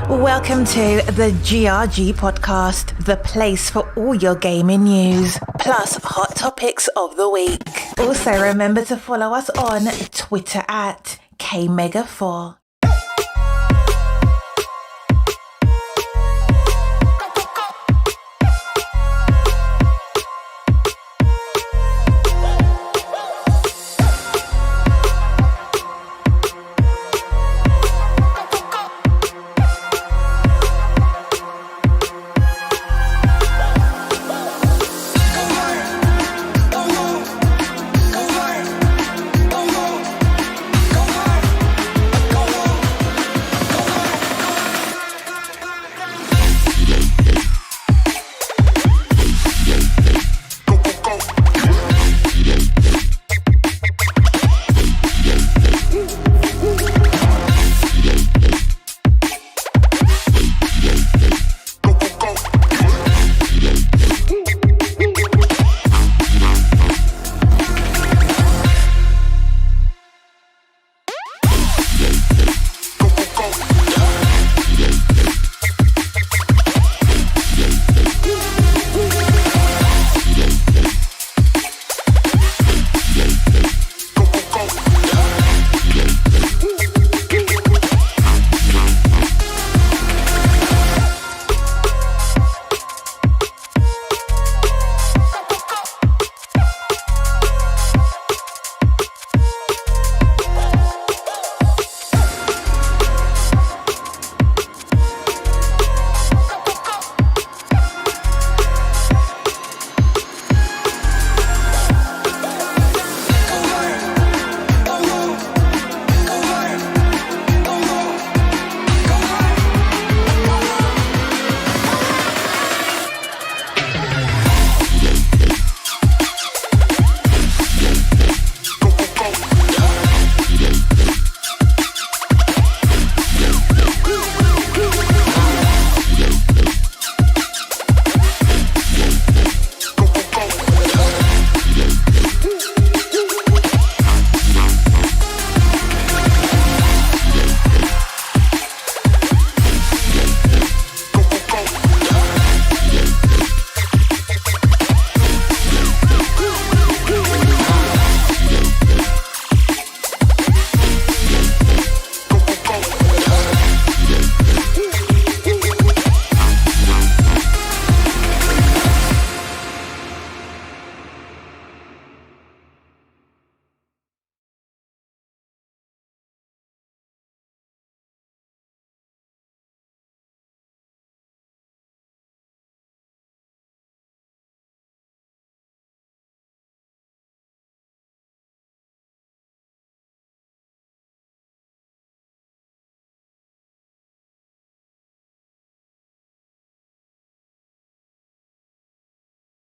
Welcome to the GRG podcast, the place for all your gaming news, plus hot topics of the week. Also remember to follow us on Twitter at KMega4.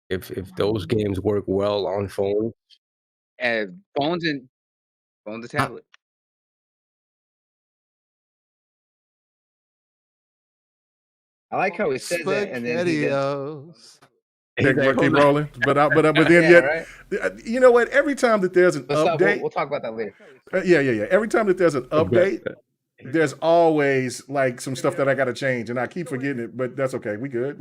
If those games work well on phone, And phones and tablet. I like how he says that, and then he just SpaghettiOs. he's like, keep "Hold on." rolling, but then Yeah, yet, right? you know what? Every time that there's an But stop, update, we'll talk about that later. yeah. Every time that there's an update, but there's always like some stuff that I got to change, and I keep forgetting it. But that's okay. We good.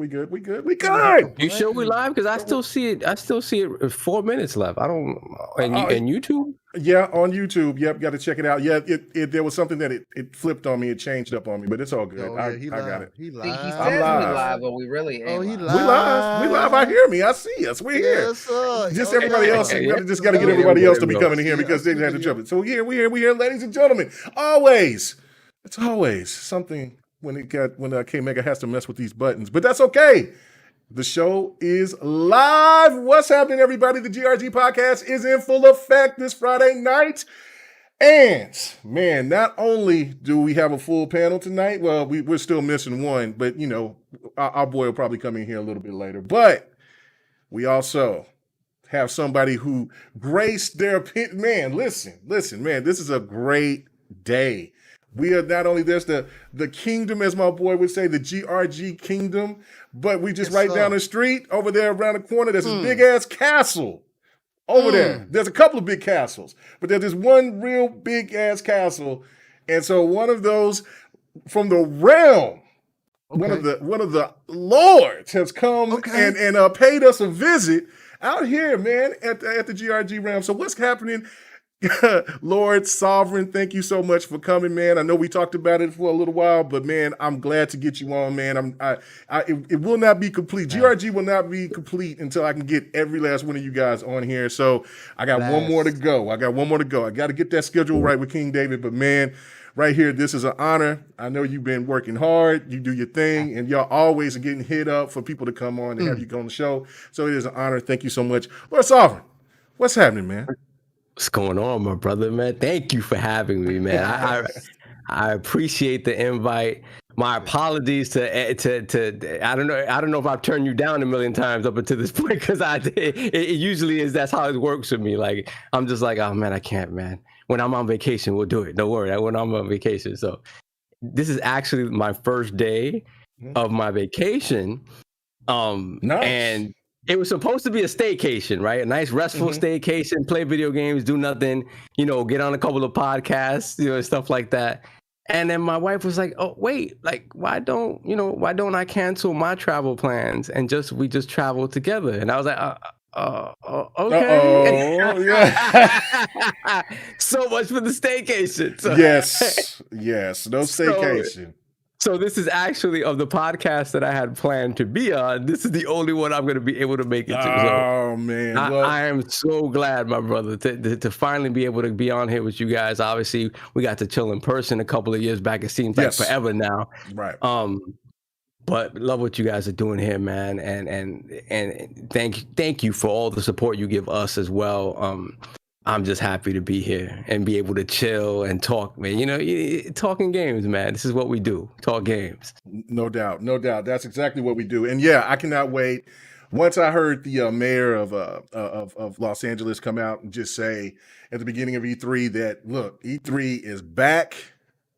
you sure we live? Because I still see it. 4 minutes left. I don't. And YouTube? Yeah, on YouTube. Yep, got to check it out. Yeah, there was something that it flipped on me. It changed up on me, but it's all good. Oh, yeah, I got it. He See, live. he says I'm we live. live, but we really ain't. Oh, he live. We live. I hear me. I see us. We're here. Yes, sir. Just Oh, everybody yeah. else. We Yeah. just got to get Yeah. everybody else to be Yeah. coming in here because they had to jump it. So we here, ladies and gentlemen. Always, it's always something when K Mega has to mess with these buttons, but that's okay. The show is live. What's happening, everybody? The GRG podcast is in full effect this Friday night. And, man, not only do we have a full panel tonight, well, we're still missing one, but, you know, our boy will probably come in here a little bit later. But we also have somebody who graced their opinion. Man, listen, man, this is a great day. We are not only there's the kingdom, as my boy would say, the GRG kingdom, but we just right down the street over there around the corner, there's this big ass castle over there. There's a couple of big castles, but there's this one real big ass castle. And so one of those from the realm one of the lords has come and paid us a visit out here, man, at the GRG Realm. So what's happening? Lord Sovereign, thank you so much for coming, man. I know we talked about it for a little while, but man, I'm glad to get you on, man. It will not be complete. GRG will not be complete until I can get every last one of you guys on here. So I got one more to go. I got to get that schedule right with King David, but man, right here, this is an honor. I know you've been working hard. You do your thing, and y'all always are getting hit up for people to come on and have you go on the show. So it is an honor. Thank you so much. Lord Sovereign, what's happening, man? What's going on, my brother, man? Thank you for having me, man. I appreciate the invite. My apologies to I don't know if I've turned you down a million times up until this point, because it usually is, that's how it works with me. Like, I'm just like, oh man, I can't, man. When I'm on vacation, we'll do it. Don't worry. When I'm on vacation. So this is actually my first day of my vacation. Nice. And it was supposed to be a staycation, right? A nice restful staycation, play video games, do nothing, get on a couple of podcasts, and stuff like that. And then my wife was like, "Oh, wait, like, why don't I cancel my travel plans and we just travel together?" And I was like, okay. Yeah. So much for the staycation. So, yes, no staycation. So this is actually, of the podcast that I had planned to be on, this is the only one I'm going to be able to make it to. Oh, man. I am so glad, my brother, to finally be able to be on here with you guys. Obviously, we got to chill in person a couple of years back. It seems like forever now. Right. But love what you guys are doing here, man. And thank you for all the support you give us as well. I'm just happy to be here and be able to chill and talk, man. Talking games, man. This is what we do. Talk games. No doubt. That's exactly what we do. And yeah, I cannot wait. Once I heard the mayor of Los Angeles come out and just say at the beginning of E3 that, look, E3 is back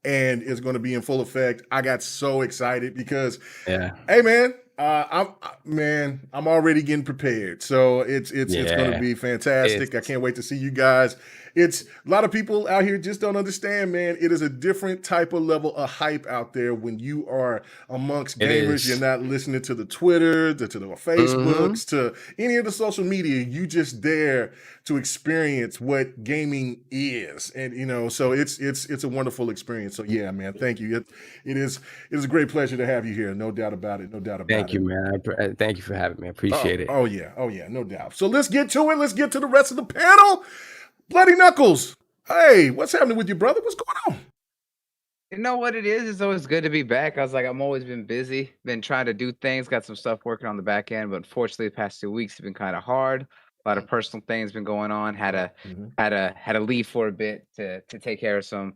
and is going to be in full effect, I got so excited because, hey, man, I'm already getting prepared. So it's going to be fantastic. I can't wait to see you guys. It's a lot of people out here just don't understand, man. It is a different type of level of hype out there when you are amongst gamers. You're not listening to the Twitter, to the Facebooks, to any of the social media. You just there to experience what gaming is. And, so it's a wonderful experience. So yeah, man, thank you. It is a great pleasure to have you here. No doubt about it. Thank you, man. Thank you for having me. I appreciate it. Oh yeah, no doubt. So let's get to it. Let's get to the rest of the panel. Bloody Knuckles, hey, what's happening with you, brother? What's going on? You know what it is? It's always good to be back. I was like, I'm always been busy, been trying to do things, got some stuff working on the back end, but unfortunately the past 2 weeks have been kind of hard. A lot of personal things been going on. Had to leave for a bit to take care of some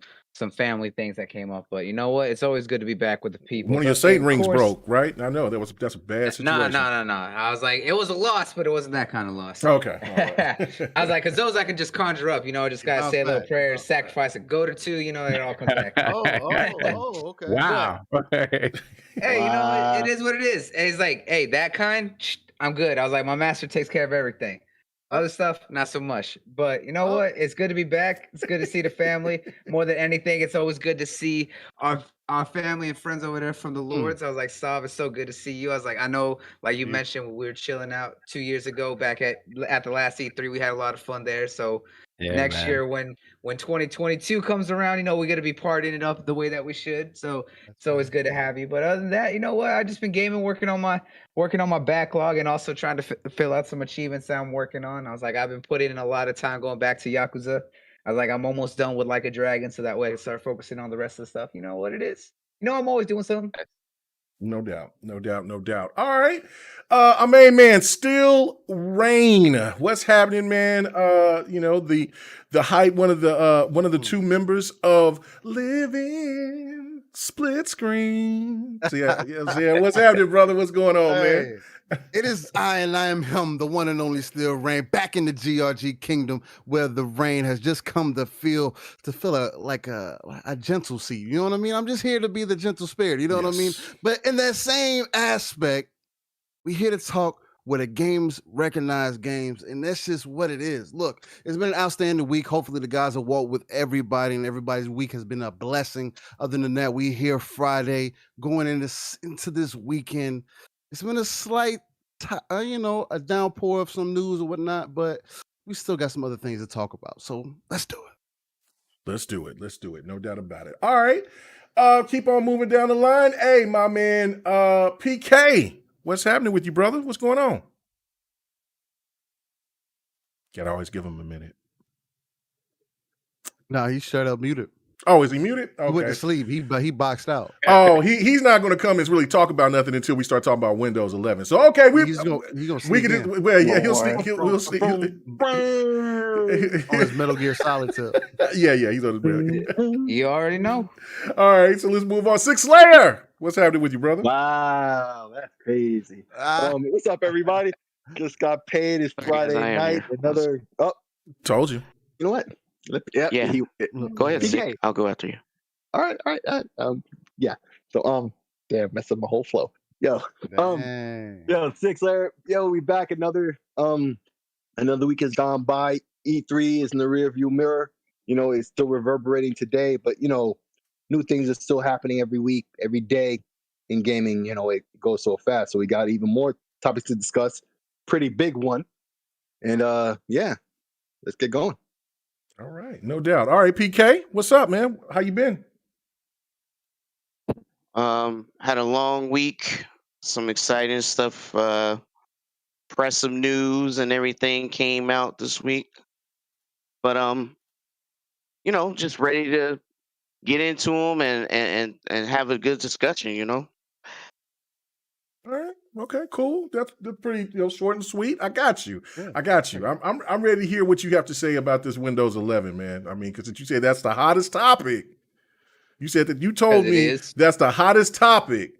family things that came up. But you know what? It's always good to be back with the people. One of your Satan rings broke, right? I know that's a bad situation. No. I was like, it was a loss, but it wasn't that kind of loss. Okay. Right. I was like, because those I can just conjure up. Just gotta say a little prayer, sacrifice a goat or two. It all comes back. Okay. Wow. Hey, it is what it is. And it's like, hey, that kind, I'm good. I was like, my master takes care of everything. Other stuff, not so much. But you know what? It's good to be back. It's good to see the family. More than anything, it's always good to see our family and friends over there from the Lords. I was like, Sav, it's so good to see you. I was like, I know, like you mentioned, when we were chilling out 2 years ago back at the last E3, we had a lot of fun there. So next year, when 2022 comes around, we're gonna be partying it up the way that we should. So it's always good to have you. But other than that, you know what? I just been gaming, working on my backlog, and also trying to fill out some achievements that I'm working on. I was like, I've been putting in a lot of time going back to Yakuza. I was like, I'm almost done with Like a Dragon, so that way I can start focusing on the rest of the stuff. You know what it is? I'm always doing something. No doubt. All right. Our main man, Still Rain. What's happening, man? The hype, one of the two members of Living Split Screen. So yeah. What's happening, brother? What's going on, man? It is I am him, the one and only Still Rain, back in the GRG kingdom where the rain has just come to feel a gentle sea. You know what I mean? I'm just here to be the gentle spirit. You know what I mean? But in that same aspect, we here to talk where the games recognize games, and that's just what it is. Look, it's been an outstanding week. Hopefully, the guys have walked with everybody, and everybody's week has been a blessing. Other than that, we here Friday going into this weekend. It's been a slight, a downpour of some news or whatnot, but we still got some other things to talk about. So let's do it. Let's do it. Let's do it. No doubt about it. All right. Keep on moving down the line. Hey, my man, PK, what's happening with you, brother? What's going on? Gotta always give him a minute. No, he's straight up muted. Oh, is he muted? Okay. He went to sleep. He boxed out. Oh, he's not going to come and really talk about nothing until we start talking about Windows 11. So okay, he's gonna sleep in. Well, yeah, he'll sleep. We'll sleep. On his Metal Gear Solid tip. Yeah, he's on his Metal. You already know. All right, so let's move on. Six Slayer, what's happening with you, brother? Wow, that's crazy. What's up, everybody? Just got paid. It's Friday night. Told you. You know what? Yeah. Go ahead, Sick. I'll go after you. All right. Yeah. So damn, messed up my whole flow. Yo, Six Layer. Yo, we back. Another week has gone by. E3 is in the rearview mirror. You know, it's still reverberating today, but you know, new things are still happening every week, every day in gaming. You know, it goes so fast. So we got even more topics to discuss. Pretty big one. And yeah, let's get going. All right, no doubt. All right, PK, what's up, man? How you been? Had a long week, some exciting stuff, press some news and everything came out this week. But you know, just ready to get into them and have a good discussion, you know. All right. Okay. Cool. That's pretty, short and sweet. I got you. Yeah. I got you. I'm ready to hear what you have to say about this Windows 11, man. I mean, because you say that's the hottest topic. You said that you told me that's the hottest topic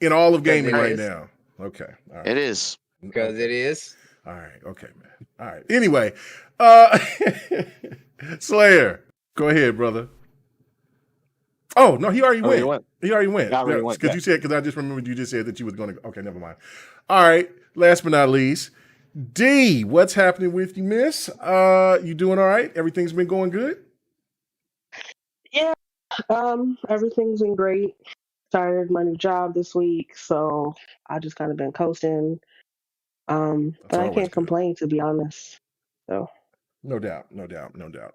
in all of gaming right now. Okay. All right. It is. Because it is. All right. Okay, man. All right. Anyway, Slayer, go ahead, brother. Oh no, he already went. He already went. Because you said, because I just remembered you just said that you was going to. Okay, never mind. All right. Last but not least, D, what's happening with you, miss? You doing all right? Everything's been going good? Yeah. Everything's been great. Started my new job this week, so I just kind of been coasting. But I can't complain, to be honest. So. No doubt.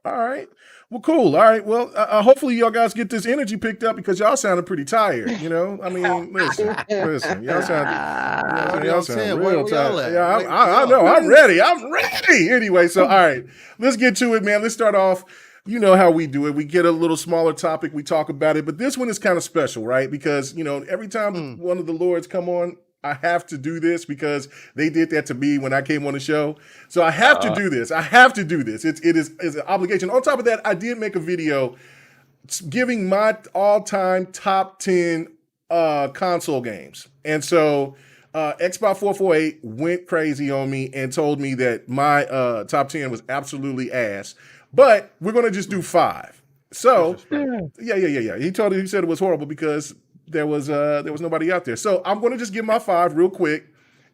All right. Well, cool. All right. Well, hopefully y'all guys get this energy picked up because y'all sounded pretty tired. You know, I mean, listen. Y'all sound real tired. Yeah, I know. I'm ready. Anyway, so all right, let's get to it, man. Let's start off. You know how we do it. We get a little smaller topic. We talk about it, but this one is kind of special, right? Because every time one of the Lords come on, I have to do this because they did that to me when I came on the show. So I have to do this. It is an obligation. On top of that, I did make a video giving my all-time top 10 console games. And so Xbox 448 went crazy on me and told me that my top 10 was absolutely ass. But we're going to just do 5. So, yeah. He said it was horrible because there was nobody out there. So I'm going to just give my 5 real quick,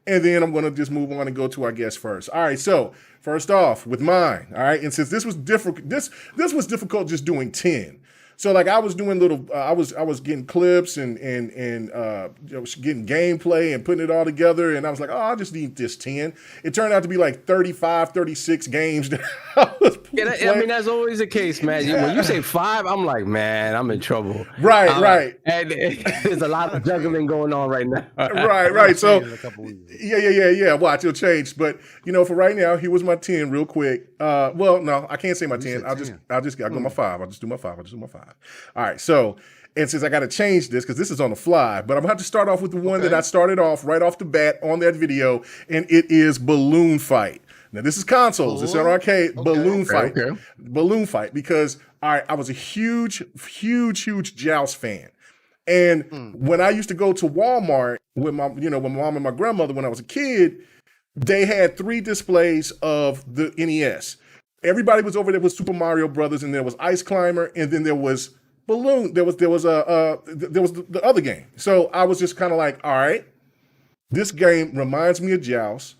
and then I'm going to just move on and go to our guest first. All right, so first off with mine, all right, and since this was difficult, this was difficult just doing 10. So like I was doing little, I was getting clips and getting gameplay and putting it all together, and I was like, oh, I just need this 10. It turned out to be like 35, 36 games that I was playing. I mean, that's always the case, man. Yeah. When you say 5, I'm like, man, I'm in trouble. Right. And there's a lot of juggling going on right now. Right. So, yeah. Watch, it'll change. But for right now, here was my 10 real quick. Well, no, I can't say my 10. I'll go my 5. I'll just do my 5. All right, so, and since I got to change this because this is on the fly, but I'm going to have to start off with the one that I started off right off the bat on that video, and it is Balloon Fight. Now, this is consoles. This is an arcade. Balloon Fight. Balloon Fight, because, all right, I was a huge Joust fan. And when I used to go to Walmart with my mom and my grandmother when I was a kid, they had 3 displays of the NES. Everybody was over there with Super Mario Brothers, and there was Ice Climber, and then there was Balloon. There was the other game. So I was just kind of like, all right, this game reminds me of Joust.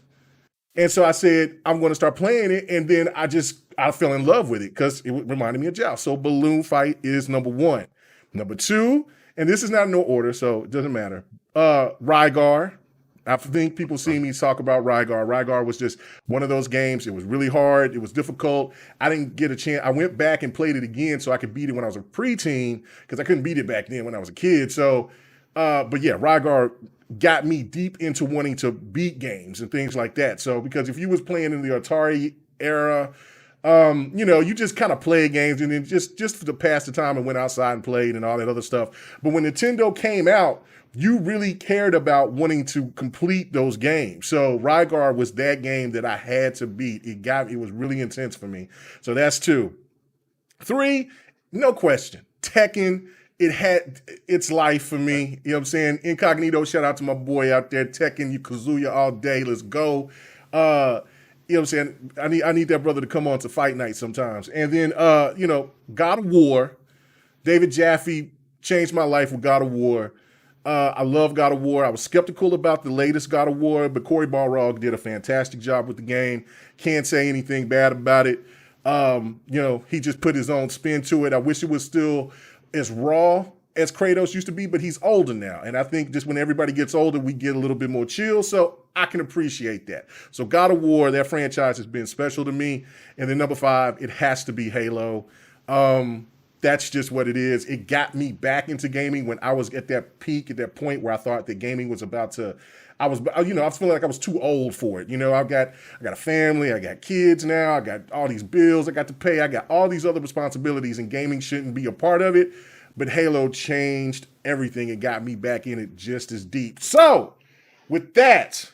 And so I said, I'm going to start playing it. And then I fell in love with it because it reminded me of Joust. So Balloon Fight is number 1. Number 2, and this is not in no order, so it doesn't matter. Rygar. I think people see me talk about Rygar. Rygar was just one of those games. It was really hard. It was difficult. I didn't get a chance. I went back and played it again so I could beat it when I was a preteen because I couldn't beat it back then when I was a kid. So, but yeah, Rygar got me deep into wanting to beat games and things like that. So, because if you was playing in the Atari era, you just kind of play games and then just to pass the time and went outside and played and all that other stuff. But when Nintendo came out, you really cared about wanting to complete those games. So Rygar was that game that I had to beat. It was really intense for me. So that's 2. 3, no question. Tekken, it had its life for me. You know what I'm saying? Incognito, shout out to my boy out there. Tekken, you Kazuya all day. Let's go. You know what I'm saying? I need that brother to come on to fight night sometimes. And then, God of War. David Jaffe changed my life with God of War. I love God of War. I was skeptical about the latest God of War, but Cory Barlog did a fantastic job with the game. Can't say anything bad about it. He just put his own spin to it. I wish it was still as raw as Kratos used to be, but he's older now. And I think just when everybody gets older, we get a little bit more chill. So I can appreciate that. So God of War, that franchise has been special to me. And then number 5, it has to be Halo. That's just what it is. It got me back into gaming when I was at that peak, at that point where I thought that gaming was about to, I was feeling like I was too old for it. I got a family, I got kids now, I got all these bills I got to pay, I got all these other responsibilities, and gaming shouldn't be a part of it. But Halo changed everything and got me back in it just as deep. So, with that,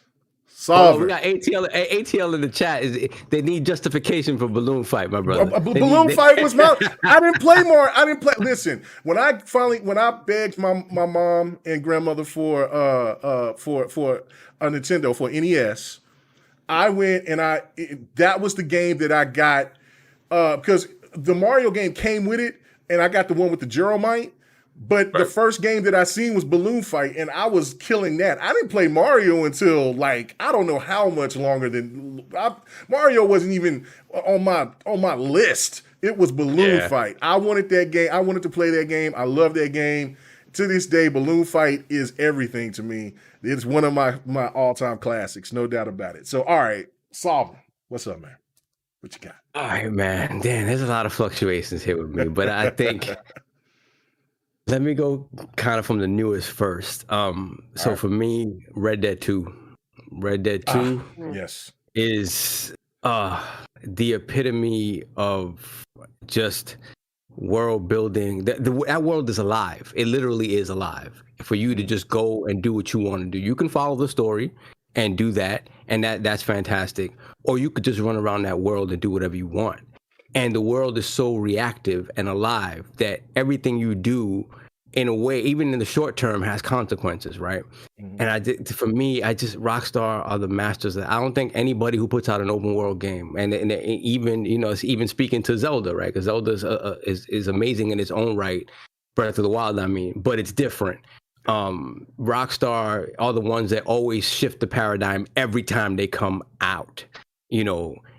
we got ATL in the chat. They need justification for Balloon Fight, my brother. Balloon Fight was my. I didn't play more. Listen, when I begged my mom and grandmother for a Nintendo for NES, I went and that was the game that I got because the Mario game came with it, and I got the one with the Gyromite. But the first game that I seen was Balloon Fight, and I was killing that. I didn't play Mario until I don't know how much longer than Mario wasn't even on my list. It was Balloon Fight. I wanted that game. I wanted to play that game. I love that game. To this day, Balloon Fight is everything to me. It's one of my all-time classics, no doubt about it. So, all right, Solver, what's up, man? What you got? All right, man. Damn, there's a lot of fluctuations here with me, but I think. Let me go kind of from the newest first. So for me, Red Dead 2. Red Dead 2 yes, is the epitome of just world building. That world is alive. It literally is alive. For you to just go and do what you want to do. You can follow the story and do that, and that's fantastic. Or you could just run around that world and do whatever you want. And the world is so reactive and alive that everything you do, in a way, even in the short term, has consequences, right? Mm-hmm. And for me, Rockstar are the masters. I don't think anybody who puts out an open world game, and even it's even speaking to Zelda, right? Because Zelda is amazing in its own right. Breath of the Wild, I mean, but it's different. Rockstar are the ones that always shift the paradigm every time they come out.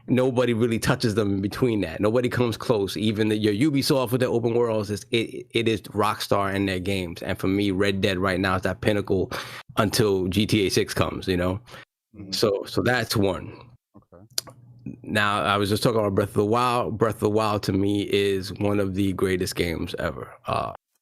Nobody really touches them in between that. Nobody comes close. Even your Ubisoft with their open worlds, it is Rockstar in their games. And for me, Red Dead right now is that pinnacle until GTA 6 comes, Mm-hmm. So that's one. Okay. Now, I was just talking about Breath of the Wild. Breath of the Wild to me is one of the greatest games ever.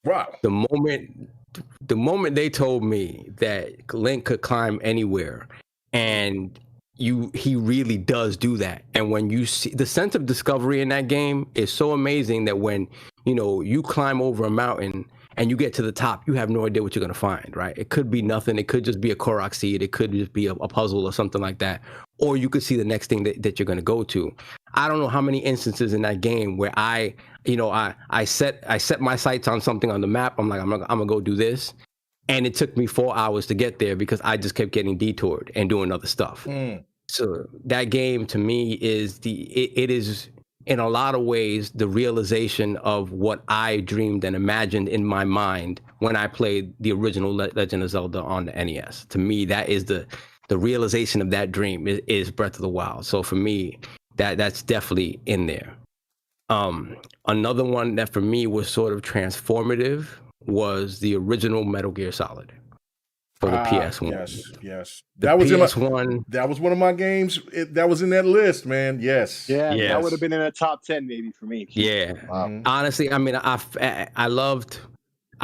Wow. The moment they told me that Link could climb anywhere, and he really does do that. And when you see the sense of discovery in that game is so amazing that when, you climb over a mountain and you get to the top, you have no idea what you're going to find, right? It could be nothing. It could just be a Korok seed. It could just be a puzzle or something like that. Or you could see the next thing that you're going to go to. I don't know how many instances in that game where I set my sights on something on the map. I'm like, I'm going to go do this. And it took me 4 hours to get there because I just kept getting detoured and doing other stuff. So that game to me is it is in a lot of ways the realization of what I dreamed and imagined in my mind when I played the original Legend of Zelda on the NES. To me, that is the realization of that dream is Breath of the Wild. So for me, that's definitely in there. Another one that for me was sort of transformative was the original Metal Gear Solid for the PS1. Yes. That was PS1. That was one of my games. That was in that list, man. Yes. Yeah, that would have been in a top 10 maybe for me. Yeah. Wow. Honestly, I mean, I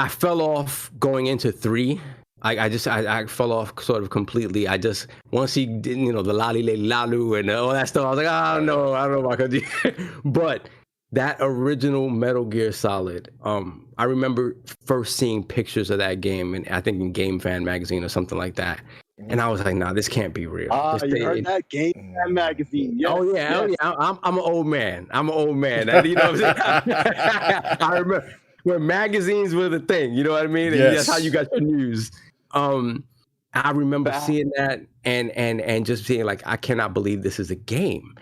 fell off going into 3. I fell off sort of completely. Once he did, the lolly lalu and all that stuff, I was like, oh no, I don't know if I could do. But that original Metal Gear Solid, I remember first seeing pictures of that game, and I think in Game Fan magazine or something like that. And I was like, nah, this can't be real. You heard that? Game Fan magazine. Yes, oh yeah. I'm an old man. You know what I'm saying? I remember when magazines were the thing. You know what I mean? And that's how you got your news. I remember seeing that and just being like, I cannot believe this is a game.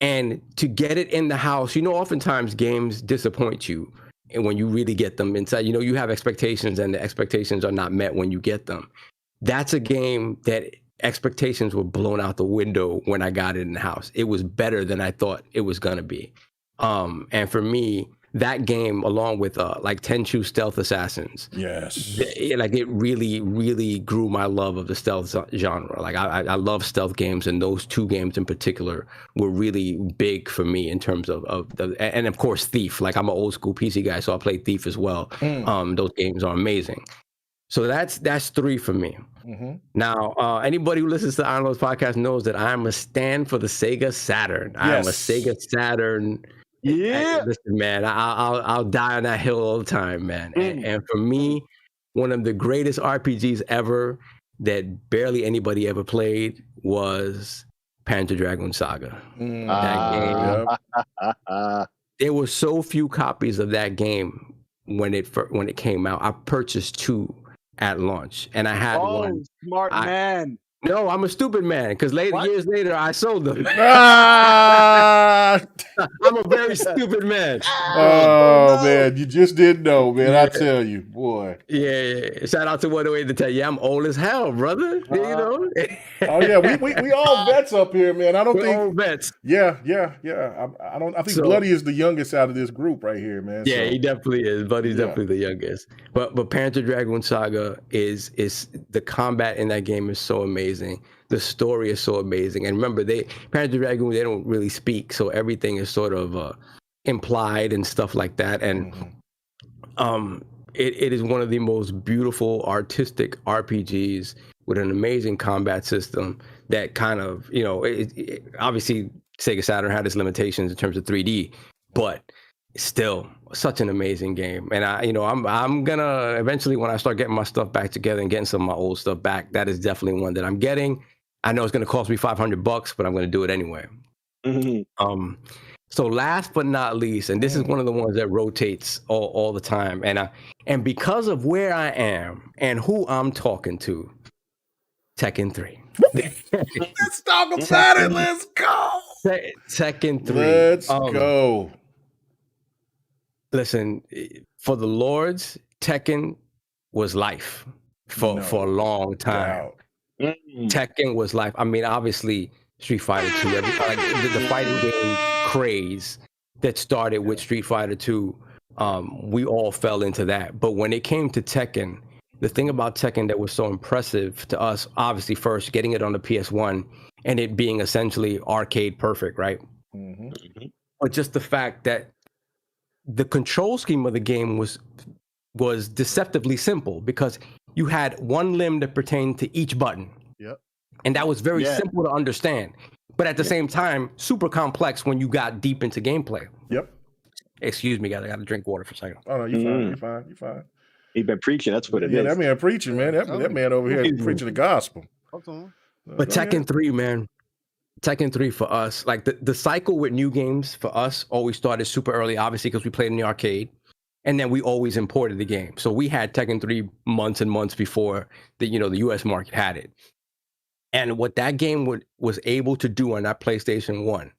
And to get it in the house, oftentimes games disappoint you. And when you really get them inside, you have expectations and the expectations are not met when you get them. That's a game that expectations were blown out the window when I got it in the house. It was better than I thought it was going to be. And for me, that game, along with like Tenchu Stealth Assassins, it really, really grew my love of the stealth genre. Like I love stealth games, and those two games in particular were really big for me in terms of and of course Thief. Like I'm an old school PC guy, so I played Thief as well. Those games are amazing. So that's 3 for me. Now, anybody who listens to Arnold's podcast knows that I'm a stand for the Sega Saturn. I am a Sega Saturn. Yeah, listen, man, I'll die on that hill all the time, man. And for me, one of the greatest RPGs ever that barely anybody ever played was Panzer Dragoon Saga. That game. There were so few copies of that game when it came out. I purchased 2 at launch, and I had one. Smart man. No, I'm a stupid man because years later I sold them. I'm a very stupid man. Oh man, you just didn't know, man. I tell you, boy. Yeah. Shout out to 108 to tell you I'm old as hell, brother. Oh yeah, we all vets up here, man. I don't think all vets. Yeah. I think Bloody is the youngest out of this group right here, man. Yeah, he definitely is. Bloody's definitely the youngest. But Panzer Dragoon Saga is the combat in that game is so amazing. The story is so amazing. And remember, Panzer Dragoon, they don't really speak, so everything is sort of implied and stuff like that. And it is one of the most beautiful artistic RPGs with an amazing combat system that kind of, obviously Sega Saturn had its limitations in terms of 3D, but still such an amazing game. And I'm gonna eventually, when I start getting my stuff back together and getting some of my old stuff back, that is definitely one that I'm getting. I know it's gonna cost me $500, but I'm gonna do it anyway. So last but not least, and this is one of the ones that rotates all the time, and because of where I am and who I'm talking to, Tekken 3. Let's talk about it. Let's go. Tekken 3. Let's go. Listen, for the Lords, Tekken was life for a long time. Tekken was life. I mean, obviously, Street Fighter 2, the fighting game craze that started with Street Fighter 2, we all fell into that. But when it came to Tekken, the thing about Tekken that was so impressive to us, obviously, first getting it on the PS1 and it being essentially arcade perfect, right? But just the fact that the control scheme of the game was deceptively simple because you had one limb that pertained to each button. And that was very simple to understand. But at the same time, super complex when you got deep into gameplay. Excuse me, guys. I got to drink water for a second. Oh, no, you're fine. He's been preaching. That's what it is. Yeah, that man preaching, man. That man over here preaching the gospel. But Tekken 3, man. Tekken 3 for us, like the cycle with new games for us always started super early, obviously, because we played in the arcade. And then we always imported the game. So we had Tekken 3 months and months before the US market had it. And what that game was able to do on that PlayStation 1,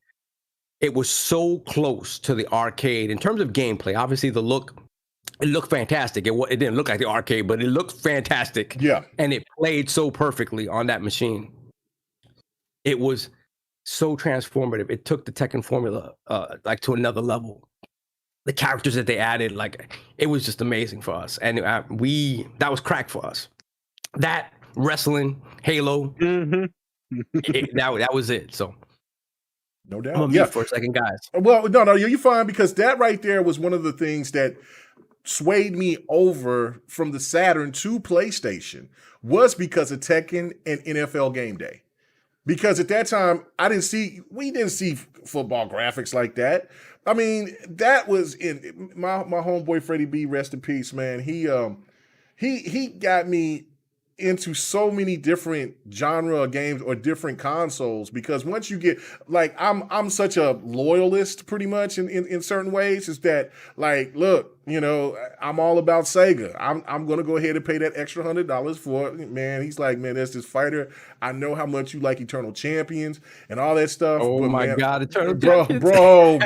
it was so close to the arcade in terms of gameplay. Obviously, the look it looked fantastic. It didn't look like the arcade, but it looked fantastic. Yeah. And it played so perfectly on that machine. It was so transformative. It took the Tekken formula like to another level. The characters that they added, like it was just amazing for us. And that was crack for us. That, wrestling, Halo, that was it. So no doubt. I'm gonna mute for a second, guys. Well, no, you're fine, because that right there was one of the things that swayed me over from the Saturn to PlayStation, was because of Tekken and NFL Game Day. Because at that time, we didn't see football graphics like that. I mean, that was in my homeboy Freddie B, rest in peace, man. He got me into so many different genre of games or different consoles, because once you get, like, I'm such a loyalist pretty much in certain ways, is that, like, look, you know, I'm all about Sega. I'm gonna go ahead and pay that extra $100 for it. Man, he's like, man, there's this fighter. I know how much you like Eternal Champions and all that stuff. Oh, but my man, God, Eternal Champions. Bro,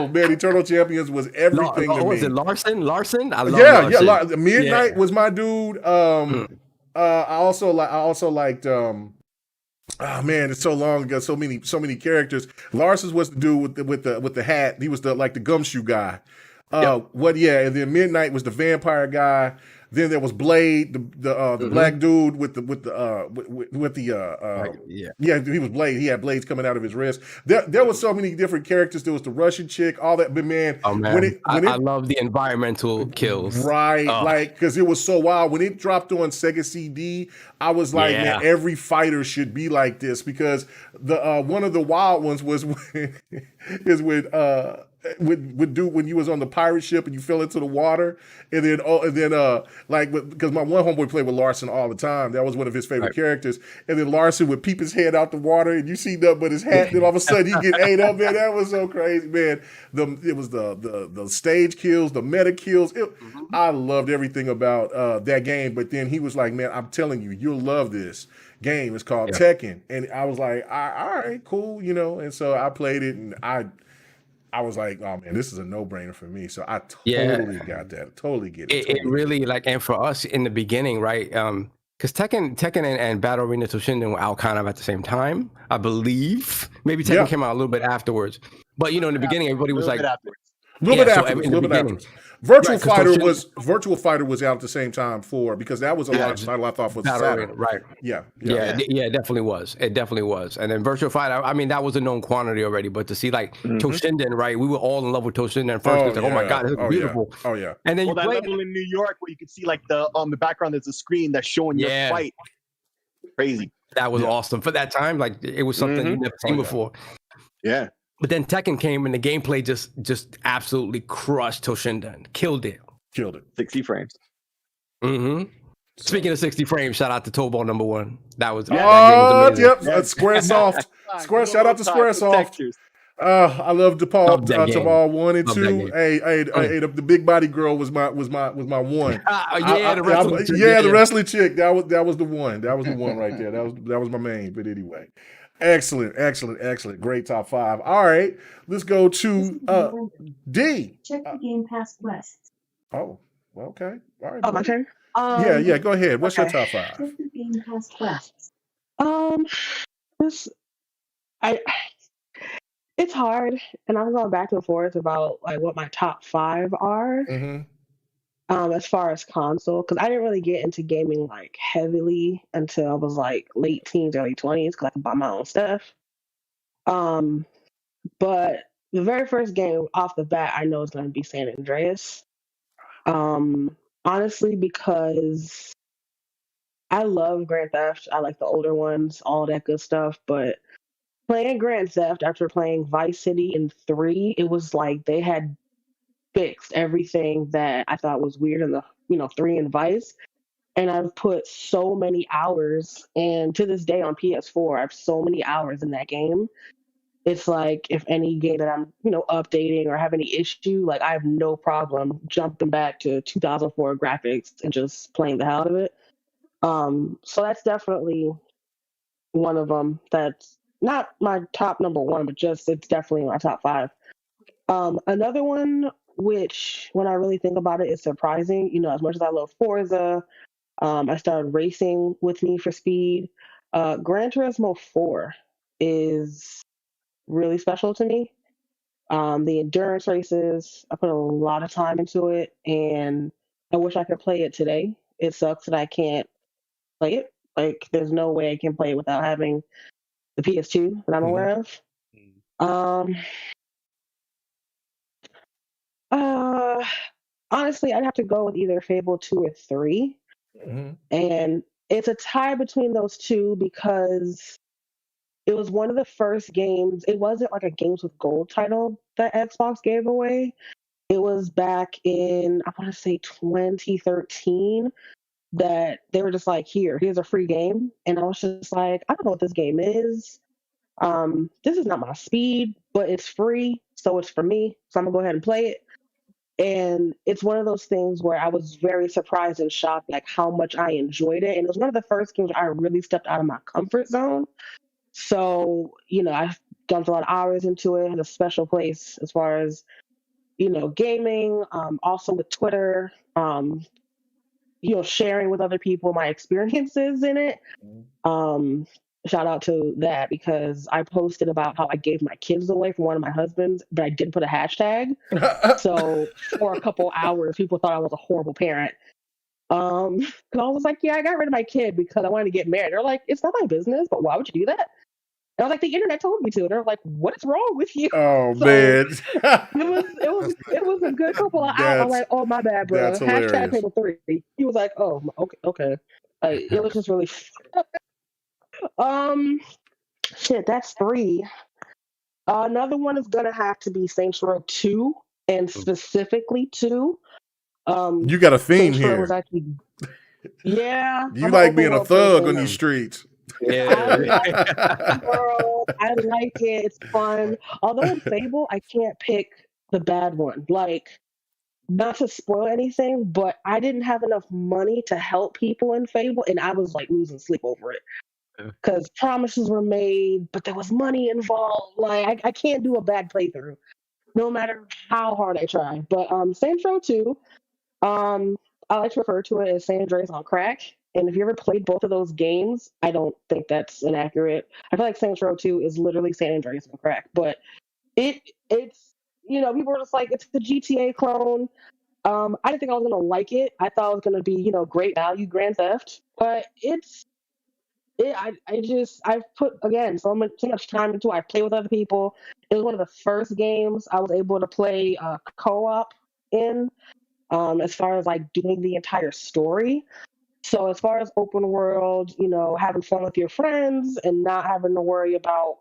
man, Eternal Champions was everything to me. Was it Larson? I love Larson. Midnight was my dude. I also liked oh man, it's so long ago. So many characters. Larson was the dude with the hat. He was the gumshoe guy. And then Midnight was the vampire guy. Then there was Blade, the black dude with the he was Blade. He had blades coming out of his wrist. There was so many different characters. There was the Russian chick, all that. But man, I love the environmental kills. Right, like, because it was so wild when it dropped on Sega CD. I was like, man, every fighter should be like this, because the one of the wild ones was with dude when you was on the pirate ship and you fell into the water, and then like, because my one homeboy played with Larson all the time. That was one of his favorite characters. And then Larson would peep his head out the water, and you see nothing but his hat. Then all of a sudden he get ate up. Man, that was so crazy, man. It was the stage kills, the meta kills. I loved everything about that game. But then he was like, man, I'm telling you, you'll love this game. It's called Tekken. And I was like, all right, cool, you know. And so I played it, and I was like, oh man, this is a no-brainer for me. So I totally got that. Totally get it. It really, like, and for us in the beginning, right? Because Tekken and Battle Arena Toshinden were out kind of at the same time, I believe. Maybe Tekken came out a little bit afterwards. But you know, in the beginning, everybody was like, a little bit afterwards. Virtual Fighter was out at the same time because that was a launch title I thought was Saturn. Right. Yeah, it definitely was. It definitely was. And then Virtual Fighter, I mean, that was a known quantity already, but to see like Toshinden, right? We were all in love with Toshinden first. It was like, oh my God, this is beautiful. Oh yeah. And then that level in New York where you can see like on the background there's a screen that's showing your fight. Crazy. That was awesome. For that time, like, it was something you've never seen before. Yeah. But then Tekken came and the gameplay just absolutely crushed Toshinden. Killed it. 60 frames. Speaking of 60 frames, shout out to Tobal #1. That was Squaresoft. Shout out to Squaresoft. I love Tobal 1 and 2. Hey, the big body girl was my one. The wrestling chick. That was the one. That was the one right there. That was my main. But anyway. Excellent. Great top 5. All right, let's go to D. Check the Game Pass quests. Oh, okay. All right. Oh, my turn? Yeah, go ahead. What's your top 5? Check the Game Pass quests. It's hard, and I'm going back and forth about like what my top 5 are. As far as console, because I didn't really get into gaming like heavily until I was like late teens, early 20s, because I could buy my own stuff. But the very first game off the bat I know is going to be San Andreas. Honestly, because I love Grand Theft. I like the older ones, all that good stuff. But playing Grand Theft after playing Vice City and 3, it was like they had fixed everything that I thought was weird in the 3 and Vice. And I've put so many hours, and to this day on PS4, I have so many hours in that game. It's like if any game that I'm, updating or have any issue, like I have no problem jumping back to 2004 graphics and just playing the hell out of it. So that's definitely one of them. That's not my top #1, but it's definitely my top 5. Another one which when I really think about it is surprising. As much as I love Forza, I started racing with Need for Speed. Gran Turismo 4 is really special to me. The endurance races, I put a lot of time into it, and I wish I could play it today. It sucks that I can't play it. Like, there's no way I can play it without having the PS2 that I'm aware of. Um, honestly, I'd have to go with either Fable 2 or 3. And it's a tie between those two because it was one of the first games. It wasn't like a Games with Gold title that Xbox gave away. It was back in, I want to say 2013, that they were just like, here's a free game. And I was just like, I don't know what this game is. This is not my speed, but it's free, so it's for me. So I'm gonna go ahead and play it. And it's one of those things where I was very surprised and shocked, like how much I enjoyed it. And it was one of the first games where I really stepped out of my comfort zone. So, I dumped a lot of hours into it. It had a special place as far as, gaming, also with Twitter, sharing with other people my experiences in it. Shout out to that because I posted about how I gave my kids away from one of my husbands, but I didn't put a hashtag. So for a couple hours, people thought I was a horrible parent. Because I was like, yeah, I got rid of my kid because I wanted to get married. They're like, it's not my business, but why would you do that? And I was like, the internet told me to. And they're like, what is wrong with you? Oh, So man. it was a good couple of hours. I'm like, oh, my bad, bro. That's hilarious. Hashtag Fable 3. He was like, oh, okay. It was just really shit, that's 3. Another one is gonna have to be Saints Row 2, and specifically 2. You got a theme Saints Row here. was actually, yeah. You like being a thug on these streets. Yeah. I like world. I like it. It's fun. Although in Fable, I can't pick the bad one. Like, not to spoil anything, but I didn't have enough money to help people in Fable, and I was like losing sleep over it. Because promises were made, but there was money involved. Like, I can't do a bad playthrough, no matter how hard I try. But Saints Row 2, I like to refer to it as San Andreas on crack. And if you ever played both of those games, I don't think that's inaccurate. I feel like Saints Row 2 is literally San Andreas on crack. But it's people were just like, it's the GTA clone. I didn't think I was gonna like it. I thought it was gonna be, great value Grand Theft, but I've put again so much time into it. I play with other people. It was one of the first games I was able to play co-op in, as far as like doing the entire story. So as far as open world, having fun with your friends and not having to worry about,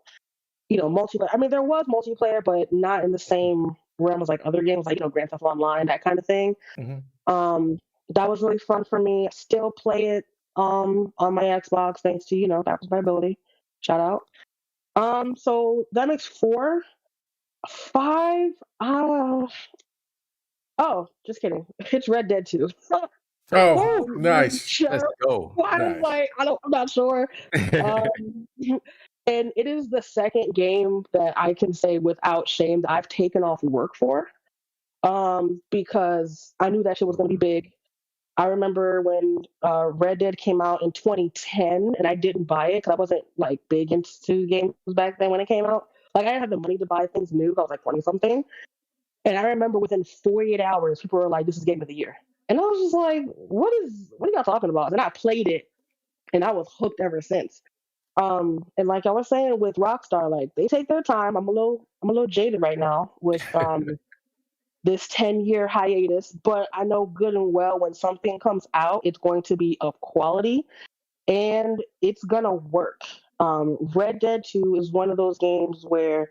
multiplayer. I mean, there was multiplayer, but not in the same realm as like other games, like Grand Theft Online, that kind of thing. That was really fun for me. I still play it on my Xbox thanks to backwards compatibility. Shout out. So that makes 4. 5. Oh, just kidding. It's Red Dead 2. Oh, nice. Sure. Let's go. Nice. I'm not sure. And it is the second game that I can say without shame that I've taken off work for. Because I knew that shit was going to be big. I remember when Red Dead came out in 2010, and I didn't buy it because I wasn't like big into games back then when it came out. Like, I didn't have the money to buy things new. I was like 20 something, and I remember within 48 hours, people were like, "This is game of the year," and I was just like, what are y'all talking about?" And I played it, and I was hooked ever since. And like I was saying with Rockstar, like, they take their time. I'm a little jaded right now with this 10-year hiatus, but I know good and well when something comes out, it's going to be of quality and it's gonna work. Red Dead 2 is one of those games where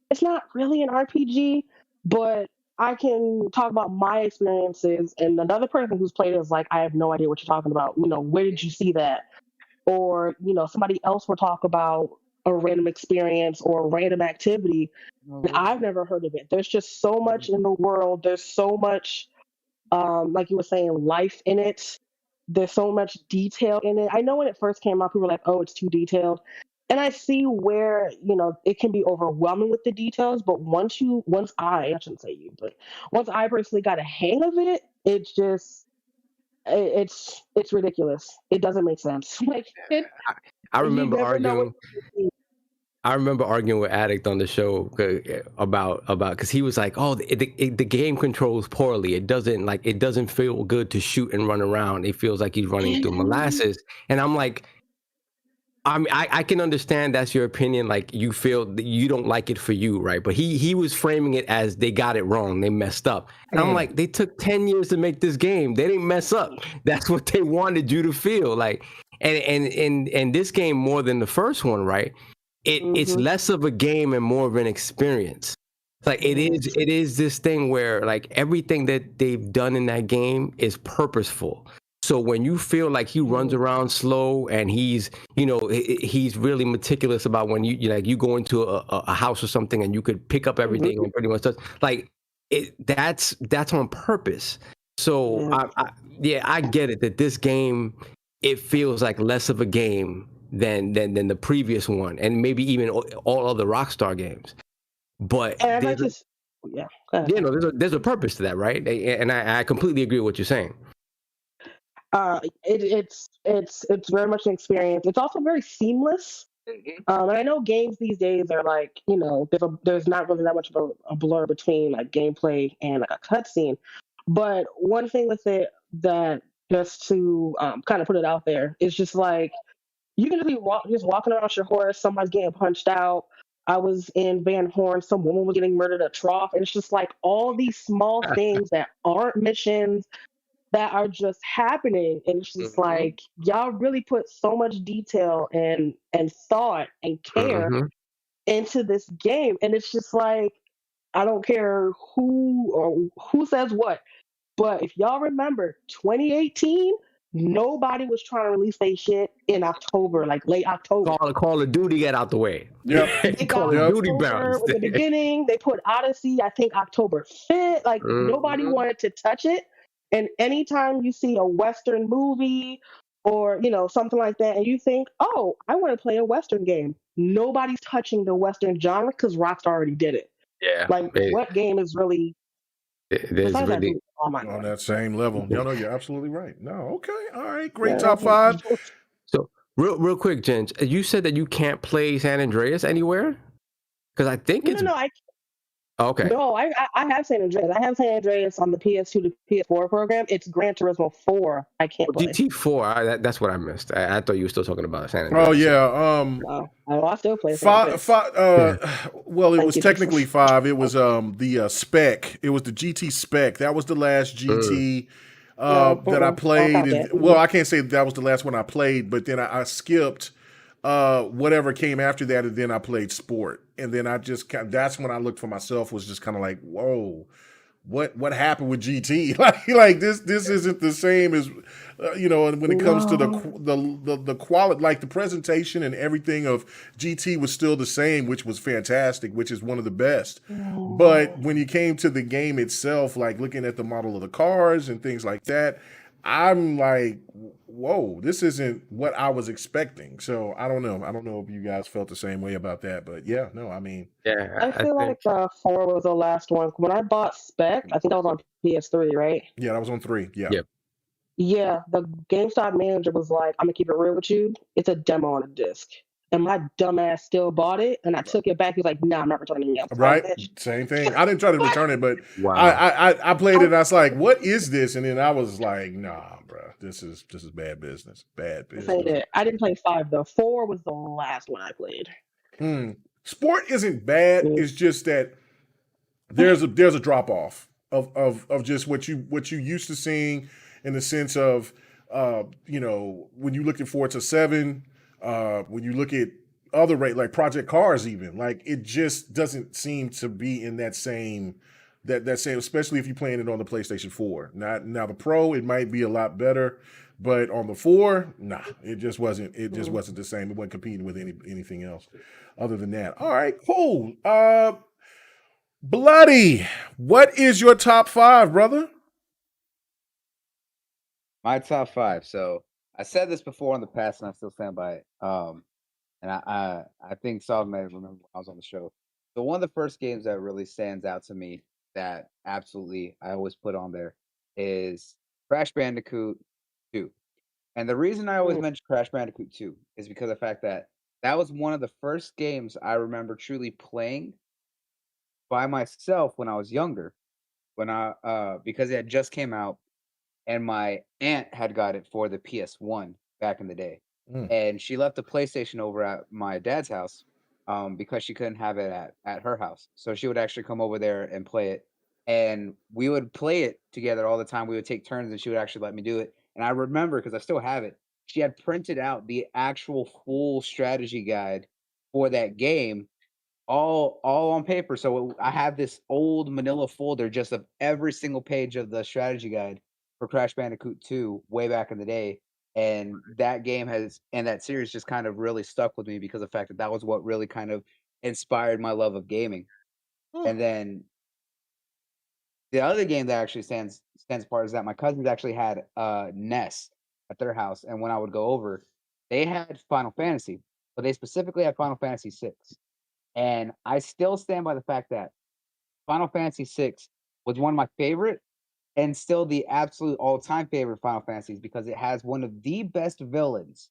it's not really an RPG, but I can talk about my experiences, and another person who's played it is like, I have no idea what you're talking about. Where did you see that? Or, somebody else will talk about a random experience or a random activity. I've never heard of it. There's just so much in the world. There's so much, like you were saying, life in it. There's so much detail in it. I know when it first came out, people were like, oh, it's too detailed. And I see where, it can be overwhelming with the details, but I shouldn't say you, but once I personally got a hang of it, it's ridiculous. It doesn't make sense. Like I you remember never know what arguing. I remember arguing with Addict on the show about because he was like, "Oh, the game controls poorly. It doesn't feel good to shoot and run around. It feels like he's running through molasses." And I'm like, I can understand that's your opinion. Like you feel that you don't like it for you, right? But he was framing it as they got it wrong. They messed up. And I'm like, they took 10 years to make this game. They didn't mess up. That's what they wanted you to feel like. And this game more than the first one, right? It's less of a game and more of an experience. Like it is this thing where like everything that they've done in that game is purposeful. So when you feel like he runs around slow and he's really meticulous about when you go into a house or something and you could pick up everything and pretty much that's on purpose. So I get it that this game, it feels like less of a game than the previous one and maybe even all other Rockstar games. But there's a purpose to that, right? And I completely agree with what you're saying. It's very much an experience. It's also very seamless. And I know games these days are like, there's not really that much of a blur between like gameplay and like a cutscene. But one thing with it that just to kind of put it out there is just like you can just walking around your horse, somebody's getting punched out. I was in Van Horn, some woman was getting murdered at a trough, and it's just like all these small things that aren't missions that are just happening, and it's just like y'all really put so much detail and thought and care into this game, and it's just like I don't care who says what, but if y'all remember 2018, nobody was trying to release their shit in October, like late October. Call of Duty get out the way. Call of Duty bounced. At the beginning, they put Odyssey, I think October 5th. Like nobody wanted to touch it. And anytime you see a Western movie or something like that, and you think, "Oh, I want to play a Western game," nobody's touching the Western genre because Rockstar already did it. Yeah. Like what game is really? Really on that same level. No, you're absolutely right. No, okay, all right, great top 5. So real quick, gents, you said that you can't play San Andreas anywhere because I think okay. No, I have San Andreas. I have San Andreas on the PS2 to PS4 program. It's Gran Turismo 4. I can't play. GT4. That's what I missed. I thought you were still talking about San Andreas. Oh yeah. I still play five. Well, it was technically 5. It was the spec. It was the GT spec. That was the last GT that I played. Well, I can't say that was the last one I played, but then I skipped whatever came after that, and then I played Sport, and then that's when I looked for myself, was just kind of like, whoa, what happened with GT? like this isn't the same as when it comes to the quality, like the presentation and everything of GT was still the same, which was fantastic, which is one of the best. But when you came to the game itself, like looking at the model of the cars and things like that, I'm like, whoa, this isn't what I was expecting. So I don't know. I don't know if you guys felt the same way about that, but yeah, no, I mean, yeah, I feel like 4 was the last one. When I bought Spec, I think that was on PS3, right? Yeah, that was on 3. Yeah. Yeah, the GameStop manager was like, "I'm gonna keep it real with you. It's a demo on a disc." And my dumbass still bought it, and I took it back. He was like, "No, I'm not returning it." Right, same thing. I didn't try to return it, but I played it, and I was like, "What is this?" And then I was like, "Nah, bro, this is bad business. Bad business." I didn't play 5 though. 4 was the last one I played. Sport isn't bad. It's just that there's a drop off of just what you used to seeing, in the sense of when you look at Forza 7, when you look at other like Project Cars, even, like it just doesn't seem to be in that same especially if you're playing it on the PlayStation 4. Now the Pro, it might be a lot better, but on the 4, nah, it just wasn't the same. It wasn't competing with anything else other than that. All right, cool. Bloody, what is your top 5, brother? My top 5. So I said this before in the past, and I still stand by it. and I think Saul may remember when I was on the show. So one of the first games that really stands out to me that absolutely I always put on there is Crash Bandicoot 2. And the reason I always mention Crash Bandicoot 2 is because of the fact that that was one of the first games I remember truly playing by myself when I was younger. When because it had just came out and my aunt had got it for the PS1 back in the day. And she left the PlayStation over at my dad's house because she couldn't have it at her house. So she would actually come over there and play it. And we would play it together all the time. We would take turns and she would actually let me do it. And I remember because I still have it, she had printed out the actual full strategy guide for that game all on paper. So I have this old manila folder just of every single page of the strategy guide for Crash Bandicoot 2 way back in the day. And that game and that series just kind of really stuck with me because of the fact that that was what really kind of inspired my love of gaming. And then the other game that actually stands apart is that my cousins actually had NES at their house. And when I would go over, they had Final Fantasy, but they specifically had Final Fantasy 6. And I still stand by the fact that Final Fantasy 6 was one of my favorite and still the absolute all-time favorite Final Fantasies because it has one of the best villains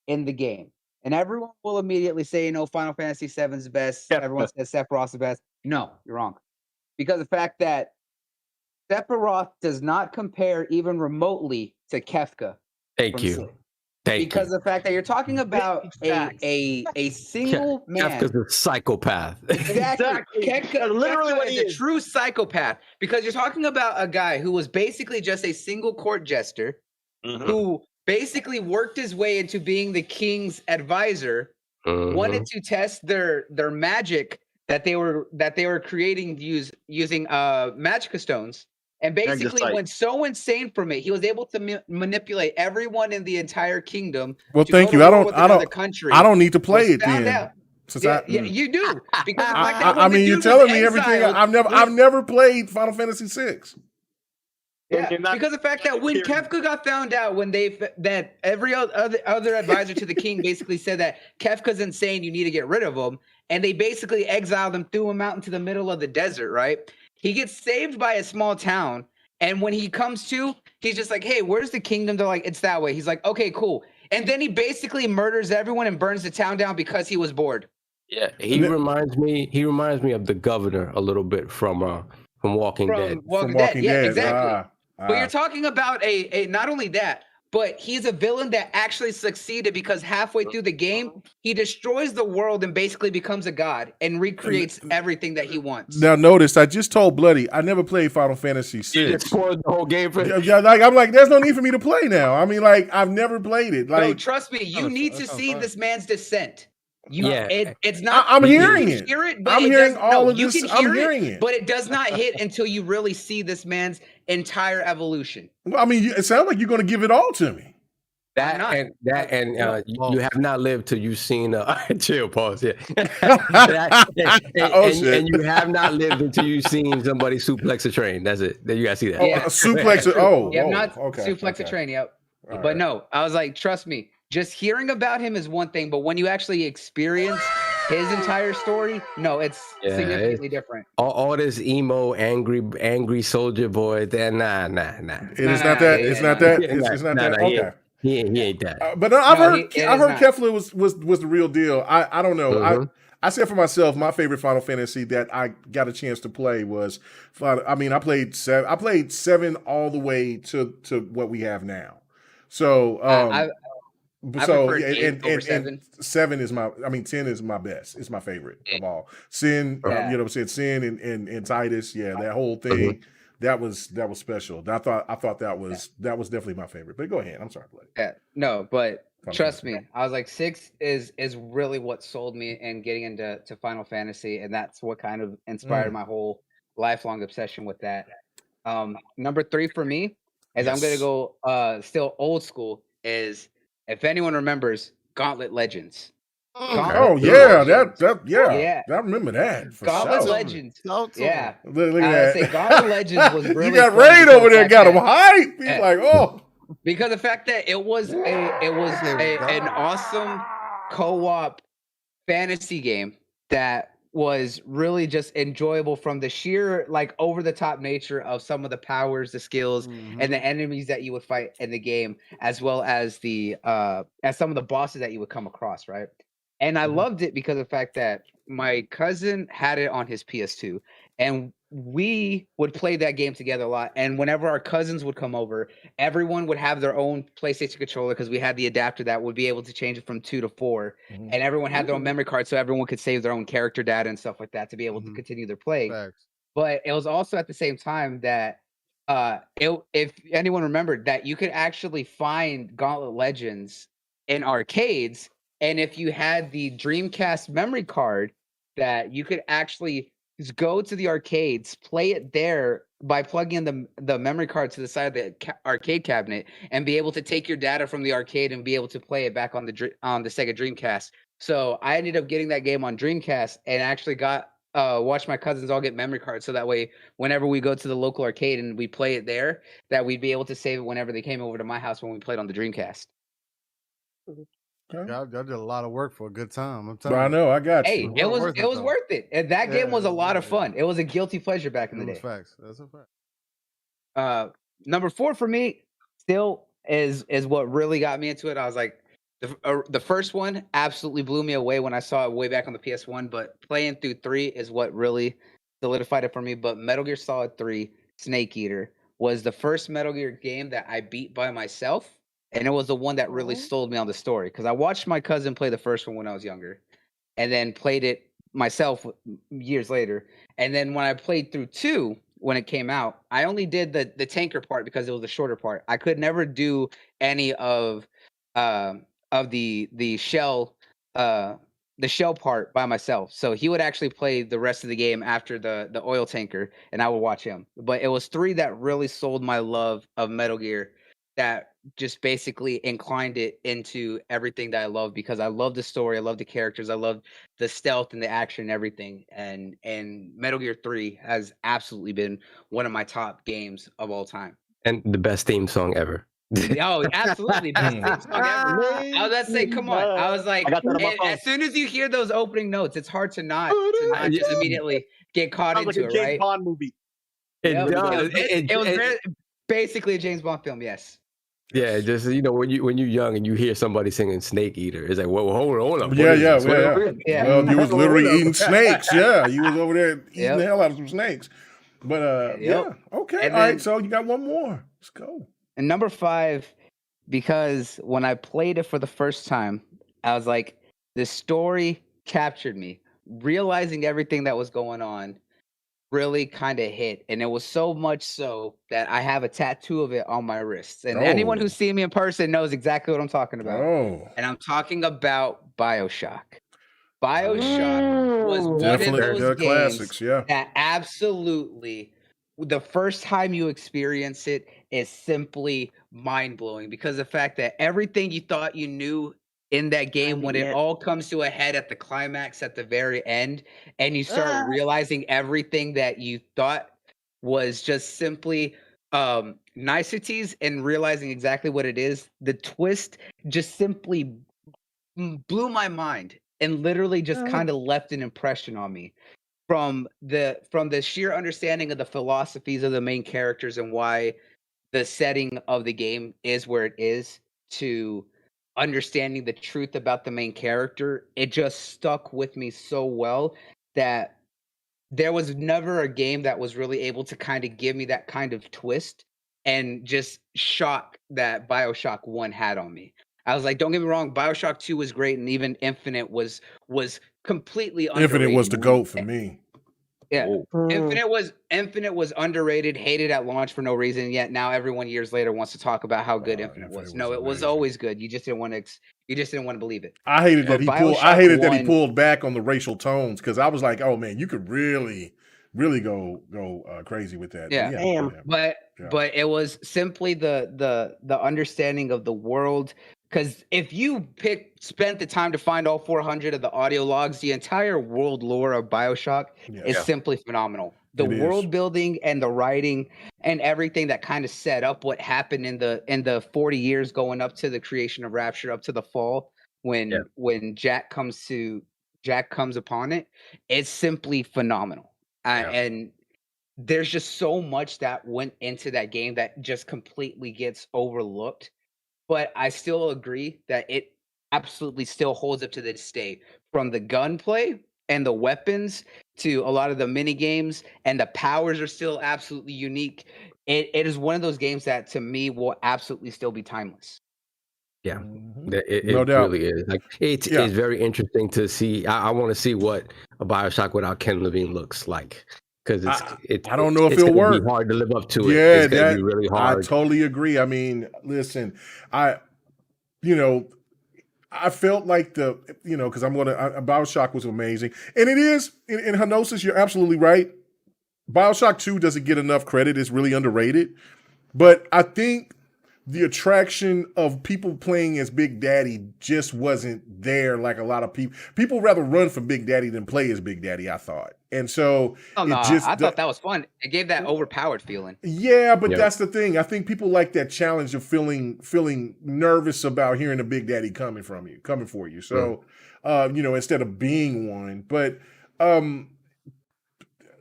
in the game. And everyone will immediately say, Final Fantasy 7 is the best. Everyone says Sephiroth's the best. No, you're wrong. Because the fact that Sephiroth does not compare even remotely to Kefka. Thank you. Because the fact that you're talking about a single man. Kefka's a psychopath. Exactly. Kefka is a true psychopath because you're talking about a guy who was basically just a single court jester who basically worked his way into being the king's advisor, wanted to test their magic that they were creating using Magica stones. And basically went so insane from it, he was able to manipulate everyone in the entire kingdom. Well, thank you. I don't need to play it then. You do because I mean, you're telling me everything. I've never played Final Fantasy 6. Yeah, because the fact that when Kefka got found out, that every other advisor to the king basically said that Kefka's insane, you need to get rid of him, and they basically exiled him, threw him out into the middle of the desert, right? He gets saved by a small town, and when he comes to, he's just like, hey, where's the kingdom? They're like, it's that way. He's like, okay, cool. And then he basically murders everyone and burns the town down because he was bored. Yeah, he reminds me of the governor a little bit from Walking Dead. Walking Dead, yeah, exactly. But you're talking about a not only that, but he's a villain that actually succeeded because halfway through the game, he destroys the world and basically becomes a god and recreates everything that he wants. Now, notice, I just told Bloody, I never played Final Fantasy 6. You just spoiled the whole game for him. Yeah, I'm like, there's no need for me to play now. I mean, I've never played it. No, trust me, you need to see this man's descent. It's not. I'm hearing it. I'm hearing all of this. I'm hearing it, but it does not hit until you really see this man's entire evolution. Well, I mean, it sounds like you're going to give it all to me. You have not lived till you've seen chill pause. Yeah. And you have not lived until you've seen somebody suplex a train. That's it. Then you gotta see that. Yeah. Suplex it. Suplex a train. Yep. All but right. No, I was like, trust me. Just hearing about him is one thing, but when you actually experience his entire story, no, it's significantly different. All this emo, angry soldier boy, then nah. It's not that. It's not that. Okay. He ain't that. But I've heard Kefla was the real deal. I don't know. I said for myself, my favorite Final Fantasy that I got a chance to play was, I played 7. I played 7 all the way to what we have now. So and 7 is 10 is my best. It's my favorite of all. Sin, Sin and Titus, that whole thing. That was special. I thought that was definitely my favorite. But go ahead. I'm sorry, Blake. Yeah, no, but trust me, I was like 6 is really what sold me in getting into Final Fantasy, and that's what kind of inspired my whole lifelong obsession with that. Number 3 for me, as I'm gonna go still old school, is if anyone remembers Gauntlet Legends. I remember that. Gauntlet Legends. Look at that. Gauntlet Legends was really. You got Raid over there, got him hype. He's like, oh, because the fact that it was an awesome co-op fantasy game that was really just enjoyable from the sheer like over the top nature of some of the powers, the skills, and the enemies that you would fight in the game, as well as the as some of the bosses that you would come across, right? And I loved it because of the fact that my cousin had it on his PS2, and we would play that game together a lot. And whenever our cousins would come over, everyone would have their own PlayStation controller because we had the adapter that would be able to change it from 2 to 4, and everyone had their own memory card, so everyone could save their own character data and stuff like that to be able to continue their play. Facts. But it was also at the same time that if anyone remembered that you could actually find Gauntlet Legends in arcades, and if you had the Dreamcast memory card, that you could actually just go to the arcades, play it there by plugging in the memory card to the side of the arcade cabinet, and be able to take your data from the arcade and be able to play it back on the Sega Dreamcast. So I ended up getting that game on Dreamcast and actually got watch my cousins all get memory cards, so that way whenever we go to the local arcade and we play it there, that we'd be able to save it whenever they came over to my house when we played on the Dreamcast. Okay. Y'all did a lot of work for a good time. I'm But telling I you. know, I got Hey, you. it was worth it. And that game was a lot of fun. yeah. It was a guilty pleasure back in the day. Facts. That's a fact. Number 4 for me still is what really got me into it. I was like, the first one absolutely blew me away when I saw it way back on the PS1, but playing through 3 is what really solidified it for me. But Metal Gear Solid 3 Snake Eater was the first Metal Gear game that I beat by myself, and it was the one that really sold me on the story, because I watched my cousin play the first one when I was younger, and then played it myself years later. And then when I played through 2 when it came out, I only did the tanker part because it was the shorter part. I could never do any of the shell part by myself. So he would actually play the rest of the game after the oil tanker, and I would watch him. But it was 3 that really sold my love of Metal Gear, that just basically inclined it into everything that I love, because I love the story, I love the characters, I love the stealth and the action and everything. And Metal Gear 3 has absolutely been one of my top games of all time. And the best theme song ever. Oh, absolutely. Best theme song ever. I was about to say, come on. I was like, I got that on my phone. as soon as you hear those opening notes, it's hard to not just immediately get caught Sounds like into a it, James right? Bond movie. It Yep. does. It was basically a James Bond film, yes. Yeah, just when you're young and you hear somebody singing Snake Eater, it's like, whoa, hold up. Yeah. Yeah. Well, you was literally eating snakes. Yeah, you was over there eating the hell out of some snakes. But yeah, okay. And all right, then- so you got one more. Let's go. And number 5, because when I played it for the first time, I was like, the story captured me. Realizing everything that was going on really kind of hit. And it was so much so that I have a tattoo of it on my wrist. And anyone who's seen me in person knows exactly what I'm talking about. Oh. And I'm talking about BioShock. BioShock was one of those games classics, yeah. that absolutely, the first time you experience it is simply mind-blowing, because the fact that everything you thought you knew in that game, when it all comes to a head at the climax at the very end, and you start realizing everything that you thought was just simply niceties, and realizing exactly what it is, the twist just simply blew my mind and literally just kind of left an impression on me, from the sheer understanding of the philosophies of the main characters and why the setting of the game is where it is, to understanding the truth about the main character. It just stuck with me so well that there was never a game that was really able to kind of give me that kind of twist and just shock that BioShock 1 had on me. I was like, don't get me wrong, BioShock 2 was great, and even Infinite was completely underrated. Infinite was the GOAT for me. Yeah. Infinite was underrated, hated at launch for no reason, yet now everyone years later wants to talk about how good Infinite was. No, it was always good. You just didn't want to believe it. I hated that he pulled back on the racial tones, because I was like, oh man, you could really go crazy with that. Yeah. But it was simply the understanding of the world. Because if you spent the time to find all 400 of the audio logs, the entire world lore of BioShock is simply phenomenal. The world building and the writing and everything that kind of set up what happened in the 40 years going up to the creation of Rapture, up to the fall, when Jack comes to Jack comes upon it, it's simply phenomenal. And there's just so much that went into that game that just completely gets overlooked. But I still agree that it absolutely still holds up to this day. From the gunplay and the weapons to a lot of the mini games, and the powers are still absolutely unique. It is one of those games that to me will absolutely still be timeless. Yeah, No it doubt. really is. Like it's very interesting to see. I want to see what a Bioshock without Ken Levine looks like, because I don't know if it's it'll going to work. be hard to live up to it. Yeah, It's going to be really I hard. totally agree. I mean, listen, you know, I felt like because Bioshock was amazing, and it is. In Henosis, you're absolutely right. Bioshock 2 doesn't get enough credit; it's really underrated. But I think the attraction of people playing as Big Daddy just wasn't there. Like a lot of people rather run for Big Daddy than play as Big Daddy. I thought, and so Oh no, I thought that was fun. It gave that overpowered feeling. Yeah, but that's the thing. I think people like that challenge of feeling nervous about hearing a Big Daddy coming for you. So, instead of being one, but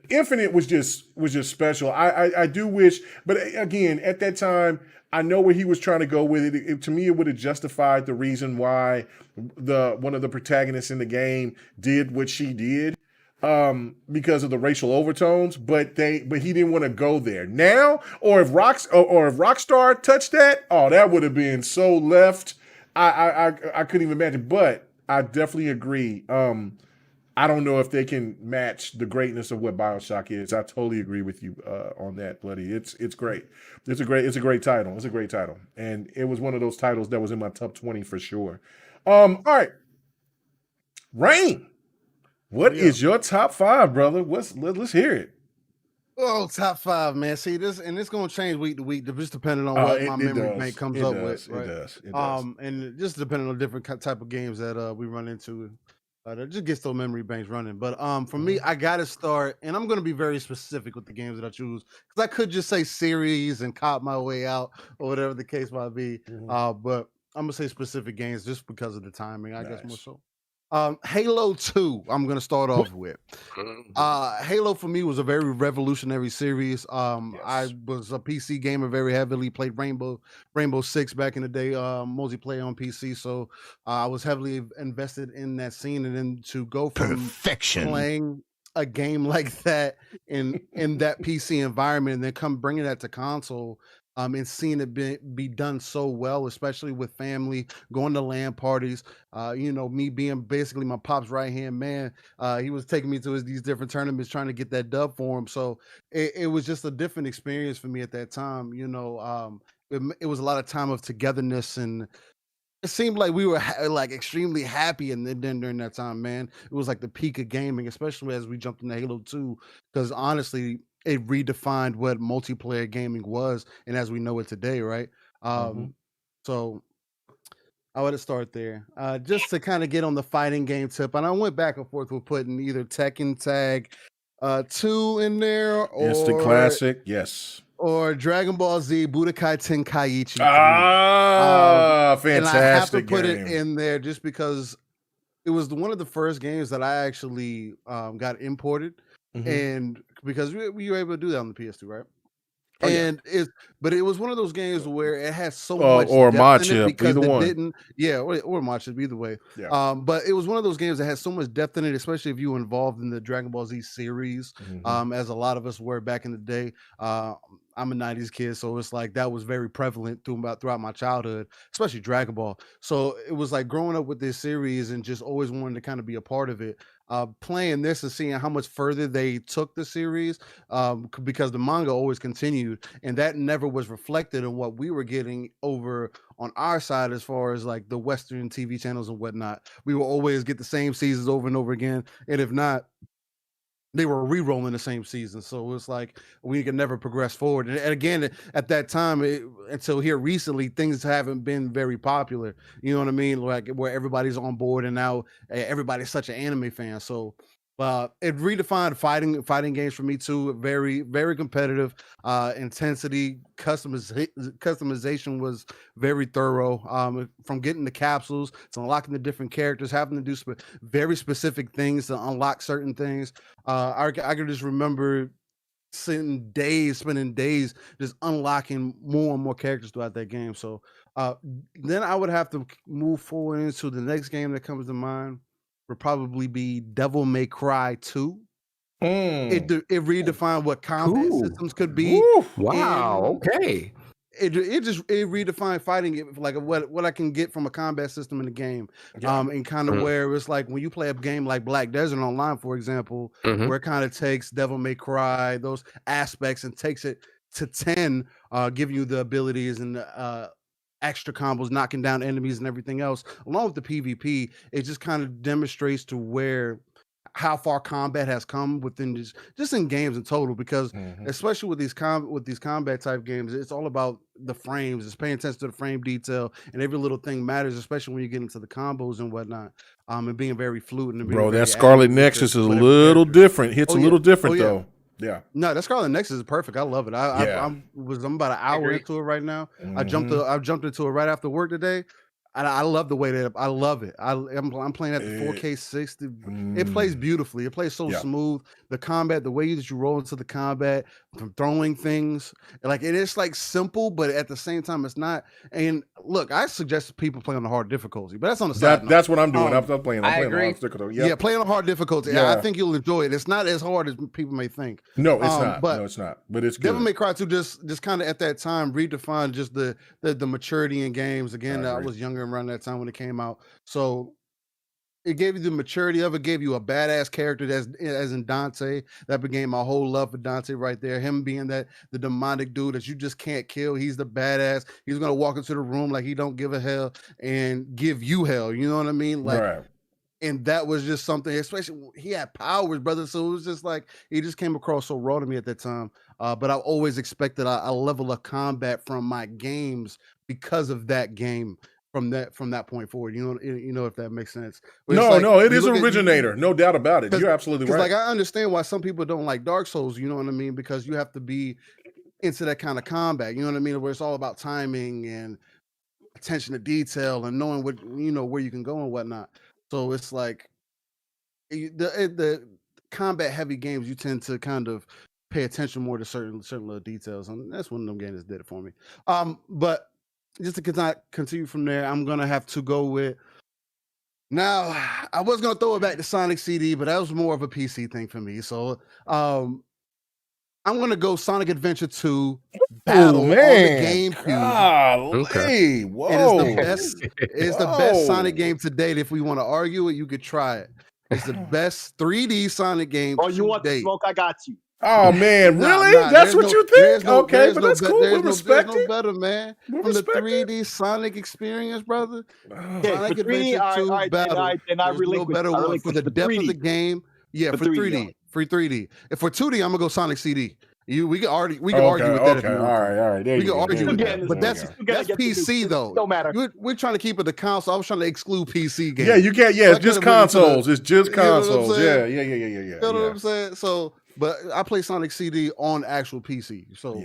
Infinite was just special. I do wish, but again, at that time, I know where he was trying to go with it. To me, it would have justified the reason why one of the protagonists in the game did what she did, because of the racial overtones. But he didn't want to go there now. Or if Rockstar touched that, that would have been so left. I couldn't even imagine. But I definitely agree. I don't know if they can match the greatness of what Bioshock is. I totally agree with you on that, Bloody. It's great. It's a great title. It's a great title, and it was one of those titles that was in my top 20 for sure. All right, Rain, what is your top 5, brother? Let's hear it. Oh, top 5, man. See this, and it's gonna change week to week, just depending on what my memory bank comes up with. Right? It does. And just depending on different type of games that we run into. That just gets those memory banks running. But for me, I gotta start, and I'm gonna be very specific with the games that I choose, because I could just say series and cop my way out or whatever the case might be. But I'm gonna say specific games just because of the timing, I guess more so. Halo 2, I'm gonna start off with. Halo for me was a very revolutionary series. I was a PC gamer very heavily, played Rainbow Six back in the day, multiplayer on PC. So I was heavily invested in that scene, and then to go from playing a game like that in that PC environment, and then come bringing that to console. And seeing it be done so well, especially with family, going to LAN parties, me being basically my pop's right-hand man. He was taking me to these different tournaments trying to get that dub for him. So it was just a different experience for me at that time. It was a lot of time of togetherness, and it seemed like we were like extremely happy. And then during that time, man, it was like the peak of gaming, especially as we jumped into Halo 2, because honestly, it redefined what multiplayer gaming was, and as we know it today, right? So I would start there, just to kind of get on the fighting game tip. And I went back and forth with putting either Tekken Tag 2 in there, or Instant classic, yes, or Dragon Ball Z Budokai Tenkaichi 3. Fantastic! And I have to put it in there just because it was one of the first games that I actually got imported, and because we were able to do that on the PS2, right? But it was one of those games where it has so much or depth mod in it chip, because either it one. didn't, or mod chip, either way. Yeah. But it was one of those games that has so much depth in it, especially if you were involved in the Dragon Ball Z series, as a lot of us were back in the day. I'm a 90s kid, so it's like that was very prevalent throughout my childhood, especially Dragon Ball. So it was like growing up with this series and just always wanting to kind of be a part of it. Playing this and seeing how much further they took the series, because the manga always continued, and that never was reflected in what we were getting over on our side as far as like the Western TV channels and whatnot. We will always get the same seasons over and over again, and if not, they were re-rolling the same season. So it's like we could never progress forward. And again, at that time, until here recently, things haven't been very popular. You know what I mean? Like where everybody's on board, and now everybody's such an anime fan. So It redefined fighting games for me too. Very, very competitive. Intensity, customization was very thorough. From getting the capsules to unlocking the different characters, having to do very specific things to unlock certain things. I can just remember spending days just unlocking more and more characters throughout that game. So then I would have to move forward into the next game that comes to mind. Would probably be Devil May Cry 2. It redefined what combat systems could be. Wow. Okay. It redefined fighting, like what I can get from a combat system in the game. And kind of where it's like when you play a game like Black Desert Online, for example, where it kind of takes Devil May Cry, those aspects, and takes it to 10, giving you the abilities and extra combos, knocking down enemies and everything else, along with the PvP. It just kind of demonstrates to how far combat has come within just in games in total, because especially with these combat type games, it's all about the frames. It's paying attention to the frame detail, and every little thing matters, especially when you get into the combos and whatnot. And being very fluid and bro, that Scarlet Nexus is a little different. Hits a little different though. Yeah. No, that Scarlet Nexus is perfect. I love it. I'm about an hour into it right now. I jumped into it right after work today. I love the way that I love it. I'm playing at the 4K 60. It plays beautifully. It plays so smooth. The combat, the way that you roll into the combat, from throwing things, like it is like simple, but at the same time it's not. And look, I suggest people play on the hard difficulty, but that's on the side. That's what I'm doing. I'm playing. I I'm agree. playing on difficulty. Yeah, playing on hard difficulty. Yeah. I think you'll enjoy it. It's not as hard as people may think. No, it's not. No, it's not. But it's good. Devil May Cry 2 just kind of at that time redefined just the maturity in games. Again, I was younger around that time when it came out, so it gave you the maturity of it. Gave you a badass character as in Dante. That became my whole love for Dante right there. Him being the demonic dude that you just can't kill. He's the badass. He's gonna walk into the room like he don't give a hell and give you hell. You know what I mean? Like. Right. And that was just something, especially he had powers, brother. So it was just like he just came across so raw to me at that time. But I always expected a level of combat from my games because of that game. From that point forward, you know if that makes sense. But no, it is an originator, no doubt about it. You're absolutely right. Like I understand why some people don't like Dark Souls. You know what I mean? Because you have to be into that kind of combat. You know what I mean? Where it's all about timing and attention to detail and knowing where you can go and whatnot. So it's like the combat heavy games, you tend to kind of pay attention more to certain little details, and that's one of them games that did it for me. But just to continue from there, I'm gonna have to go with. Now, I was gonna throw it back to Sonic CD, but that was more of a PC thing for me. So I'm gonna go Sonic Adventure 2 Battle on the GameCube. Okay. Whoa. It's the best Sonic game to date. If we want to argue it, you could try it. It's the best 3D Sonic game. Oh, you want the smoke? I got you. Oh man, really? That's what you think? Okay, but that's cool. We respect it. No better, man. From the 3D Sonic experience, brother. Sonic Adventure 2 Battle. And I really no better one for the depth of the game. Yeah, for 3D. For 3D. If for 2D, I'm gonna go Sonic CD. We can argue with that. Okay, all right. We can argue with that. But that's PC though. Don't matter. We're trying to keep it the console. I was trying to exclude PC games. Yeah, you can't. Yeah, it's just consoles. It's just consoles. Yeah. You know what I'm saying? So, but I play Sonic CD on actual PC. So,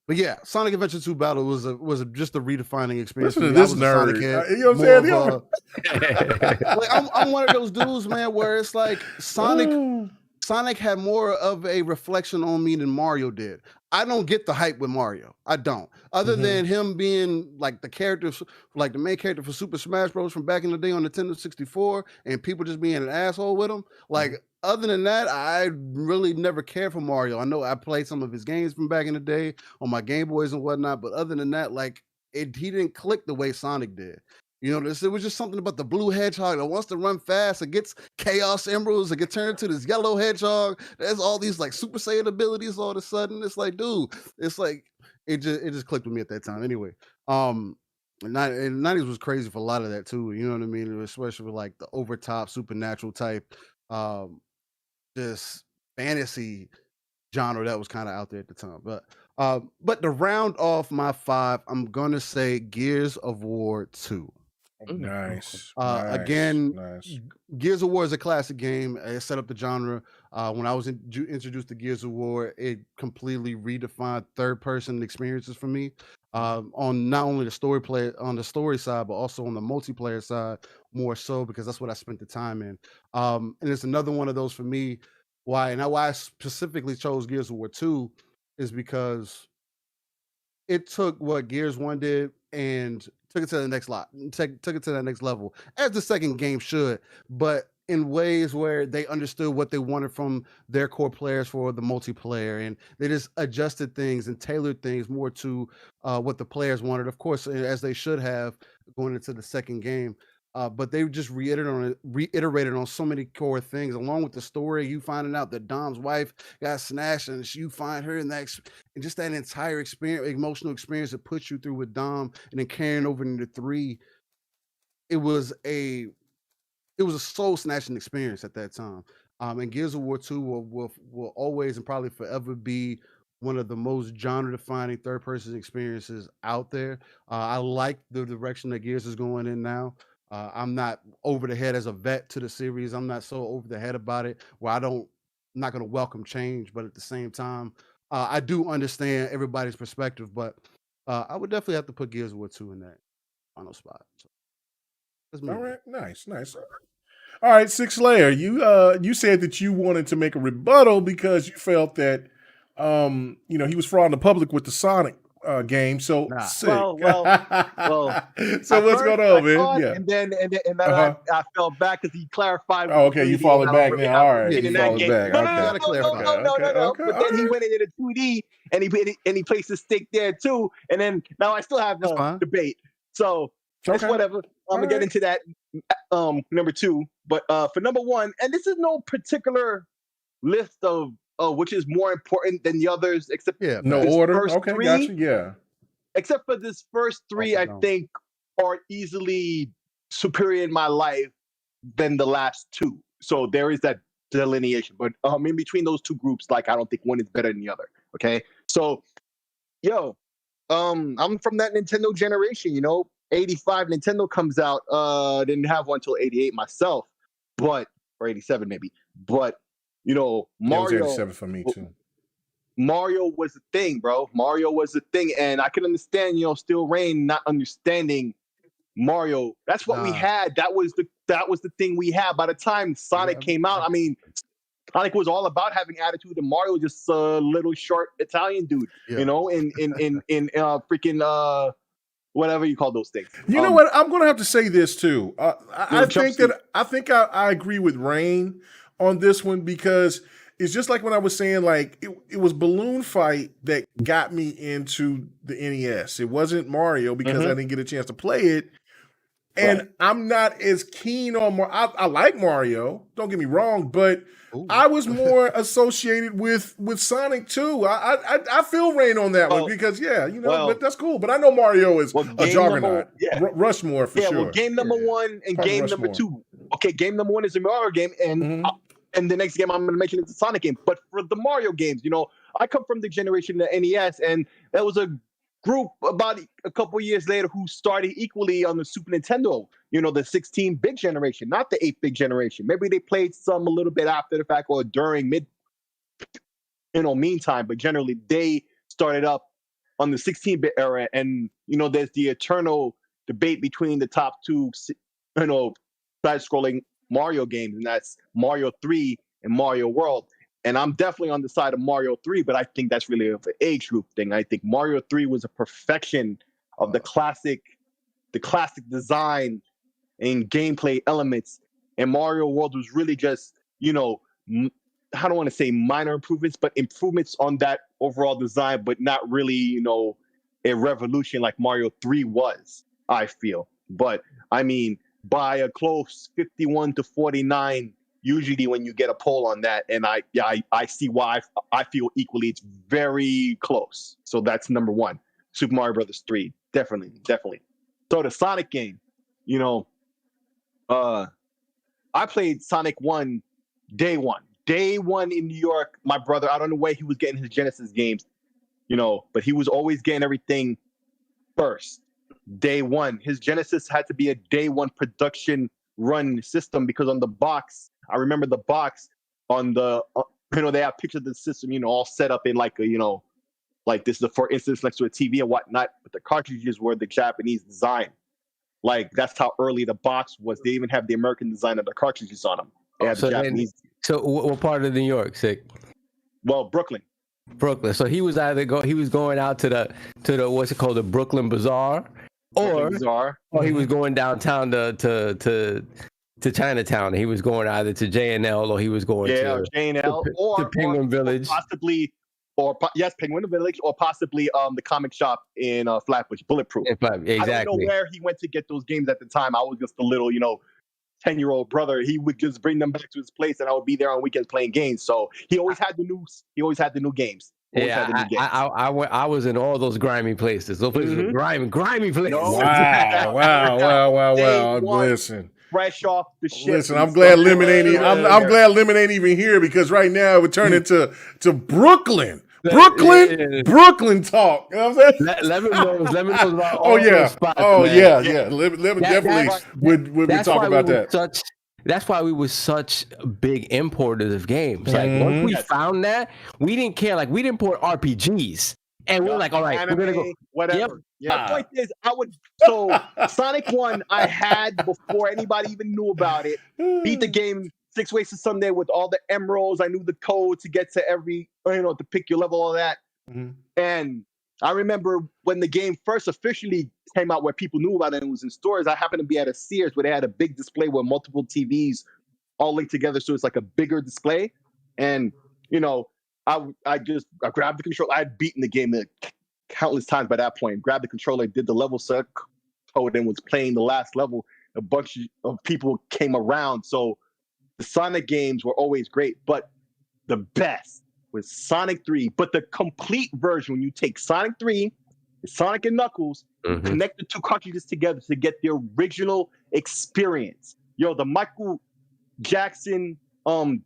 but yeah, Sonic Adventure 2 Battle was just a redefining experience. Listen to this nerd. You know what I'm saying? I'm one of those dudes, man, where it's like Sonic had more of a reflection on me than Mario did. I don't get the hype with Mario. I don't. Other than him being like the main character for Super Smash Bros. From back in the day on Nintendo 64, and people just being an asshole with him. Like, other than that, I really never cared for Mario. I know I played some of his games from back in the day on my Game Boys and whatnot, but other than that, like, he didn't click the way Sonic did. You know, it was just something about the blue hedgehog that wants to run fast. It gets Chaos Emeralds. It gets turned into this yellow hedgehog. There's all these like Super Saiyan abilities all of a sudden. It's like, dude, it's like it just clicked with me at that time. Anyway, and 90s was crazy for a lot of that too. You know what I mean? Especially with like the overtop supernatural type, just fantasy genre that was kind of out there at the time. But to round off my 5, I'm gonna say Gears of War 2. Nice. Again, nice. Gears of War is a classic game. It set up the genre. When I was introduced to Gears of War, it completely redefined third-person experiences for me. On not only the story side, but also on the multiplayer side, more so because that's what I spent the time in. And it's another one of those for me. Why I specifically chose Gears of War 2 is because it took what Gears 1 did and took it to the next took it to the next level, as the second game should, but in ways where they understood what they wanted from their core players for the multiplayer, and they just adjusted things and tailored things more to what the players wanted, of course, as they should have going into the second game. But they just reiterated on so many core things, along with the story. You finding out that Dom's wife got snatched, and you find her in that, and just that entire emotional experience that puts you through with Dom, and then carrying over into 3. It was a soul snatching experience at that time. And Gears of War 2 will always and probably forever be one of the most genre defining third person experiences out there. I like the direction that Gears is going in now. I'm not over the head as a vet to the series. I'm not so over the head about it where I'm not going to welcome change, but at the same time, I do understand everybody's perspective. But I would definitely have to put Gears of War 2 in that final spot. So, all right, nice. All right, Six Layer, you said that you wanted to make a rebuttal because you felt that he was frauding the public with the Sonic game. So sick. Well. So what's going on, man? Yeah. And then I fell back because he clarified. Oh, okay, you followed back now. All right, you followed back. No. But then he went into the 2D and he placed his stick there too. And then now I still have a debate. So it's whatever. I'm gonna get into that number 2. But for number 1, and this is no particular list of which is more important than the others, except no order. Okay, 3, gotcha. Yeah. Except for this first 3, I think are easily superior in my life than the last 2. So there is that delineation. But in between those 2 groups, like I don't think one is better than the other. Okay. So I'm from that Nintendo generation, 85 Nintendo comes out. Didn't have one until 88 myself, or 87 maybe. But Mario. It was 87 for me too. Mario was the thing, bro. Mario was the thing, and I can understand, Steel Rain not understanding Mario. That's what we had. That was the thing we had. By the time Sonic came out, I mean, Sonic was all about having attitude, and Mario was just a little short Italian dude, in freaking whatever you call those things. You know what? I'm gonna have to say this too. I think I agree with Rain on this one because it's just like when I was saying, like it was Balloon Fight that got me into the NES. It wasn't Mario because I didn't get a chance to play it. And I'm not as keen on I like Mario, don't get me wrong, but I was more associated with Sonic too. I feel Rain on that one because but that's cool. But I know Mario is a juggernaut. Rushmore for sure. Well, game number 1 and game Rushmore. Number 2. Okay, game number 1 is a Mario game, and the next game I'm going to mention is a Sonic game. But for the Mario games, I come from the generation of the NES, and there was a group about a couple years later who started equally on the Super Nintendo, the 16-bit generation, not the 8-bit generation. Maybe they played some a little bit after the fact or during meantime, but generally they started up on the 16-bit era. And, there's the eternal debate between the top 2, side-scrolling Mario games, and that's Mario 3 and Mario World. And I'm definitely on the side of Mario 3, but I think that's really an age group thing. I think Mario 3 was a perfection of the classic design and gameplay elements. And Mario World was really just, I don't want to say minor improvements, but improvements on that overall design, but not really, a revolution like Mario 3 was, I feel. But I mean, by a close 51-49, usually when you get a poll on that, and I see why I feel equally, it's very close. So that's number 1, Super Mario Brothers 3, definitely. So the Sonic game, I played Sonic 1 day one in New York. My brother, I don't know where he was getting his Genesis games, but he was always getting everything first. day one. His Genesis had to be a day one production run system because on the box, I remember the box on the, they have pictures of the system, all set up in like a, like this is for instance next to a TV and whatnot, but the cartridges were the Japanese design. Like that's how early the box was. They even have the American design of the cartridges on them. They have the Japanese. So what part of New York, Sick? Well, Brooklyn. So he was going out to the what's it called, the Brooklyn Bazaar, or he was going downtown to Chinatown. He was going either to J&L or he was going to J&L to Penguin Village, possibly. Penguin Village, or possibly the comic shop in Flatbush, Bulletproof. Exactly. I don't know where he went to get those games at the time. I was just a little, 10-year-old brother. He would just bring them back to his place, and I would be there on weekends playing games. So he always had the news. He always had the new games. I was in all those grimy places. Those places were grimy places. Wow. Listen. Fresh off the ship. Listen, I'm glad Lemon ain't. I'm glad Lemon ain't even here, because right now it would turn into Brooklyn. Brooklyn talk. You know what I'm saying? Lemon knows about all those spots. Yeah. Lemon definitely would be talking about that. That's why we were such big importers of games. Like once we found that, we didn't care. Like we didn't import RPGs, and we're like, all right, anime, we're gonna go. Whatever. Yep. The point is, Sonic 1 I had before anybody even knew about it. Beat the game 6 Ways to Sunday with all the emeralds. I knew the code to get to every, to pick your level, all that. And I remember when the game first officially came out, where people knew about it and it was in stores. I happened to be at a Sears where they had a big display with multiple TVs all linked together, so it's like a bigger display. And I grabbed the controller. I had beaten the game countless times by that point. Grabbed the controller, did the level set code, and was playing the last level. A bunch of people came around, so the Sonic games were always great. But the best was Sonic 3, but the complete version, when you take Sonic 3, Sonic and Knuckles, connect the two cartridges together to get the original experience. The Michael Jackson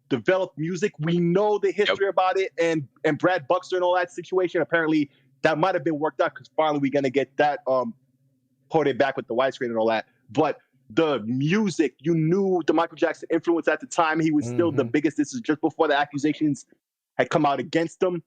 developed music. We know the history about it, and Brad Buxton and all that situation. Apparently, that might have been worked out, because finally we're gonna get that ported back with the widescreen and all that. But the music, you knew the Michael Jackson influence at the time. He was still the biggest. This is just before the accusations had come out against him.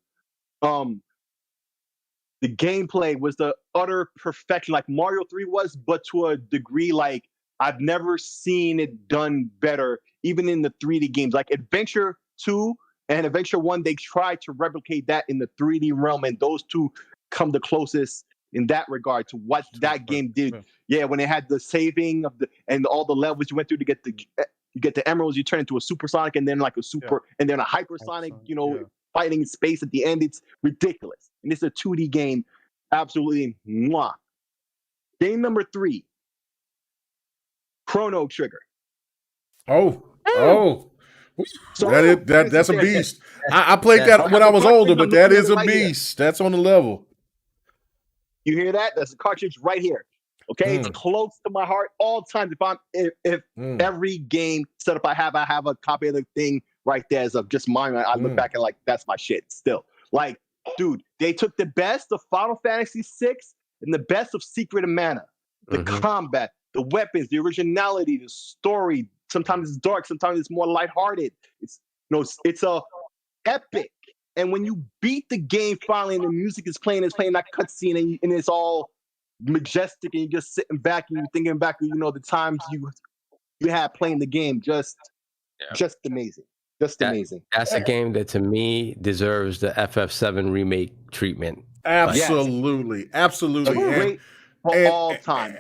The gameplay was the utter perfection, like Mario 3 was, but to a degree like I've never seen it done better, even in the 3D games. Like Adventure 2 and Adventure 1, they tried to replicate that in the 3D realm, and those two come the closest in that regard to what that game did. Yeah, when it had the saving of and all the levels you went through to get the emeralds, you turn into a supersonic, and then like a super, and then a hypersonic, fighting in space at the end. It's ridiculous. And it's a 2D game. Absolutely. Mwah. Game number 3, Chrono Trigger. So that's a beast. I played that when I was older, but that is a beast. That's on the level. You hear that? That's a cartridge right here. Okay, it's close to my heart all times. If every game setup I have a copy of the thing right there as of just mine. I look back and like, that's my shit still. Like, dude, they took the best of Final Fantasy VI and the best of Secret of Mana. The combat, the weapons, the originality, the story. Sometimes it's dark, sometimes it's more lighthearted. It's a epic. And when you beat the game finally and the music is playing that cutscene and it's all majestic and you're just sitting back and you're thinking back of, the times you had playing the game, just amazing. Amazing. That's a game that to me deserves the FF7 remake treatment. Absolutely. Great for all time.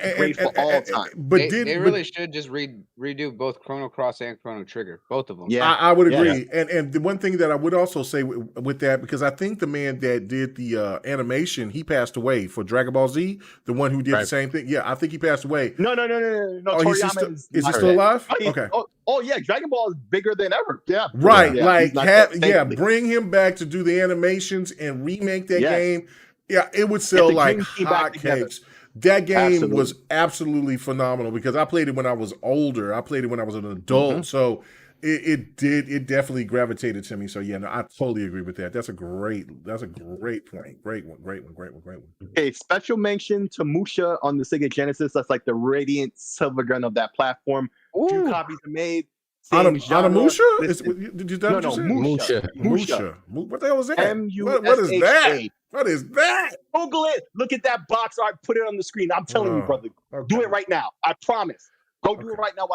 But they really should just redo both Chrono Cross and Chrono Trigger, both of them. Yeah, I would agree. Yeah. And the one thing that I would also say with that, because I think the man that did the animation, he passed away for Dragon Ball Z. The one who did the same thing. Yeah, I think he passed away. No. Oh, is he still alive? Okay. Oh yeah, Dragon Ball is bigger than ever. Yeah. Right. Bring him back to do the animations and remake that game. Yeah, it would sell like hotcakes. That game was absolutely phenomenal because I played it when I was older. I played it when I was an adult. So It definitely gravitated to me. So yeah, no, I totally agree with that. That's a great point. Great one. Okay, special mention to Musha on the Sega Genesis. That's like the radiant silver gun of that platform. Few copies are made. Same genre. Anamusha? Listen, Is that what you said? Musha. What the hell was that? M-U-S-H-A. What is that? What is that? Google it. Look at that box art. Put it on the screen. I'm telling you, brother. Okay. Do it right now. I promise. Go do it right now.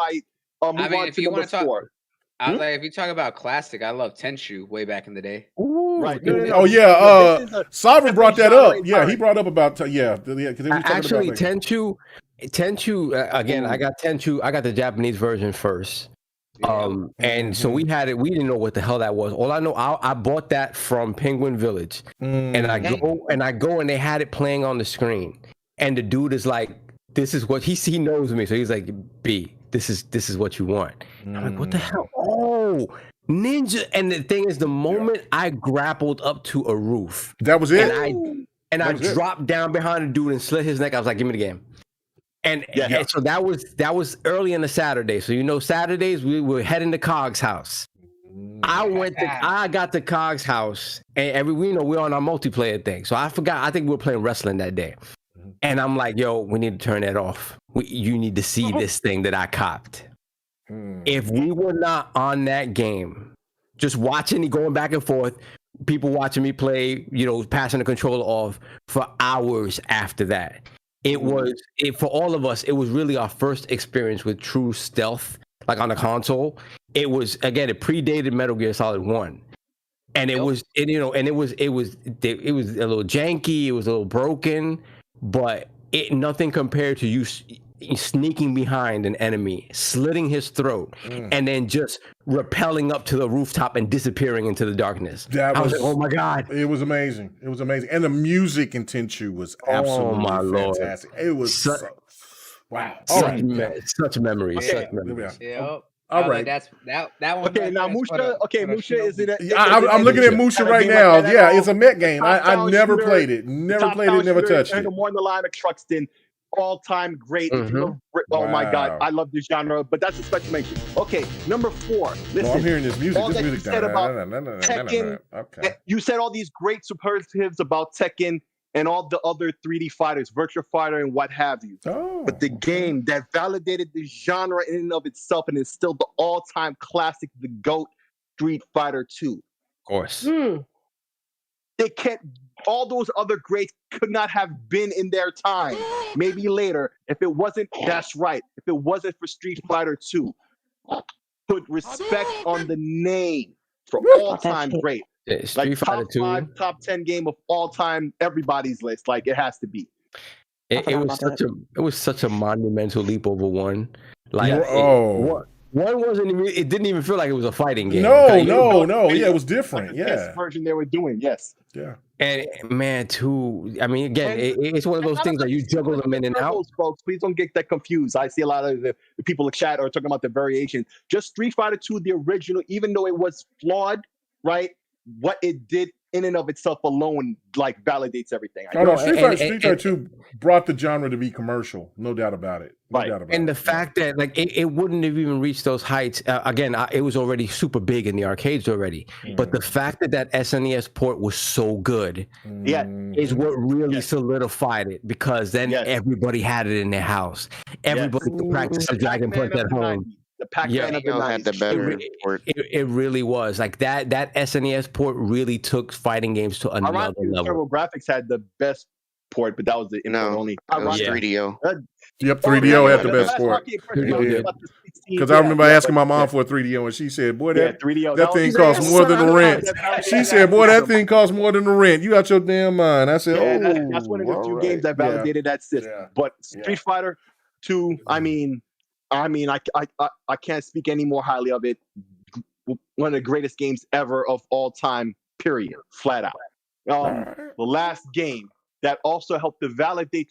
Move on to number 4. If you talk about classic, I love Tenchu way back in the day. Ooh, right. No. Oh yeah. Sovereign brought that up. Yeah, he brought up about actually Tenchu. Again, I got Tenchu. I got the Japanese version first. And so we had it. We didn't know what the hell that was. All I know, I bought that from Penguin Village, and I go and they had it playing on the screen, and the dude is like, "This is what he knows me." So he's like, "B, this is what you want." I'm like, "What the hell?" Oh, Ninja. And the thing is, the moment I grappled up to a roof, that was it. And I dropped down behind the dude and slit his neck. I was like, "Give me the game." And so that was early in the Saturday. So Saturdays we were heading to Cog's house. I got to Cog's house, and we're on our multiplayer thing. So I forgot. I think we were playing wrestling that day, and I'm like, "Yo, we need to turn that off. You need to see this thing that I copped." If we were not on that game, just watching it going back and forth, people watching me play, passing the controller off for hours after that. For all of us, it was really our first experience with true stealth, like on the console. It was, again, it predated Metal Gear Solid 1. And it was a little janky, it was a little broken, but nothing compared to you sneaking behind an enemy, slitting his throat, and then just rappelling up to the rooftop and disappearing into the darkness. I was like, oh my God. It was amazing. And the music in Tenchu was absolutely fantastic. Lord. It was wow. Such a memory. Okay. Such memories. Yep. All right. That one. Okay, now Musha. Musha is it? I'm looking at Musha right now. Yeah, it's a Met game. I never played it. Never touched it. More in the line of Truxton. All-time great. Oh my God, I love this genre, but that's a special mention. Okay, number 4. Listen, I'm hearing this music. All that you said about Tekken. You said all these great superlatives about Tekken and all the other 3D fighters, Virtua Fighter and what have you. But the game that validated the genre in and of itself and is still the all-time classic, the GOAT, Street Fighter 2. Of course. They can't. All those other greats could not have been in their time. Maybe later, if it wasn't. That's right. If it wasn't for Street Fighter 2, put respect on the name for all-time great. Street Fighter 2, 5, top 10 game of all time. Everybody's list. Like it has to be. It was such a monumental leap over 1. One wasn't even. It didn't even feel like it was a fighting game. No. Yeah, it was different. This version they were doing. Yes. Yeah. And man, 2. I mean, again, it's one of those things that you juggle them in and out. Folks, please don't get that confused. I see a lot of the people in chat are talking about the variation. Just Street Fighter 2, the original, even though it was flawed, right? What it did in and of itself alone, like, validates everything. Street Fighter 2 brought the genre to be commercial. No doubt about it. The fact that it wouldn't have even reached those heights. Again, it was already super big in the arcades already. But the fact that SNES port was so good, is what really solidified it. Because then everybody had it in their house. Everybody could practice the Dragon Punch at home. The Pac-Man of the 90s. Had the better port. It really was like that. That SNES port really took fighting games to another level. TurboGrafx had the best port, but that was the only. It was 3DO. Yep, 3DO had the best port. Because I remember asking my mom for a 3DO, and she said, "Boy, that 3DO, that thing costs more than the rent." She said, "Boy, that thing costs more than the rent. You got your damn mind." I said, that's one of the few games that validated that system. Yeah. But Street Fighter 2, I mean, I can't speak any more highly of it. One of the greatest games ever of all time, period, flat out. The last game that also helped to validate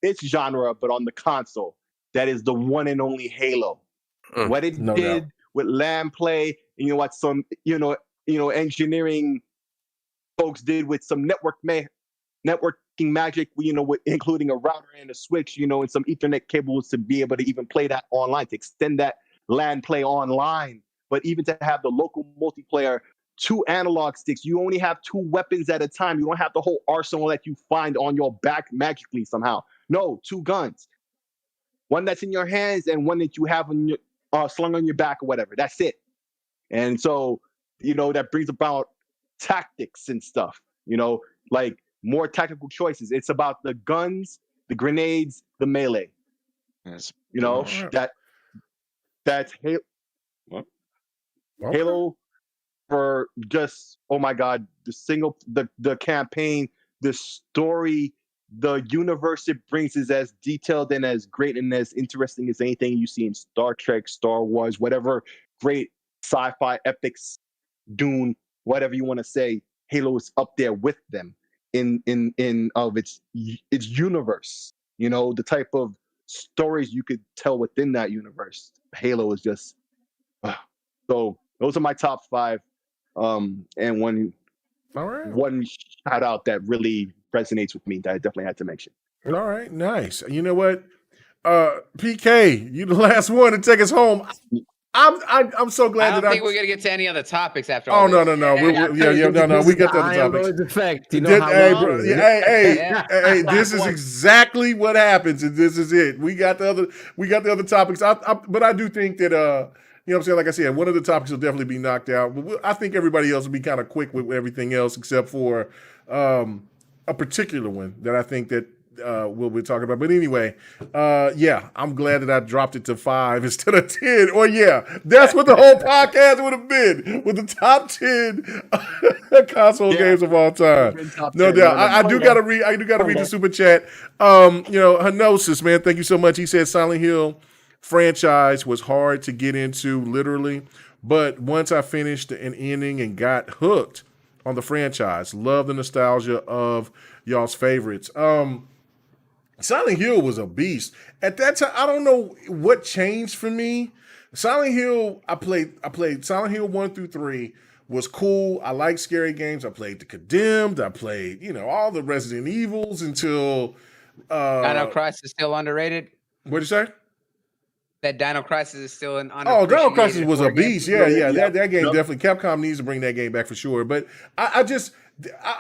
its genre, but on the console, that is the one and only Halo. What it did with LAN play, what some engineering folks did with some networking magic, including a router and a switch, and some Ethernet cables to be able to even play that online, to extend that LAN play online but even to have the local multiplayer, 2 analog sticks, you only have 2 weapons at a time. You don't have the whole arsenal that you find on your back magically somehow. No, 2 guns. One that's in your hands and one that you have on your, slung on your back or whatever. That's it. And so, that brings about tactics and stuff, like more tactical choices. It's about the guns, the grenades, the melee. Yes. That's Halo. Okay. Halo for just, oh my God, the campaign, the story, the universe it brings is as detailed and as great and as interesting as anything you see in Star Trek, Star Wars, whatever great sci-fi epics, Dune, whatever you want to say. Halo is up there with them in of its universe. The type of stories you could tell within that universe. Halo is just so. Those are my top 5. And one shout out that really resonates with me that I definitely had to mention. All right, nice. You know what, PK, you the last one to take us home. I'm so glad I don't think we're gonna get to any other topics after all. Oh no. We got the other topics. Effect, hey, this is exactly what happens, and this is it. We got the other topics. But I do think that you know what I'm saying? Like I said, one of the topics will definitely be knocked out. But I think everybody else will be kind of quick with everything else except for a particular one that I think that we'll be talking about. But anyway, I'm glad that I dropped it to 5 instead of 10. Or that's what the whole podcast would have been, with the top 10 console games of all time. No doubt. I do gotta read the super chat. Henosis, man, thank you so much. He said Silent Hill franchise was hard to get into, literally, but once I finished an ending and got hooked on the franchise, love the nostalgia of y'all's favorites. Silent Hill was a beast at that time. I don't know what changed for me. Silent Hill, I played Silent Hill 1 through 3 was cool. I like scary games. I played The Condemned. I played all the Resident Evils until Dino Crisis is still underrated. What'd you say? That Dino Crisis is still an Dino Crisis was a beast. Yeah. That game definitely. Capcom needs to bring that game back for sure. But I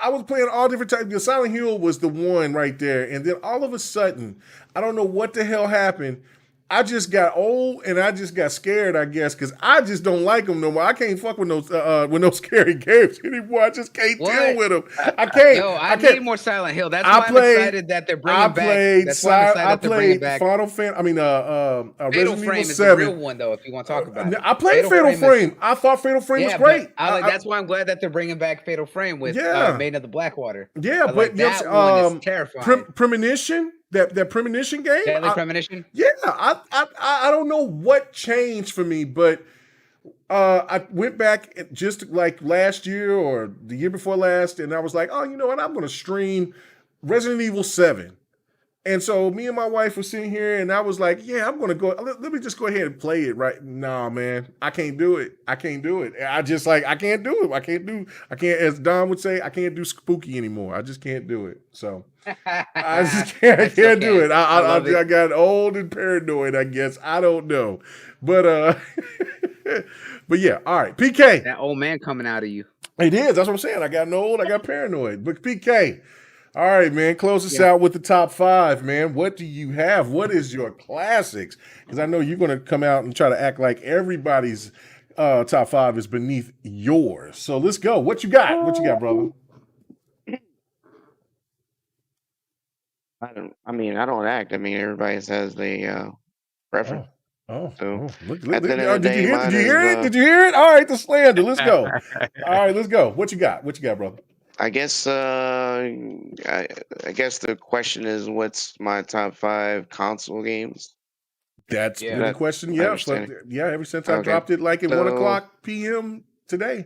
was playing all different types. The Silent Hill was the one right there, and then all of a sudden, I don't know what the hell happened. I just got old and I just got scared, I guess, because I just don't like them no more. I can't fuck with those scary games anymore. I just can't deal with them. I can't. I need more Silent Hill. That's why I'm excited that they're bringing back. That's why I'm excited that they're bringing back. Final Fantasy. Fatal Frame is the real one, though. If you want to talk about it, I played Fatal Frame. I thought Fatal Frame was great. That's why I'm glad that they're bringing back Fatal Frame with Maiden of the Blackwater. Yeah, but that one is terrifying. Premonition. That Premonition game? Deadly Premonition? Yeah, I don't know what changed for me, but I went back just like last year or the year before last, and I was like, oh, you know what? I'm going to stream Resident Evil 7. And so me and my wife were sitting here, and I was like, yeah, I'm going to go. Let me just go ahead and play it right now, man. I can't do it. I can't do it. I can't do it. I can't, as Don would say, I can't do spooky anymore. I just can't do it. So I just can't do it. I got old and paranoid, I guess. I don't know. But but yeah, all right. PK. That old man coming out of you. It is. That's what I'm saying. I got old, I got paranoid. But PK, all right, man, close us out with the top 5, man. What do you have? What is your classics? Because I know you're going to come out and try to act like everybody's top 5 is beneath yours. So let's go. What you got? What you got, brother? I don't act. Everybody says the preference. Look, at the end of the day, did you hear it? Did you hear it? All right, the slander. Let's go. All right, let's go. What you got? What you got, brother? I guess I guess the question is, what's my top 5 console games? That's a good question. Yeah, ever since I dropped it like at 1:00 p.m. today.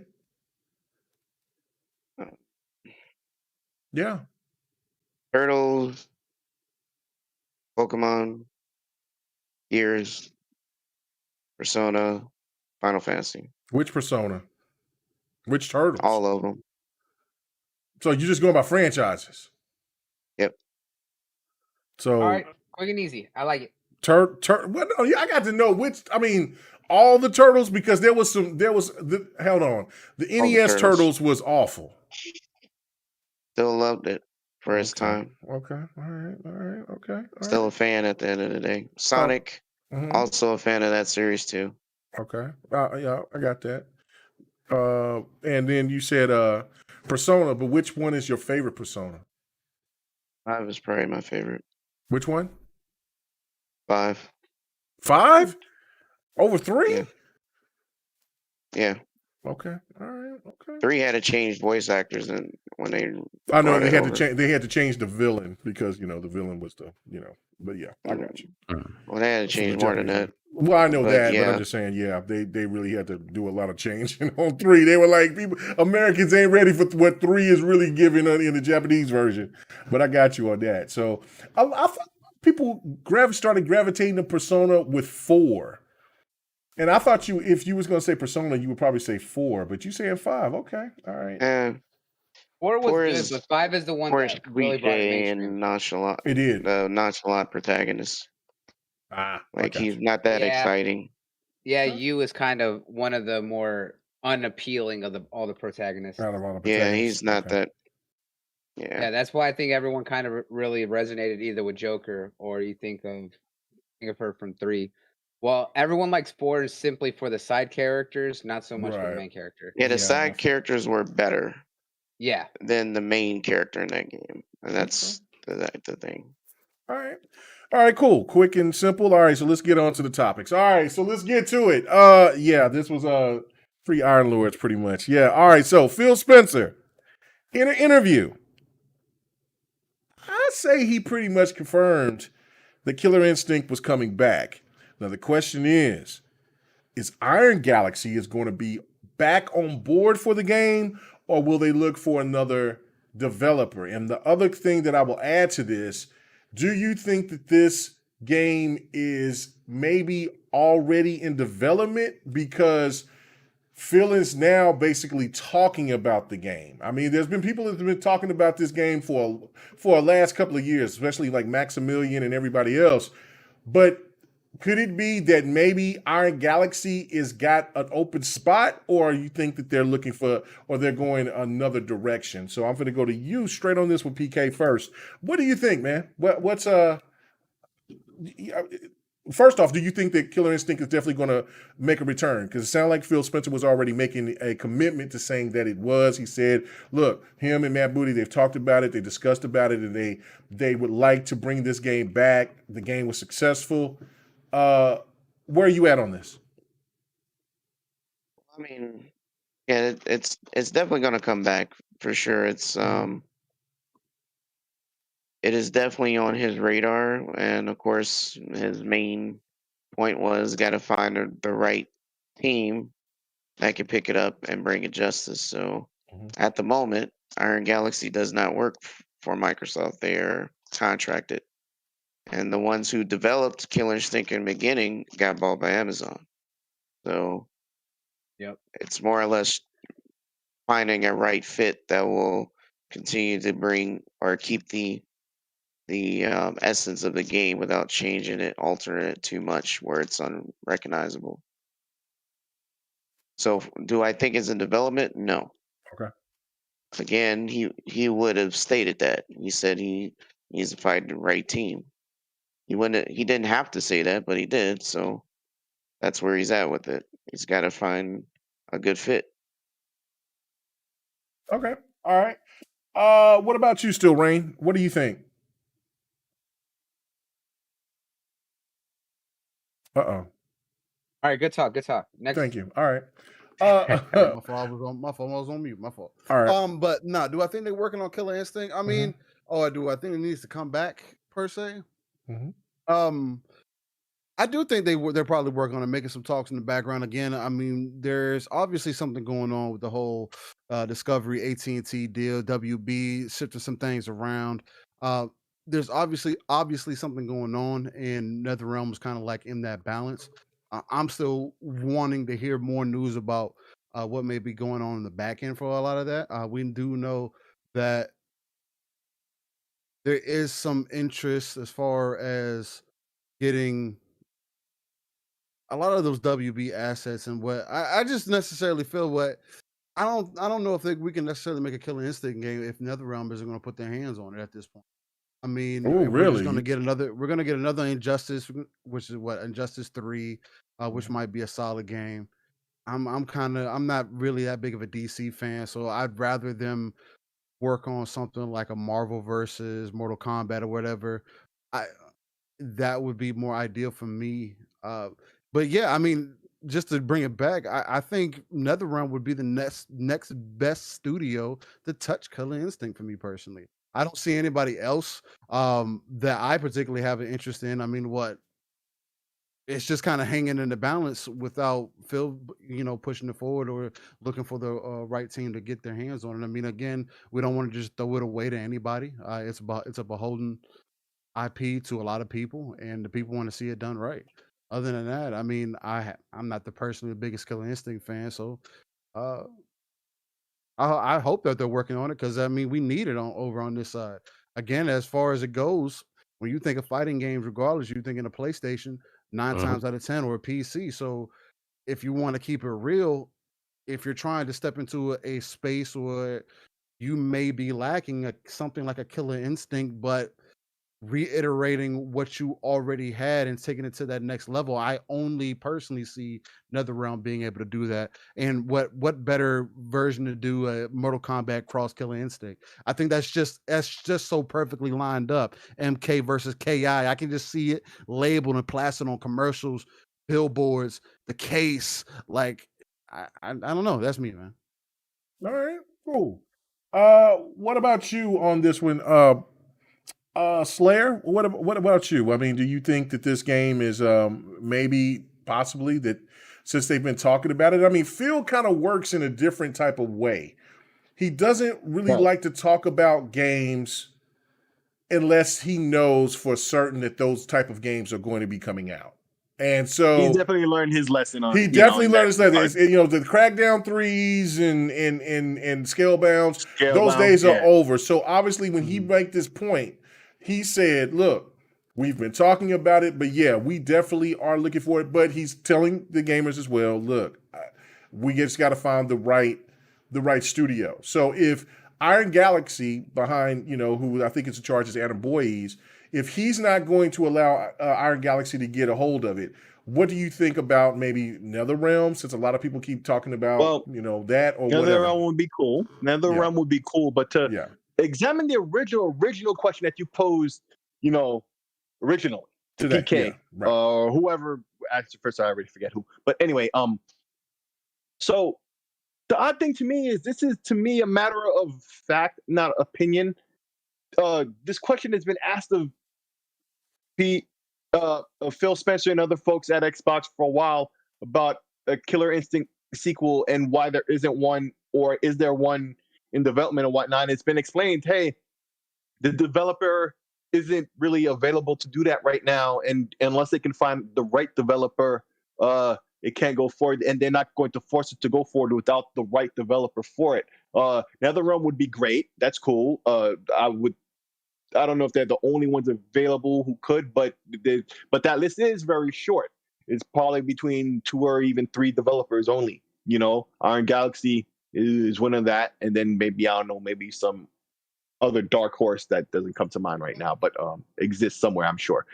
Yeah. Turtles, Pokemon, Gears, Persona, Final Fantasy. Which Persona? Which Turtles? All of them. So you're just going by franchises? Yep. So all right, quick and easy. I like it. I got to know which. All the turtles, because there was hold on. The All the NES Turtles. turtles was awful. Still loved it for its Okay. time. Okay. All right. Okay. All Still a right. fan at the end of the day. Sonic, Mhm. also a fan of that series too. Okay. Yeah, I got that. And then you said Persona, but which one is your favorite Persona? 5 is probably my favorite. Which one? 5. 5? Over 3? Yeah. Yeah. Okay. All right. Okay. 3 had to change voice actors and when they I know brought they it had to over. change. They had to change the villain because the villain was the. But yeah, I got you. Well, they had to From the change more than Japanese that. one. Well, I know But that, but I'm yeah. just saying, yeah, they really had to do a lot of changing on 3. They were like, Americans ain't ready for what 3 is really giving in the Japanese version. But I got you on that. So I thought people started gravitating to Persona with 4. And I thought if you was gonna say Persona, you would probably say 4, but you saying 5. Okay, all right. And 4 was 4 good, is but 5 is the one more that really brought it cliche mainstream. and nonchalant. It did. The nonchalant protagonist. I Like got he's you. not that Yeah. exciting. Yeah, Okay. you is kind of one of the more unappealing of all the protagonists. Out of all the Yeah, protagonists. he's not Okay. that. Yeah, Yeah. that's why I think everyone kind of really resonated either with Joker or you think of her from 3. Well, everyone likes 4 simply for the side characters, not so much for the Right. main character. Yeah, the Yeah, side characters were better Yeah. than the main character in that game. And that's the thing. All right, cool. Quick and simple. All right, so let's get on to the topics. All right, so let's get to it. Yeah, this was 3 Iron Lords pretty much. Yeah. All right, so Phil Spencer in an interview, I say he pretty much confirmed that Killer Instinct was coming back. Now the question is Iron Galaxy is going to be back on board for the game, or will they look for another developer? And the other thing that I will add to this, do you think that this game is maybe already in development because Phil is now basically talking about the game? I mean, there's been people that have been talking about this game for a last couple of years, especially like Maximilian and everybody else. But could it be that maybe Iron Galaxy is got an open spot, or you think that they're looking for, or they're going another direction? So I'm going to go to you straight on this with PK first. What do you think, man? What's first off, do you think that Killer Instinct is definitely going to make a return? Because it sounded like Phil Spencer was already making a commitment to saying that it was. He said, look, him and Matt Booty, they've talked about it, they discussed about it, and they would like to bring this game back. The game was successful. Where are you at on this? I mean, yeah, it's definitely gonna come back for sure. It's it is definitely on his radar, and of course, his main point was got to find the right team that can pick it up and bring it justice. So, at the moment, Iron Galaxy does not work for Microsoft. They are contracted, and the ones who developed Killer Instinct in the beginning got bought by Amazon. So, Yep. it's more or less finding a right fit that will continue to bring or keep the essence of the game without changing it, altering it too much where it's unrecognizable. So, do I think it's in development? No. Okay. Again, he would have stated that. He said he needs to find the right team. He wouldn't. He didn't have to say that, but he did. So that's where he's at with it. He's got to find a good fit. Okay. All right. What about you, Still Rain? What do you think? All right, good talk. Next. Thank you. All right. My fault. I was on mute. My fault. All right. But no, do I think they're working on Killer Instinct? I mean, do I think it needs to come back per se? I do think they're probably working on it, making some talks in the background again. I mean, there's obviously something going on with the whole Discovery AT&T deal, WB shifting some things around. There's obviously something going on, and NetherRealm is kind of like in that balance. I'm still wanting to hear more news about what may be going on in the back end for a lot of that. We do know that there is some interest as far as getting a lot of those WB assets and what I just necessarily feel what I don't know if we can necessarily make a Killer Instinct game if NetherRealm isn't going to put their hands on it at this point. I mean, Oh, we're just going really? to get another Injustice, which is what Injustice 3, which might be a solid game. I'm not really that big of a DC fan, so I'd rather them work on something like a Marvel versus Mortal Kombat or whatever. I That would be more ideal for me. But yeah, I mean, just to bring it back, I think NetherRealm would be the next best studio to touch Killer Instinct for me personally. I don't see anybody else that I particularly have an interest in. I mean, it's just kind of hanging in the balance without Phil, pushing it forward or looking for the right team to get their hands on it. I mean, again, we don't want to just throw it away to anybody. It's a beholden IP to a lot of people, and the people want to see it done right. Other than that, I mean, I'm not the biggest Killer Instinct fan, so uh, I hope that they're working on it because I mean we need it over on this side. Again, as far as it goes, when you think of fighting games, regardless, you think in a PlayStation 9 times out of 10 or a PC. So if you want to keep it real, if you're trying to step into a space where you may be lacking something like a Killer Instinct, but reiterating what you already had and taking it to that next level. I only personally see NetherRealm being able to do that. And what better version to do a Mortal Kombat cross Killer Instinct? I think that's just so perfectly lined up. MK versus KI. I can just see it labeled and plastered on commercials, billboards, the case. Like I don't know. That's me, man. All right, cool. What about you on this one? Slayer, what about you? I mean, do you think that this game is maybe possibly that since they've been talking about it? I mean, Phil kind of works in a different type of way. He doesn't really like to talk about games unless he knows for certain that those type of games are going to be coming out. And so he's definitely learned his lesson on. He definitely learned his lesson. The Crackdown 3s and Scalebounds, those days are over. So obviously, when he made this point, he said, "Look, we've been talking about it, but yeah, we definitely are looking for it." But he's telling the gamers as well, "Look, we just got to find the right studio." So if Iron Galaxy behind, who I think is in charge is Adam Boyes, if he's not going to allow Iron Galaxy to get a hold of it, what do you think about maybe NetherRealm? Since a lot of people keep talking about, that or whatever. NetherRealm would be cool. NetherRealm would be cool, but to examine the original question that you posed, originally to PK or whoever asked it first. I already forget who, but anyway, so the odd thing to me is this is to me a matter of fact, not opinion. This question has been asked of Phil Spencer and other folks at Xbox for a while about a Killer Instinct sequel and why there isn't one, or is there one in development and whatnot. And it's been explained, hey, the developer isn't really available to do that right now, and unless they can find the right developer, it can't go forward, and they're not going to force it to go forward without the right developer for it. NetherRealm would be great. That's cool. I don't know if they're the only ones available who could, but that list is very short. It's probably between 2 or even 3 developers only. Iron Galaxy is one of that, and then maybe maybe some other dark horse that doesn't come to mind right now, but exists somewhere, I'm sure.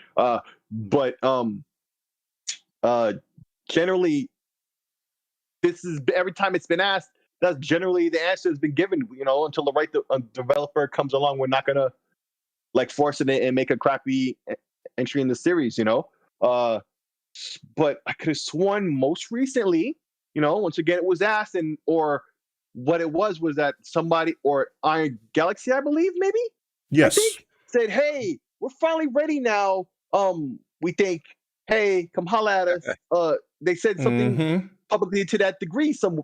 But generally, this is every time it's been asked. That's generally the answer has been given. Until the right developer comes along, we're not gonna force it and make a crappy entry in the series, but I could have sworn most recently, once again, it was asked or what it was that somebody or Iron Galaxy, I believe, maybe? Yes. I think, said, hey, we're finally ready now. We think, hey, come holla at us. They said something publicly to that degree some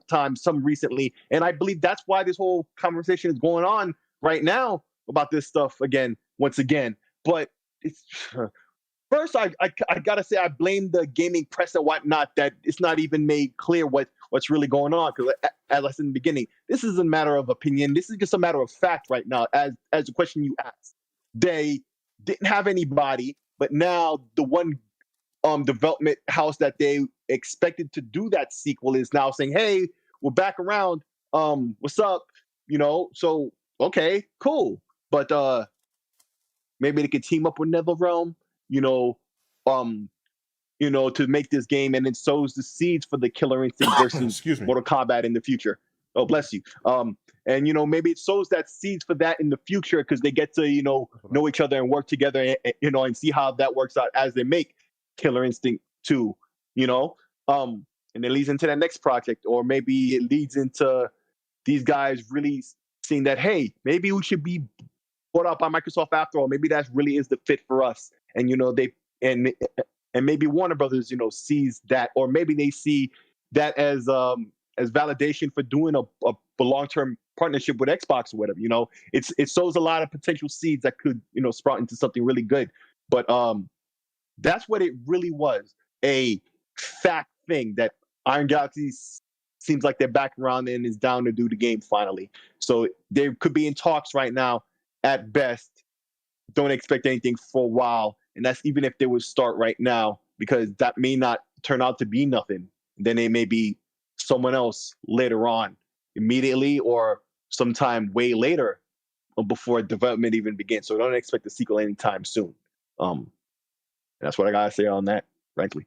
recently. And I believe that's why this whole conversation is going on right now about this stuff once again. But it's first, I gotta say I blame the gaming press and whatnot that it's not even made clear what's really going on. Because as I said in the beginning, this isn't a matter of opinion. This is just a matter of fact right now. As the question you asked, they didn't have anybody, but now the one development house that they expected to do that sequel is now saying, "Hey, we're back around. What's up?" So okay, cool. But maybe they could team up with NetherRealm, you know, um, to make this game, and it sows the seeds for the Killer Instinct versus Mortal Kombat in the future. Oh, bless you. And maybe it sows that seeds for that in the future because they get to know each other and work together, and see how that works out as they make Killer Instinct 2. And it leads into that next project, or maybe it leads into these guys really seeing that, hey, maybe we should be bought out by Microsoft after all. Maybe that really is the fit for us. And they and maybe Warner Brothers, sees that, or maybe they see that as validation for doing a long-term partnership with Xbox or whatever. It sows a lot of potential seeds that could sprout into something really good. But that's what it really was, a fact thing that Iron Galaxy seems like they're back around and is down to do the game finally. So they could be in talks right now at best. Don't expect anything for a while. And that's even if they would start right now, because that may not turn out to be nothing. Then it may be someone else later on, immediately or sometime way later before development even begins. So don't expect a sequel anytime soon. That's what I gotta say on that, frankly.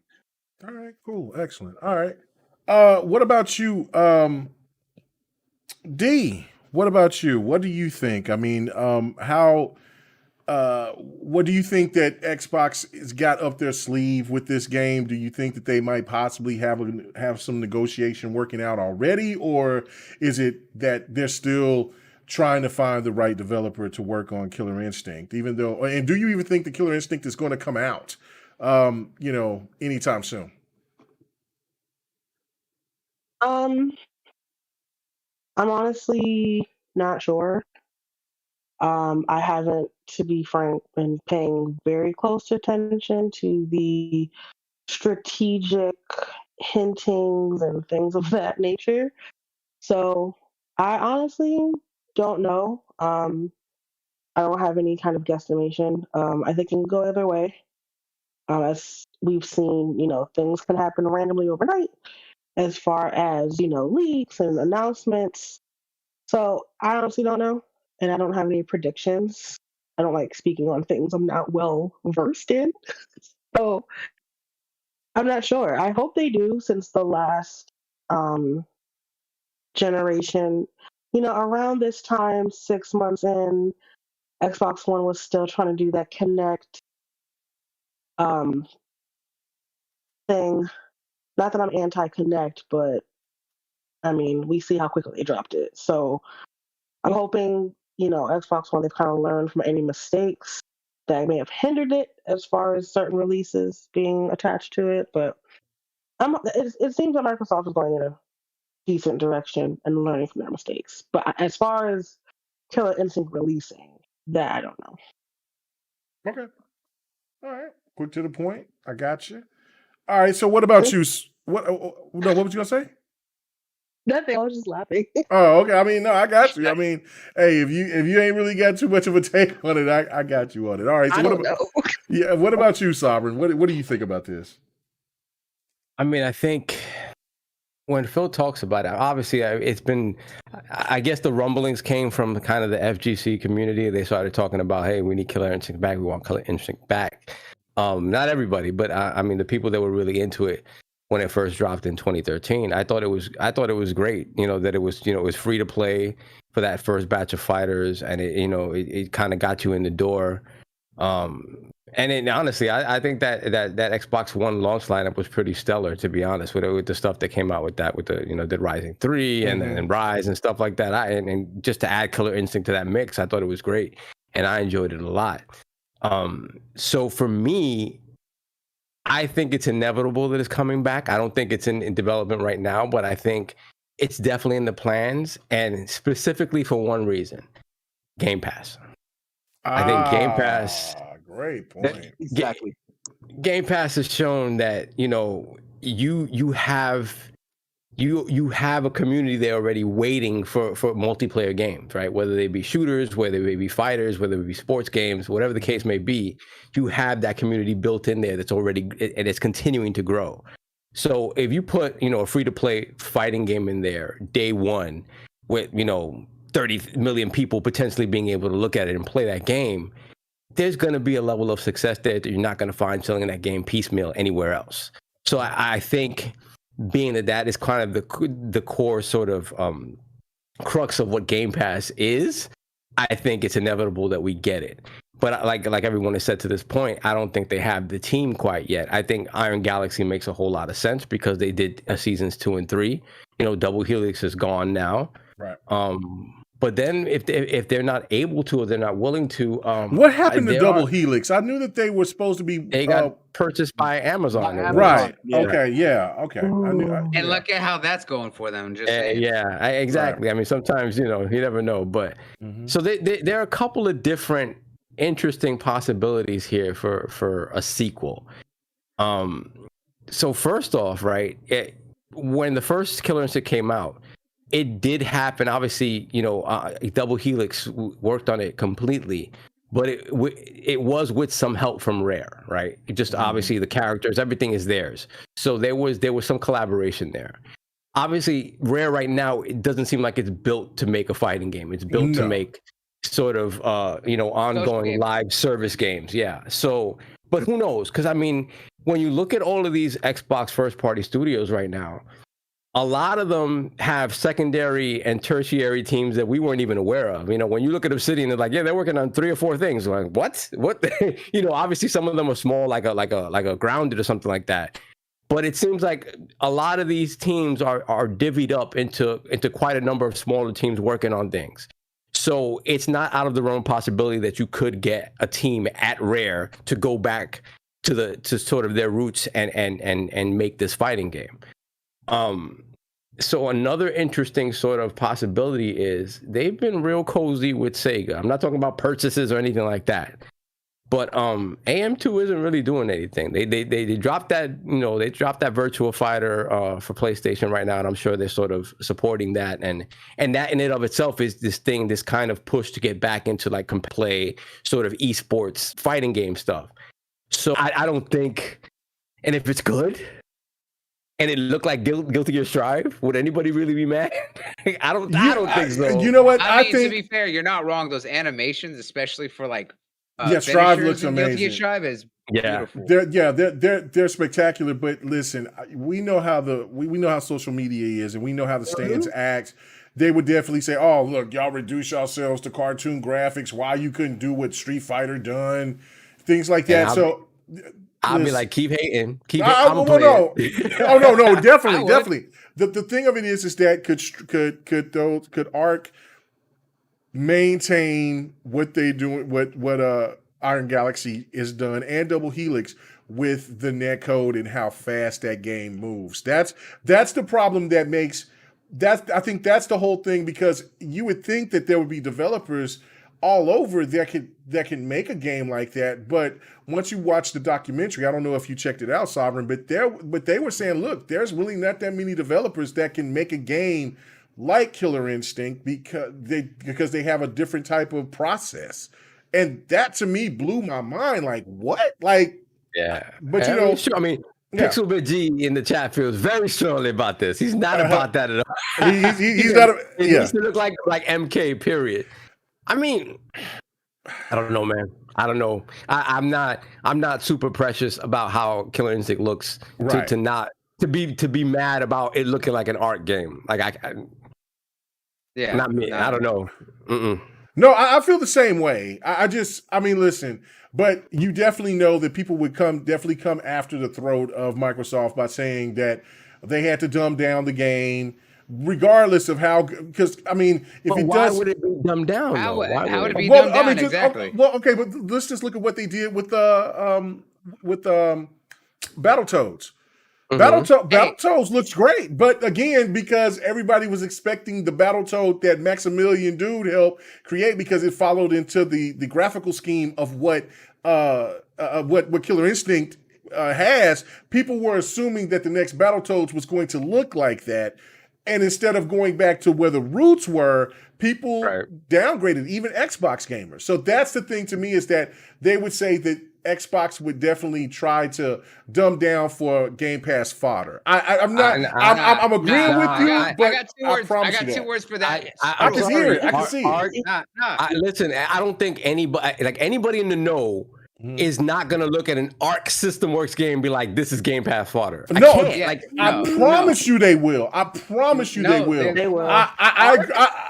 All right, cool, excellent. All right. What about you, D? What about you? What do you think? I mean, what do you think that Xbox has got up their sleeve with this game? Do you think that they might possibly have some negotiation working out already, or is it that they're still trying to find the right developer to work on Killer Instinct? And do you even think the Killer Instinct is going to come out, anytime soon? I'm honestly not sure. I haven't, to be frank, been paying very close attention to the strategic hintings and things of that nature. So I honestly don't know. I don't have any kind of guesstimation. I think it can go either way. As we've seen, things can happen randomly overnight as far as, leaks and announcements. So I honestly don't know. And I don't have any predictions. I don't like speaking on things I'm not well versed in. So I'm not sure. I hope they do, since the last generation, around this time, 6 months in, Xbox One was still trying to do that Connect thing. Not that I'm anti-Connect, but I mean, we see how quickly they dropped it. So I'm hoping, Xbox One, they've kind of learned from any mistakes that may have hindered it as far as certain releases being attached to it. But it seems that Microsoft is going in a decent direction and learning from their mistakes. But as far as Killer Instinct releasing, that I don't know. Okay. All right. Quick to the point. I got you. All right. So what about you? What was you gonna say? Nothing. I was just laughing. Oh, okay. I mean, no, I got you. I mean, hey, if you ain't really got too much of a take on it, I got you on it. All right. So what about you, Sovereign? What do you think about this? I mean, I think when Phil talks about it, obviously it's been, I guess the rumblings came from kind of the FGC community. They started talking about, hey, we need Killer Instinct back. We want Killer Instinct back. Not everybody, but I mean, the people that were really into it when it first dropped in 2013, I thought it was great, that it was free to play for that first batch of fighters, and it kind of got you in the door. And honestly, I think that Xbox One launch lineup was pretty stellar, to be honest, with the stuff that came out with that, with the Rising 3 and Rise and stuff like that. And just to add Killer Instinct to that mix, I thought it was great, and I enjoyed it a lot. So for me, I think it's inevitable that it's coming back. I don't think it's in development right now, but I think it's definitely in the plans, and specifically for one reason: Game Pass. I think Game Pass. Great point. Exactly. Game Pass has shown that you have you have a community there already waiting for multiplayer games, right? Whether they be shooters, whether they be fighters, whether it be sports games, whatever the case may be, you have that community built in there that's already, and it's continuing to grow. So if you put, a free-to-play fighting game in there day one with, 30 million people potentially being able to look at it and play that game, there's going to be a level of success there that you're not going to find selling that game piecemeal anywhere else. So I think being that is kind of the core sort of crux of what Game Pass is, I think it's inevitable that we get it. But like everyone has said to this point, I don't think they have the team quite yet. I think Iron Galaxy makes a whole lot of sense because they did seasons 2 and 3. Double Helix is gone now. Right. But then if they're not able to or they're not willing to, what happened to Double Helix? I knew that they were supposed to be. They got purchased by Amazon. Right. Yeah. Okay. Yeah. Okay. And look at how that's going for them. Just exactly. Right. I mean, sometimes you never know. But so there are a couple of different interesting possibilities here for a sequel. So first off, right, when the first Killer Instinct came out, it did happen. Obviously, Double Helix worked on it completely, but it was with some help from Rare, right? It just obviously the characters, everything is theirs. So there was some collaboration there. Obviously, Rare right now, it doesn't seem like it's built to make a fighting game. It's built to make sort of ongoing live service games. Yeah. So, but who knows? Because I mean, when you look at all of these Xbox first party studios right now, a lot of them have secondary and tertiary teams that we weren't even aware of. When you look at Obsidian, they're like, yeah, they're working on 3 or 4 things. We're like, what? Obviously some of them are small, like a Grounded or something like that. But it seems like a lot of these teams are divvied up into quite a number of smaller teams working on things. So it's not out of the realm possibility that you could get a team at Rare to go back to sort of their roots and make this fighting game. So another interesting sort of possibility is they've been real cozy with Sega. I'm not talking about purchases or anything like that, but AM2 isn't really doing anything. They dropped that, they dropped that Virtua Fighter for PlayStation right now, and I'm sure they're sort of supporting that, and that in and of itself is this kind of push to get back into like play sort of esports fighting game stuff. So I don't think, and if it's good, and it looked like Guilty Gear Strive, would anybody really be mad? I don't think so. You know what? I mean, to be fair, you're not wrong. Those animations, especially for like Strive looks amazing. Guilty Gear Strive is beautiful. They're spectacular. But listen, we know how social media is, and we know how the stands act. They would definitely say, "Oh, look, y'all reduce yourselves to cartoon graphics. Why you couldn't do what Street Fighter done?" Things like that. I'll be like, keep hating. No, definitely. The thing of it is that could Arc maintain what they do, what Iron Galaxy is done, and Double Helix with the netcode and how fast that game moves. That's the problem that makes that. I think that's the whole thing, because you would think that there would be developers all over that can make a game like that, but once you watch the documentary, I don't know if you checked it out, Sovereign, but they were saying, look, there's really not that many developers that can make a game like Killer Instinct because they have a different type of process, and that to me blew my mind. Like, what? Like, yeah, but I mean. Pixelbit G in the chat feels very strongly about this. He's not about that at all. He's not. He used to look like MK. Period. I mean, I don't know, man. I don't know. I'm not super precious about how Killer Instinct looks to be mad about it looking like an art game. Like not me. I don't know. No, I feel the same way. I mean, listen, but you definitely know that people would definitely come after the throat of Microsoft by saying that they had to dumb down the game, regardless of how. Because I mean, why would it be dumbed down? How would it be dumbed down? Exactly. Okay, but let's just look at what they did with Battletoads. Battletoads looks great, but again, because everybody was expecting the Battletoad that Maximilian dude helped create, because it followed into the graphical scheme of what Killer Instinct has, people were assuming that the next Battletoads was going to look like that. And instead of going back to where the roots were, people downgraded, even Xbox gamers. So that's the thing to me, is that they would say that Xbox would definitely try to dumb down for Game Pass fodder. I'm agreeing with you, but I promise you that. 2 words for that. I can hear it. I can see it. Listen, I don't think anybody in the know is not gonna look at an Arc System Works game and be like, "This is Game Pass fodder." I promise you they will. I promise you they will. They will. I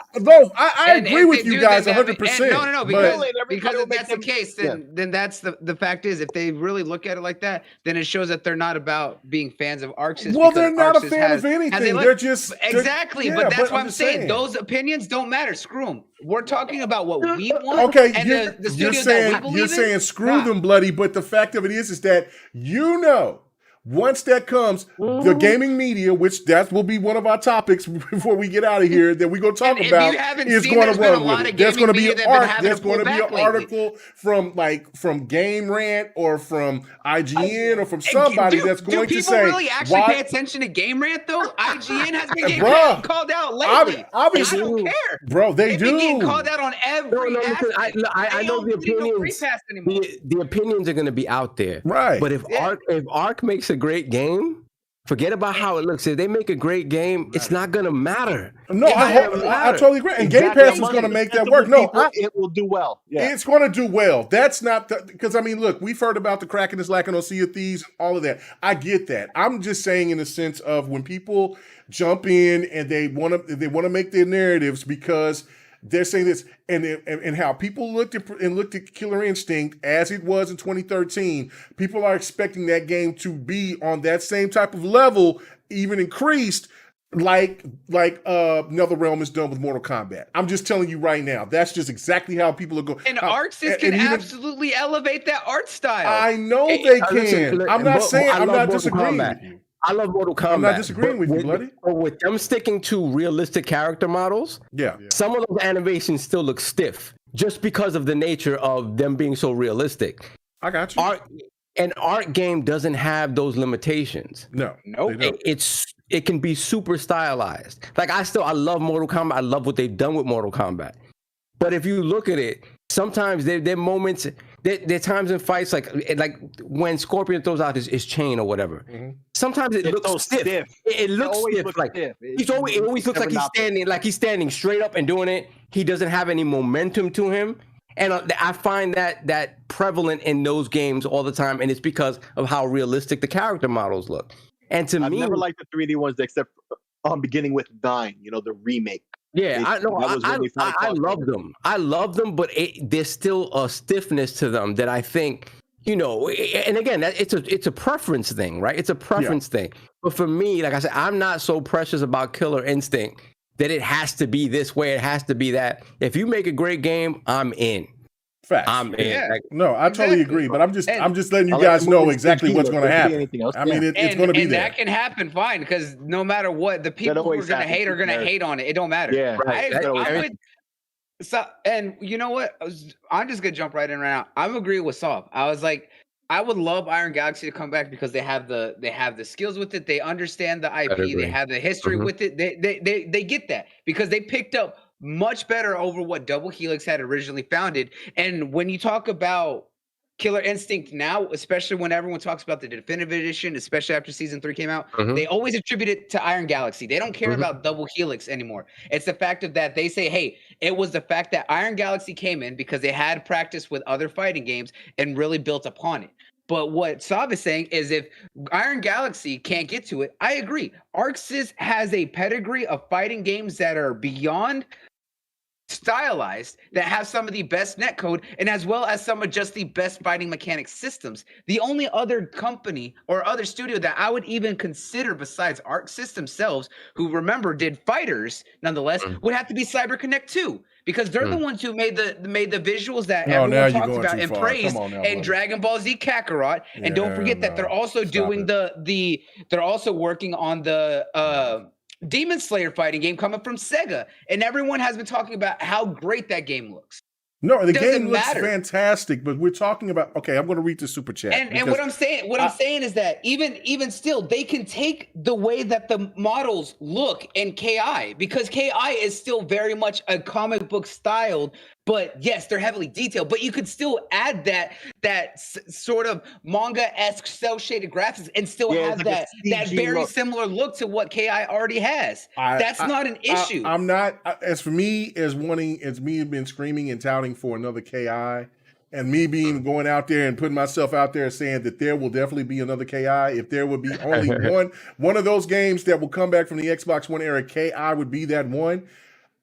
agree with you guys 100%. No, because if that's the case, then that's the fact is, if they really look at it like that, then it shows that they're not about being fans of Arc System. Well, they're not a fan of anything. They're just exactly. But that's what I'm saying. Those opinions don't matter. Screw them. We're talking about what we want. Okay, and the studios you're saying screw them, bloody. But the fact of it is that once that comes, the gaming media, which that will be one of our topics before we get out of here, that we're going to talk about, is going to run with it. There's going to be an article from Game Rant or from IGN or from somebody that's going to say, do people really actually pay attention to Game Rant though? IGN has been getting called out lately. Obviously, I don't care, bro. They've been getting called out on every. I know the opinions. The opinions are going to be out there, right? But if Arc makes a great game, forget about how it looks. If they make a great game, it's not gonna matter. No, I totally agree. And Game Pass is going to make that work. No, it will do well. Yeah. It's going to do well. That's not because look, we've heard about the cracking is lacking on Sea of Thieves, all of that. I get that. I'm just saying in the sense of when people jump in and they want to make their narratives because they're saying this, and how people looked at Killer Instinct as it was in 2013. People are expecting that game to be on that same type of level, even increased, like NetherRealm is done with Mortal Kombat. I'm just telling you right now, that's just exactly how people are going. And Arc Sys can absolutely elevate that art style. I know they can. I'm not saying I'm not disagreeing with you. I love Mortal Kombat. I'm not disagreeing with you, bloody. With them sticking to realistic character models, some of those animations still look stiff just because of the nature of them being so realistic. I got you. An art game doesn't have those limitations. No. It can be super stylized. Like I love Mortal Kombat. I love what they've done with Mortal Kombat. But if you look at it, sometimes there are moments, there are times in fights like when Scorpion throws out his chain or whatever. Mm-hmm. Sometimes it looks so stiff. It looks stiff. It always looks like he's standing straight up and doing it. He doesn't have any momentum to him. And I find that prevalent in those games all the time, and it's because of how realistic the character models look. And to me, I've never liked the 3D ones except beginning with 9, the remake. Yeah, I know. I love them. I love them, but there's still a stiffness to them that I think, and again, it's a preference thing, right? It's a preference thing. But for me, like I said, I'm not so precious about Killer Instinct that it has to be this way, it has to be that. If you make a great game, I'm in. Facts. I'm in. Yeah. No, I totally agree, but I'm just letting you guys know exactly what's going to happen. It's going to be there. That can happen, fine, because no matter what, the people who are going to hate are going to hate on it. It don't matter. Yeah, right. And you know what? I'm just going to jump right in right now. I'm agreeing with Saul. I was like, I would love Iron Galaxy to come back because they have the skills with it. They understand the IP. They have the history with it. They get that because they picked up much better over what Double Helix had originally founded. And when you talk about Killer Instinct now, especially when everyone talks about the definitive edition, especially after season 3 came out, they always attribute it to Iron Galaxy. They don't care about Double Helix anymore. It's the fact of that they say, hey, it was the fact that Iron Galaxy came in because they had practice with other fighting games and really built upon it. But what Sav is saying is if Iron Galaxy can't get to it, I agree. Arc Sys has a pedigree of fighting games that are beyond stylized, that have some of the best netcode, and as well as some of just the best fighting mechanic systems. The only other company or other studio that I would even consider besides Arc Sys themselves, who remember did fighters nonetheless, would have to be CyberConnect 2. Because they're the ones who made the visuals that everyone talks about and praised, and Dragon Ball Z Kakarot. And don't forget that they're also doing they're also working on the Demon Slayer fighting game coming from Sega. And everyone has been talking about how great that game looks. No, the Doesn't game looks matter. fantastic, but we're talking about. Okay, I'm going to read the super chat. And what I'm saying is that even still, they can take the way that the models look in KI, because KI is still very much a comic book styled. But yes, they're heavily detailed. But you could still add that sort of manga-esque cell shaded graphics and still have it's like that CG very look. similar look to what KI already has. That's not an issue. I'm not. As for me, as me been screaming and touting for another KI, and me being going out there and putting myself out there saying that there will definitely be another KI. If there would be only one of those games that will come back from the Xbox One era, KI would be that one.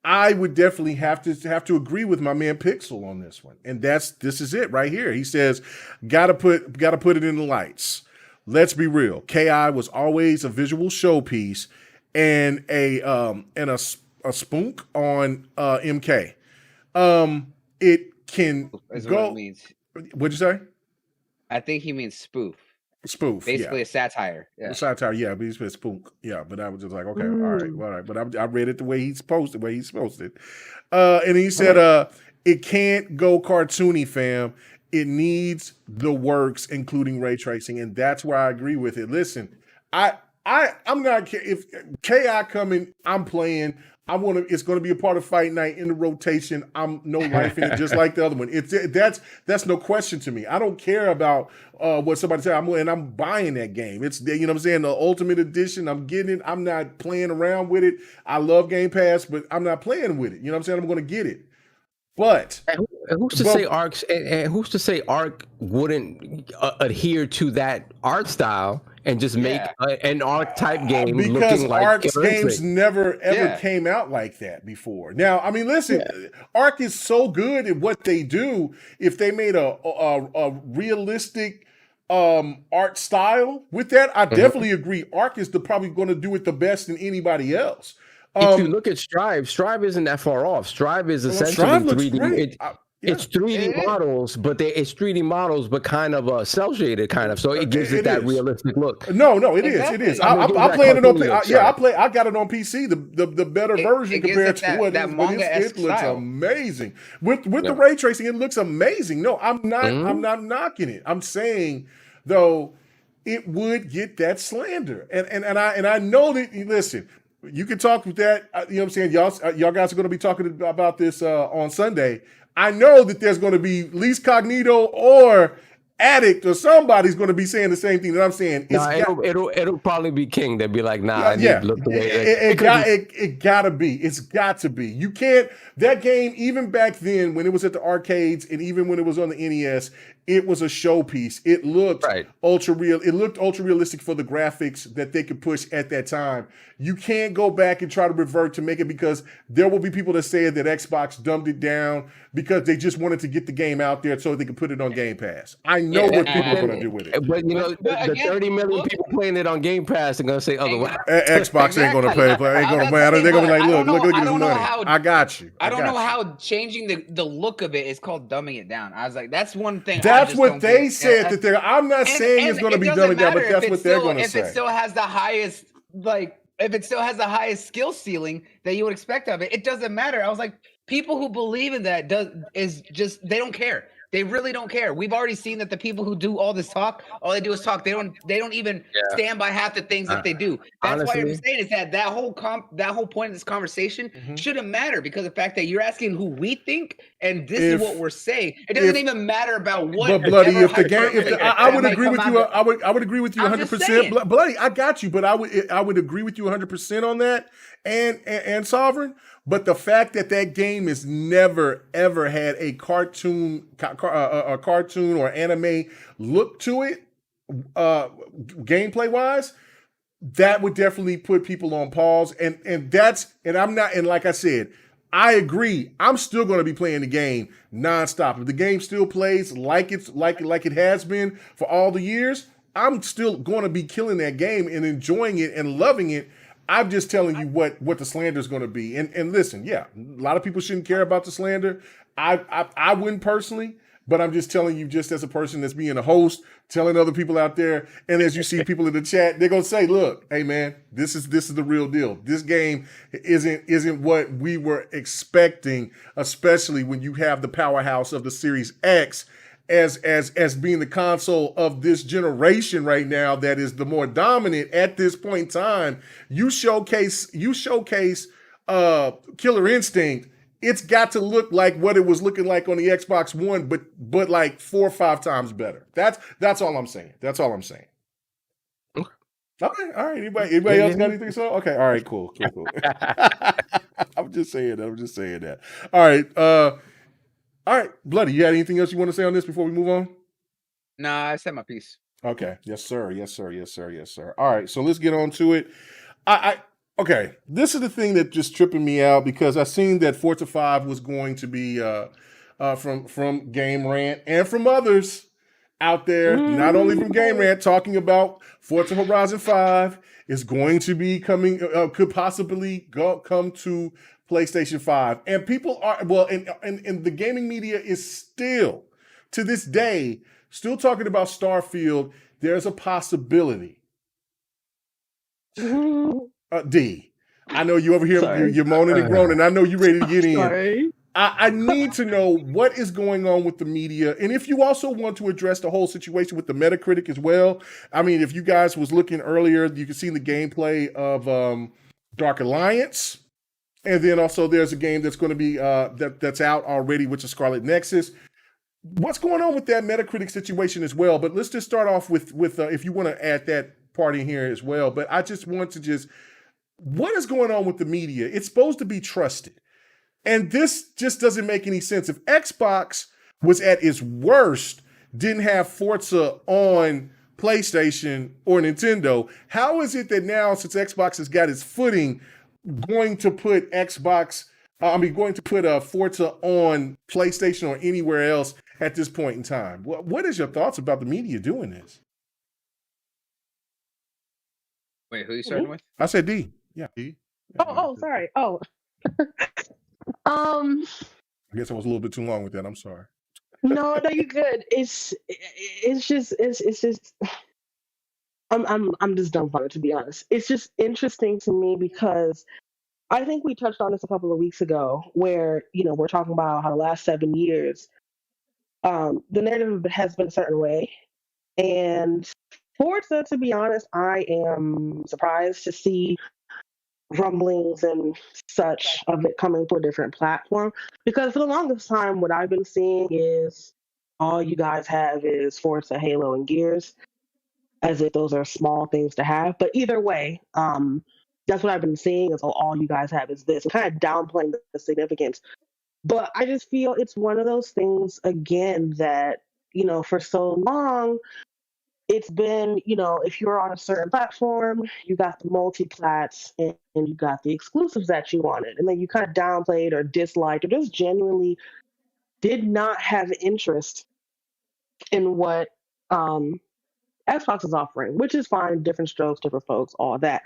I would definitely have to agree with my man Pixel on this one. And this is it right here. He says, gotta put it in the lights. Let's be real. KI was always a visual showpiece and a spunk on MK. It can Is go. what it means. What'd you say? I think he means spoof. Spoof, Basically a satire. Yeah. Satire, yeah, but he said spook. Yeah, but I was just like, okay, all right. But I read it the way he's supposed it. And he said, it can't go cartoony, fam. It needs the works, including ray tracing, and that's where I agree with it. Listen, I'm not, if KI coming, I'm playing. It's going to be a part of Fight Night in the rotation. I'm no life in it, just like the other one. That's no question to me. I don't care about what somebody said. I'm buying that game. It's, you know what I'm saying, the Ultimate Edition. I'm getting it. I'm not playing around with it. I love Game Pass, but I'm not playing with it. You know what I'm saying? I'm going to get it. But who's to say Arc wouldn't adhere to that art style and just make an Arc type game because looking like Arc's games never ever came out like that before. Now, I mean, listen, Arc is so good at what they do. If they made a realistic art style with that, I definitely agree. Arc is probably going to do it the best than anybody else. If you look at Strive isn't that far off. Strive is essentially 3D. It's 3D models, but it's 3D models, but kind of cell shaded, kind of. So it gives it that realistic look. No, it is. I'm playing it on. I got it on PC, the better version compared to what it is. It looks amazing with the ray tracing. It looks amazing. No, I'm not knocking it. I'm saying though, it would get that slander, and I know that. Listen. You can talk with that. You know what I'm saying? Y'all guys are going to be talking about this on Sunday. I know that there's going to be Least Cognito or Addict or somebody's going to be saying the same thing that I'm saying. It'll probably be King. They'd be like, nah, I need to look the way it gotta be. It's got to be. You can't. That game, even back then when it was at the arcades and even when it was on the NES, it was a showpiece. It looked ultra real. It looked ultra realistic for the graphics that they could push at that time. You can't go back and try to revert to make it, because there will be people that say that Xbox dumbed it down because they just wanted to get the game out there so they could put it on Game Pass. I know what people are going to do with it. But you know, the 30 million people playing it on Game Pass are going to say otherwise. Xbox ain't going to play. Ain't going to play. They're going to be like, look at this money. I got you. I don't know how changing the look of it is called dumbing it down. I was like, that's one thing. That's what they said that they're. I'm not saying it's going to be dumbing down, but that's what they're going to say. If it still has the highest, if it still has the highest skill ceiling that you would expect of it, it doesn't matter. I was like, people who believe in that they don't care. They really don't care. We've already seen that the people who do all this talk, all they do is talk. They don't even stand by half the things that they do. That's why I'm saying is that whole point of this conversation shouldn't matter, because the fact that you're asking who we think and this is what we're saying, it doesn't even matter about what. But bloody, I would agree with you. I would agree with you 100%. Bloody, I got you. But I would agree with you 100% on that. And Sovereign. But the fact that game has never ever had a cartoon or anime look to it, gameplay wise, that would definitely put people on pause. And like I said, I agree. I'm still going to be playing the game nonstop. If the game still plays like it has been for all the years, I'm still going to be killing that game and enjoying it and loving it. I'm just telling you what the slander is going to be. And listen, a lot of people shouldn't care about the slander. I wouldn't personally, but I'm just telling you, just as a person that's being a host, telling other people out there, and as you see people in the chat, they're gonna say, "Look, hey man, this is the real deal. This game isn't what we were expecting, especially when you have the powerhouse of the Series X as being the console of this generation right now that is the more dominant at this point in time. You showcase Killer Instinct. It's got to look like what it was looking like on the Xbox One, but like 4 or 5 times better. That's all I'm saying. That's all I'm saying. Okay, all right. Anybody else got anything? So okay, all right, cool. I'm just saying that. All right, Bloody, you got anything else you want to say on this before we move on? Nah, I said my piece. Okay. Yes, sir. All right, so let's get on to it. Okay, this is the thing that just tripping me out because I seen that Forza 5 was going to be from Game Rant and from others out there, not only from Game Rant, talking about Forza Horizon 5 is going to be coming, could possibly come to PlayStation 5. And people are, and the gaming media is still, to this day, still talking about Starfield. There's a possibility. D, I know you over here, you're moaning and groaning. I know you're ready to get in. I need to know what is going on with the media, and if you also want to address the whole situation with the Metacritic as well. I mean, if you guys was looking earlier, you can see the gameplay of Dark Alliance, and then also there's a game that's going to be that's out already, which is Scarlet Nexus. What's going on with that Metacritic situation as well? But let's just start off with if you want to add that part in here as well. But I just want to what is going on with the media? It's supposed to be trusted. And this just doesn't make any sense. If Xbox was at its worst, didn't have Forza on PlayStation or Nintendo, how is it that now, since Xbox has got its footing, going to put Forza on PlayStation or anywhere else at this point in time? What is your thoughts about the media doing this? Wait, who are you starting with? I said D. Yeah, D. Yeah, sorry. I guess I was a little bit too long with that. I'm sorry. No, you're good. It's just I'm just dumbfounded, to be honest. It's just interesting to me because I think we touched on this a couple of weeks ago where, we're talking about how the last 7 years, the narrative has been a certain way. And Forza, to be honest, I am surprised to see rumblings and such of it coming to a different platform, because for the longest time what I've been seeing is all you guys have is Forza, Halo, and Gears, as if those are small things to have. But either way, that's what I've been seeing, is all you guys have is this, and kind of downplaying the significance. But I just feel it's one of those things again that, for so long it's been, if you're on a certain platform, you got the multi-plats and you got the exclusives that you wanted. And then you kind of downplayed or disliked or just genuinely did not have interest in what Xbox is offering, which is fine, different strokes, different folks, all that.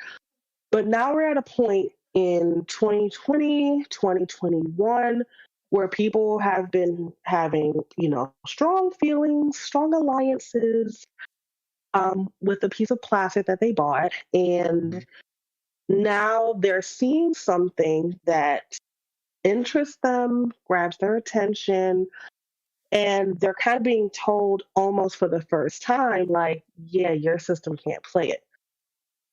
But now we're at a point in 2020, 2021, where people have been having, strong feelings, strong alliances, with a piece of plastic that they bought. And now they're seeing something that interests them, grabs their attention, and they're kind of being told almost for the first time, like, yeah, your system can't play it.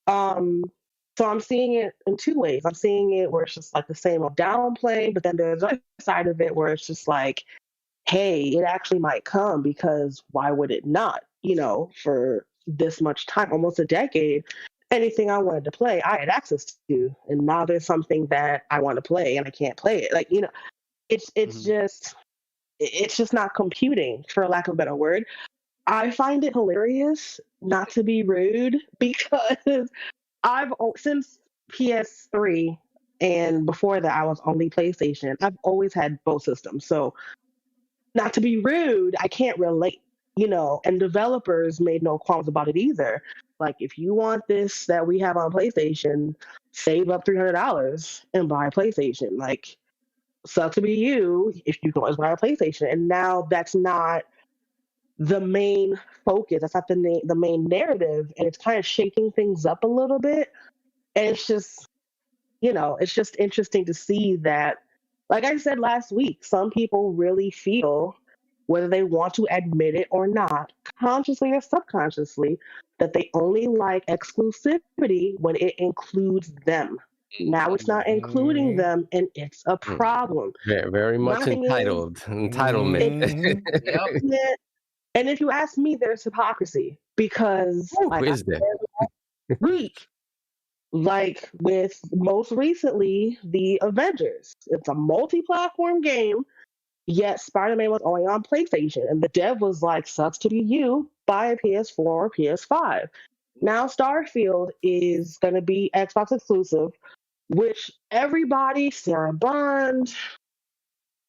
So I'm seeing it in two ways. I'm seeing it where it's just like the same old downplay, but then there's the other side of it where it's just like, hey, it actually might come, because why would it not? For this much time, almost a decade, anything I wanted to play, I had access to, and now there's something that I want to play and I can't play it. Like, it's just not computing, for lack of a better word. I find it hilarious, not to be rude, because since PS3 and before that I was only PlayStation, I've always had both systems. So, not to be rude, I can't relate. And developers made no qualms about it either. Like, if you want this that we have on PlayStation, save up $300 and buy a PlayStation. Like, sucks to be you if you don't buy a PlayStation. And now that's not the main focus. That's not the main narrative, and it's kind of shaking things up a little bit. And it's just, it's just interesting to see that, like I said last week, some people really feel, whether they want to admit it or not, consciously or subconsciously, that they only like exclusivity when it includes them. Now it's not including them, and it's a problem. Very much entitled. Entitlement. Yep. And if you ask me, there's hypocrisy because Who is that? Week, like with most recently the Avengers, it's a multi-platform game. Yet Spider-Man was only on PlayStation, and the dev was like, "Sucks to be you. Buy a PS4 or PS5." Now Starfield is going to be Xbox exclusive, which everybody, Sarah Bond,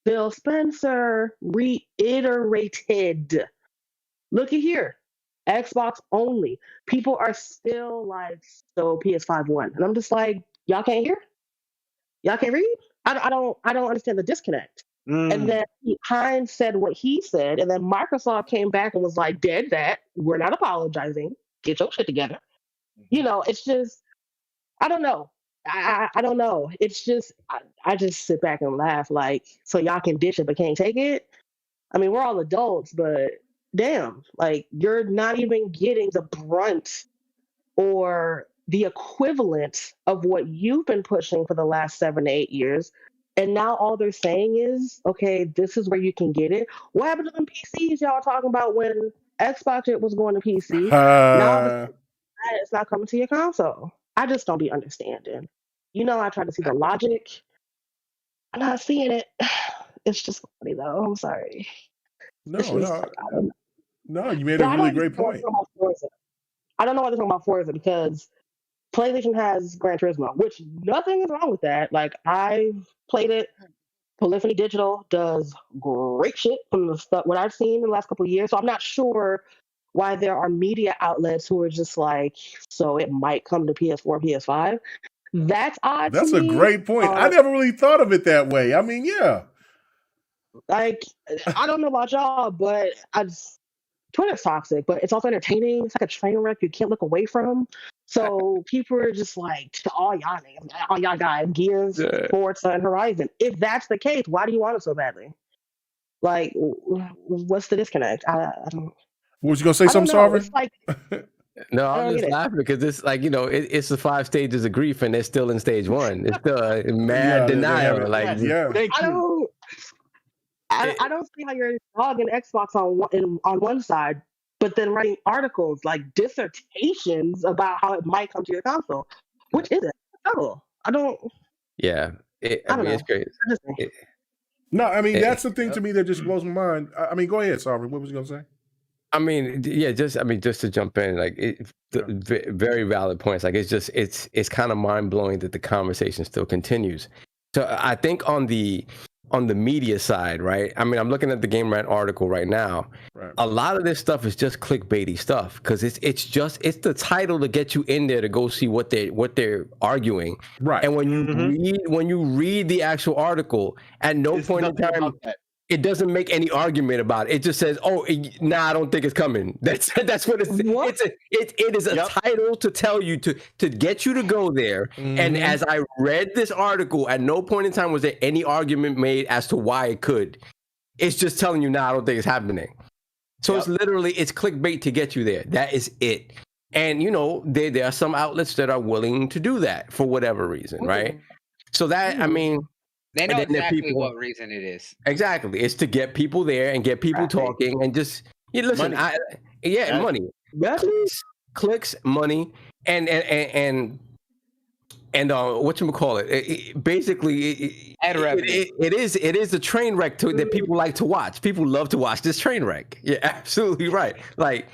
Phil Spencer, reiterated. Looky here, Xbox only. People are still like, so PS5 won, and I'm just like, y'all can't hear, y'all can't read. I don't understand the disconnect. And then Hines said what he said, and then Microsoft came back and was like, "Dead that. We're not apologizing. Get your shit together." It's just, I don't know. I don't know. It's just, I just sit back and laugh like, so y'all can ditch it but can't take it. I mean, we're all adults, but damn, like you're not even getting the brunt or the equivalent of what you've been pushing for the last 7 to 8 years. And now all they're saying is, okay, this is where you can get it. What happened to them PCs y'all talking about when Xbox it was going to PC? Now it's not coming to your console. I just don't be understanding. I try to see the logic. I'm not seeing it. It's just funny though. I'm sorry. No, you made But a really great point. I don't know why they're talking about Forza because PlayStation has Gran Turismo, which nothing is wrong with that. Like, I've played it. Polyphony Digital does great shit from the stuff what I've seen in the last couple of years. So I'm not sure why there are media outlets who are just like, so it might come to PS4, PS5. That's odd. That's a great point. I never really thought of it that way. I mean, yeah. Like, I don't know about y'all, but Twitter's toxic, but it's also entertaining. It's like a train wreck you can't look away from. So people are just like, all y'all guys, Gears, Forza, and Horizon. If that's the case, why do you want it so badly? Like, what's the disconnect? I don't. What was you gonna say? Something, Sarver? It's like, no, I'm just laughing because it's like, it's the 5 stages of grief, and they're still in stage 1. It's still a mad denial. Like, I don't see how you're dogging Xbox on one side, but then writing articles like dissertations about how it might come to your console, which isn't. I don't. Yeah, I mean, it's crazy. No, I mean, that's the thing to me that just blows my mind. I mean, go ahead, Sarver. What was you gonna say? I mean, yeah, just to jump in, like, very valid points. Like, it's kind of mind blowing that the conversation still continues. So I think on the media side, right? I mean, I'm looking at the Game Rant article right now. Right. A lot of this stuff is just clickbaity stuff because it's the title to get you in there to go see what they're arguing. Right. And when you read the actual article, at no point in time it doesn't make any argument about it. It just says, "Oh, I don't think it's coming." That's what it's. What? It is a title to tell you to get you to go there. Mm-hmm. And as I read this article, at no point in time was there any argument made as to why it could. It's just telling you, I don't think it's happening. So it's clickbait to get you there. That is it. And there are some outlets that are willing to do that for whatever reason, right? So that I mean. They know exactly what reason it is. Exactly. It's to get people there and get people talking and just listen. Money. Money. Clicks, money, and whatchamacallit? Basically, ad revenue. It is a train wreck that people like to watch. People love to watch this train wreck. Yeah, absolutely right. Like,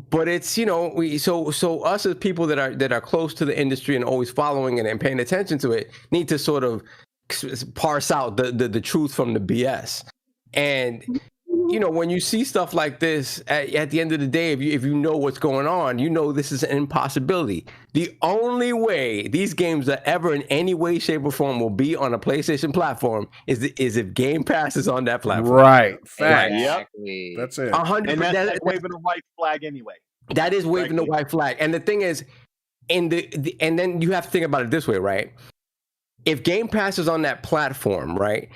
but it's so us as people that are close to the industry and always following it and paying attention to it need to sort of parse out the truth from the BS. And when you see stuff like this, at the end of the day, if you know what's going on, this is an impossibility. The only way these games are ever in any way, shape, or form will be on a PlayStation platform is if Game Pass is on that platform. Right. Fact. Exactly. That's it. 100%. And that's waving a white flag anyway. That is waving the white flag. And the thing is, and then you have to think about it this way, right? If Game Pass is on that platform, right?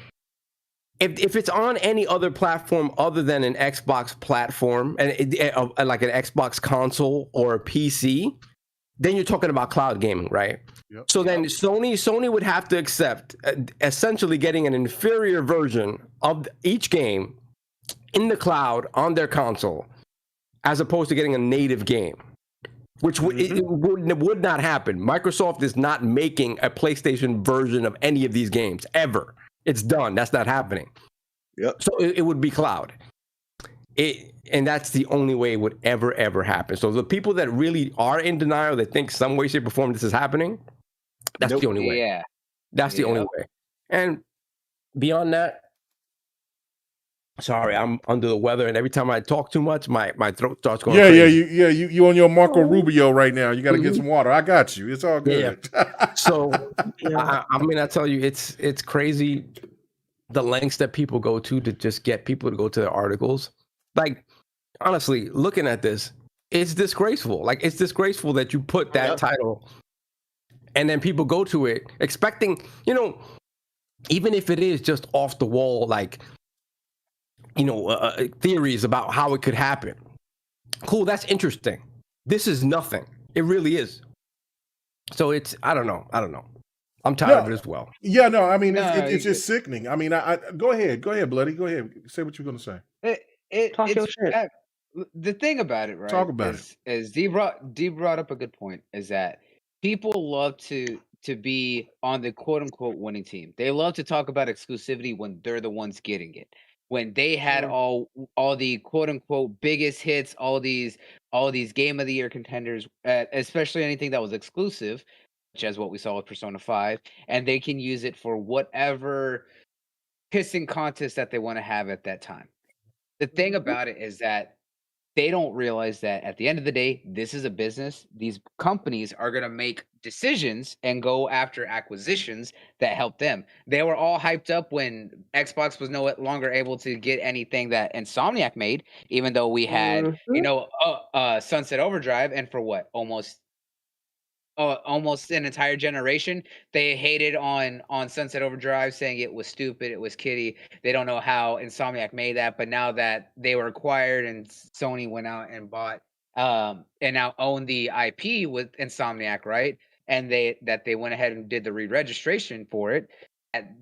If it's on any other platform other than an Xbox platform and like an Xbox console or a PC, then you're talking about cloud gaming, right? Yep. So then Sony would have to accept essentially getting an inferior version of each game in the cloud on their console, as opposed to getting a native game, which it would not happen. Microsoft is not making a PlayStation version of any of these games ever. It's done. That's not happening. Yep. So it would be cloud. And that's the only way it would ever happen. So the people that really are in denial, that think some way, shape, or form this is happening, that's the only way. Yeah. That's the only way. And beyond that, sorry, I'm under the weather, and every time I talk too much, my throat starts going crazy. You on your Marco Rubio right now. You got to get some water. I got you. It's all good. Yeah. So I tell you, it's crazy the lengths that people go to just get people to go to their articles. Like, honestly, looking at this, it's disgraceful. Like, it's disgraceful that you put that title and then people go to it expecting, even if it is just off the wall, like, theories about how it could happen. Cool, that's interesting. This is nothing. It really is. So I don't know. I'm tired of it as well. Yeah, no, I mean, it's just sickening. I mean, I go ahead, Bloody. Go ahead. Say what you're going to say. The thing about it, right? Talk about it. As D brought up a good point, is that people love to be on the quote unquote winning team. They love to talk about exclusivity when they're the ones getting it. When they had all the quote unquote biggest hits, all these game of the year contenders, especially anything that was exclusive, such as what we saw with Persona 5, and they can use it for whatever pissing contest that they want to have at that time. The thing about it is that they don't realize that at the end of the day, this is a business. These companies are going to make decisions and go after acquisitions that help them. They were all hyped up when Xbox was no longer able to get anything that Insomniac made, even though we had, Sunset Overdrive, and for what, almost an entire generation, they hated on Sunset Overdrive, saying it was stupid, it was kiddie. They don't know how Insomniac made that, but now that they were acquired and Sony went out and bought and now own the IP with Insomniac, right? And they went ahead and did the re-registration for it.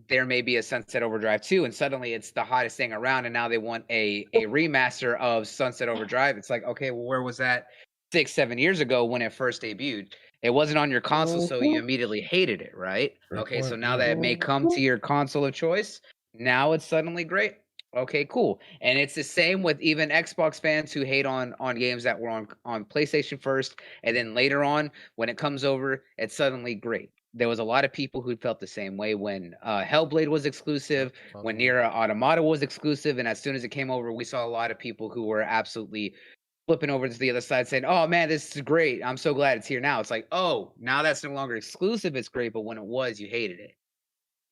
There may be a Sunset Overdrive 2, and suddenly it's the hottest thing around, and now they want a remaster of Sunset Overdrive. It's like, okay, well, where was that 6-7 years ago when it first debuted? It wasn't on your console, so you immediately hated it, right? Okay, so now that it may come to your console of choice, now it's suddenly great. Okay, cool. And it's the same with even Xbox fans who hate on games that were on PlayStation first, and then later on, when it comes over, it's suddenly great. There was a lot of people who felt the same way when Hellblade was exclusive, when Nier Automata was exclusive, and as soon as it came over, we saw a lot of people who were absolutely flipping over to the other side saying, oh man, this is great. I'm so glad it's here now. It's like, oh, now that's no longer exclusive. It's great. But when it was, you hated it.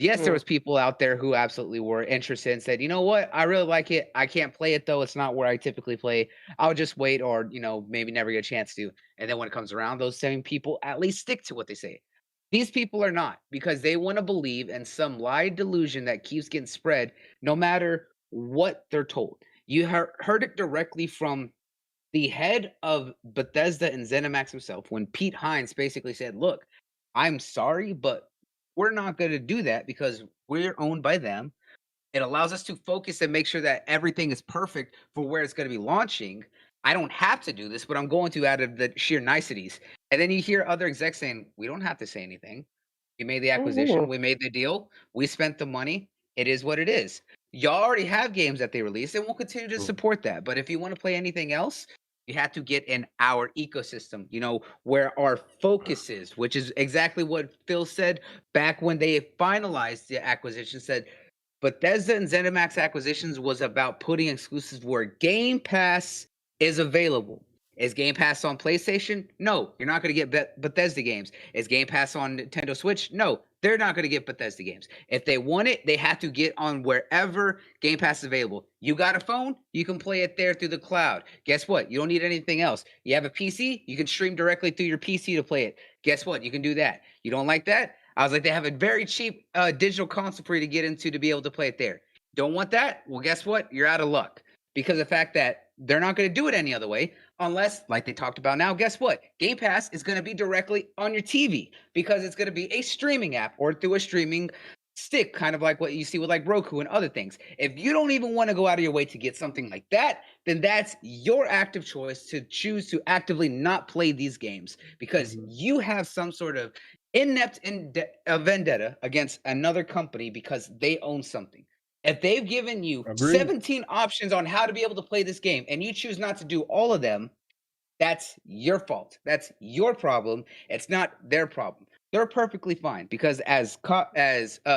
Yes, there was people out there who absolutely were interested and said, you know what? I really like it. I can't play it though. It's not where I typically play. I'll just wait or, maybe never get a chance to. And then when it comes around, those same people at least stick to what they say. These people are not, because they want to believe in some lie delusion that keeps getting spread no matter what they're told. You heard it directly from the head of Bethesda and ZeniMax himself, when Pete Hines basically said, look, I'm sorry, but we're not going to do that because we're owned by them. It allows us to focus and make sure that everything is perfect for where it's going to be launching. I don't have to do this, but I'm going to out of the sheer niceties. And then you hear other execs saying, we don't have to say anything. We made the acquisition. We made the deal. We spent the money. It is what it is. Y'all already have games that they release, and we'll continue to support that. But if you want to play anything else, you have to get in our ecosystem, where our focus is, which is exactly what Phil said back when they finalized the acquisition, said, Bethesda and ZeniMax acquisitions was about putting exclusives where Game Pass is available. Is Game Pass on PlayStation? No, you're not going to get Bethesda games. Is Game Pass on Nintendo Switch? No, they're not going to get Bethesda games. If they want it, they have to get on wherever Game Pass is available. You got a phone? You can play it there through the cloud. Guess what? You don't need anything else. You have a PC? You can stream directly through your PC to play it. Guess what? You can do that. You don't like that? I was like, they have a very cheap digital console for you to get into to be able to play it there. Don't want that? Well, guess what? You're out of luck because of the fact that they're not going to do it any other way unless, like they talked about now, guess what? Game Pass is going to be directly on your TV because it's going to be a streaming app or through a streaming stick, kind of like what you see with like Roku and other things. If you don't even want to go out of your way to get something like that, then that's your active choice to choose to actively not play these games because you have some sort of inept vendetta against another company because they own something. If they've given you 17 options on how to be able to play this game and you choose not to do all of them, that's your fault. That's your problem. It's not their problem. They're perfectly fine because as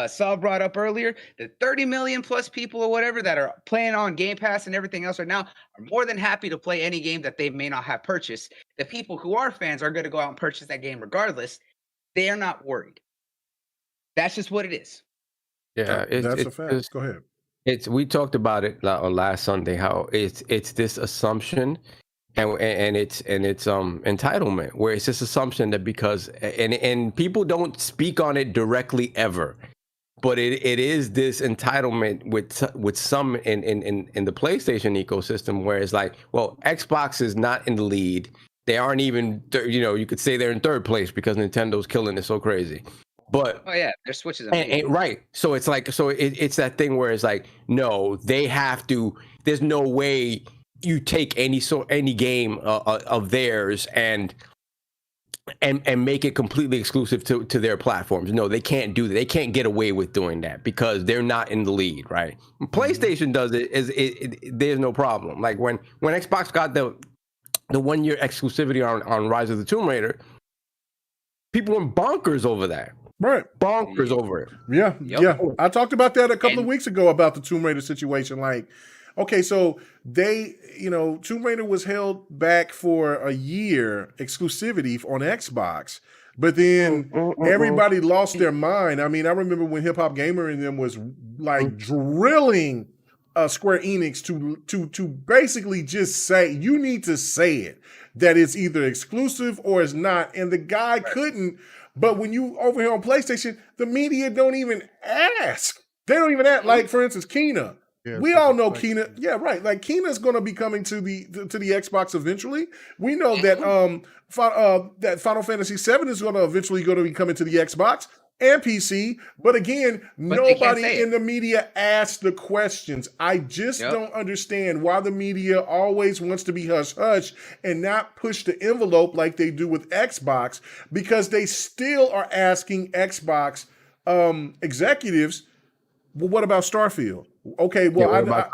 Saul brought up earlier, the 30 million plus people or whatever that are playing on Game Pass and everything else right now are more than happy to play any game that they may not have purchased. The people who are fans are going to go out and purchase that game regardless. They are not worried. That's just what it is. Yeah, that's a fact. Go ahead. We talked about it on last Sunday how it's this assumption and it's entitlement where it's this assumption that because and people don't speak on it directly ever, but it is this entitlement with some in the PlayStation ecosystem where it's like, well, Xbox is not in the lead. They aren't even, you could say they're in third place because Nintendo's killing it so crazy. But oh yeah, their Switch is right. So it's like, it's that thing where it's like, no, they have to. There's no way you take any game of theirs and make it completely exclusive to their platforms. No, they can't do that. They can't get away with doing that because they're not in the lead, right? When PlayStation does it, there's no problem. Like when Xbox got the 1 year exclusivity on Rise of the Tomb Raider, people went bonkers over that. Right. Bonkers over it. Yeah. Yep. Yeah. I talked about that a couple of weeks ago about the Tomb Raider situation. Like, okay, so they, Tomb Raider was held back for a year exclusivity on Xbox, but then everybody lost their mind. I mean, I remember when Hip Hop Gamer and them was like drilling Square Enix to basically just say, you need to say it, that it's either exclusive or it's not. And the guy couldn't. But when you over here on PlayStation, the media don't even ask. They don't even ask. Like, for instance, Kena. Yeah, we all know Kena. Yeah, right. Like Kena's going to be coming to the Xbox eventually. We know that that Final Fantasy VII is going to eventually be coming to the Xbox and PC. But again, nobody in the media asks the questions. I just don't understand why the media always wants to be hush-hush and not push the envelope like they do with Xbox, because they still are asking Xbox executives, well, what about Starfield? Okay, well, what about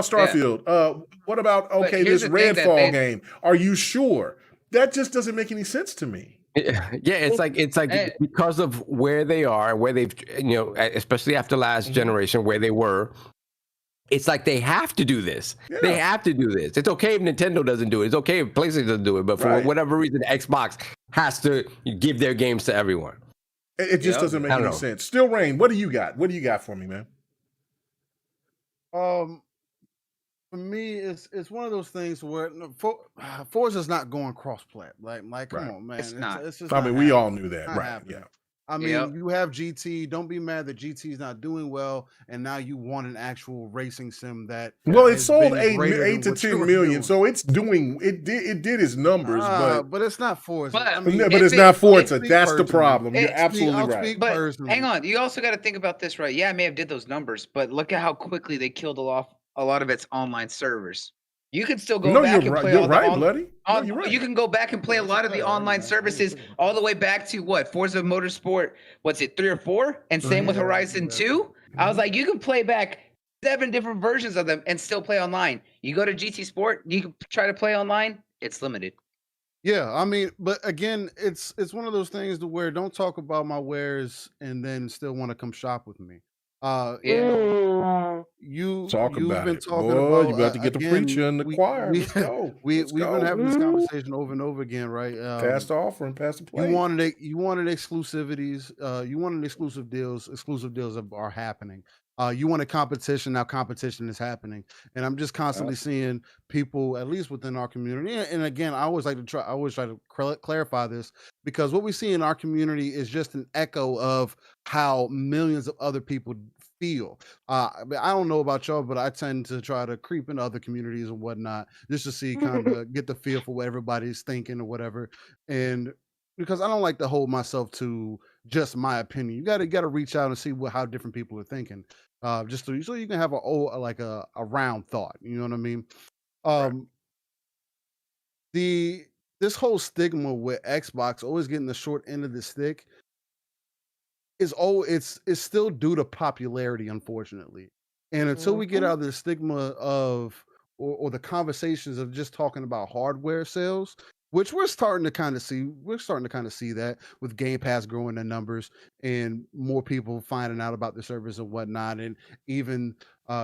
Starfield? Yeah. What about, this Redfall game? Are you sure? That just doesn't make any sense to me. Yeah, it's like because of where they are, where they've, especially after last generation, where they were, it's like they have to do this. Yeah. They have to do this. It's okay if Nintendo doesn't do it. It's okay if PlayStation doesn't do it. But for whatever reason, Xbox has to give their games to everyone. It just doesn't make any sense. Still Rain, what do you got? What do you got for me, man? For me, it's one of those things where Forza's not going cross-plat. Like, come on, man. It's just we all knew that, right? Happening. Yeah. I mean, you have GT. Don't be mad that GT is not doing well, and now you want an actual racing sim that. Well, it sold 8 to 10 million, so it's doing it. Did its numbers, but it's not Forza. But it's not Forza. That's the problem. You're absolutely right. But hang on, you also got to think about this, right? Yeah, I may have did those numbers, but look at how quickly they killed off a lot of its online servers. You can still go back and play you're right, bloody. You're right. You can go back and play a lot of the online services all the way back to Forza Motorsport, what's it, 3 or 4? And same with Horizon 2. I was like, you can play back 7 different versions of them and still play online. You go to GT Sport, you can try to play online, it's limited. Yeah, I mean, but again, it's one of those things to where don't talk about my wares and then still want to come shop with me. You've Talk about been it, talking boy. You about about to get the preacher in the choir. Let's go. we've been having this conversation over and over again, right? Pass the offering, pass the plate. You wanted exclusivities. You wanted exclusive deals. Exclusive deals are happening. You wanted competition. Now competition is happening, and I'm just constantly seeing people, at least within our community. And again, I always try to clarify this, because what we see in our community is just an echo of how millions of other people feel. I don't know about y'all, but I tend to try to creep into other communities and whatnot just to see, kind of get the feel for what everybody's thinking or whatever. And because I don't like to hold myself to just my opinion, you got to reach out and see how different people are thinking, just so you can have a round thought. You know what I mean? This whole stigma with Xbox always getting the short end of the stick it's still due to popularity, unfortunately. And until we get out of the stigma of or the conversations of just talking about hardware sales, which we're starting to kind of see that with Game Pass growing in numbers and more people finding out about the service and whatnot. And even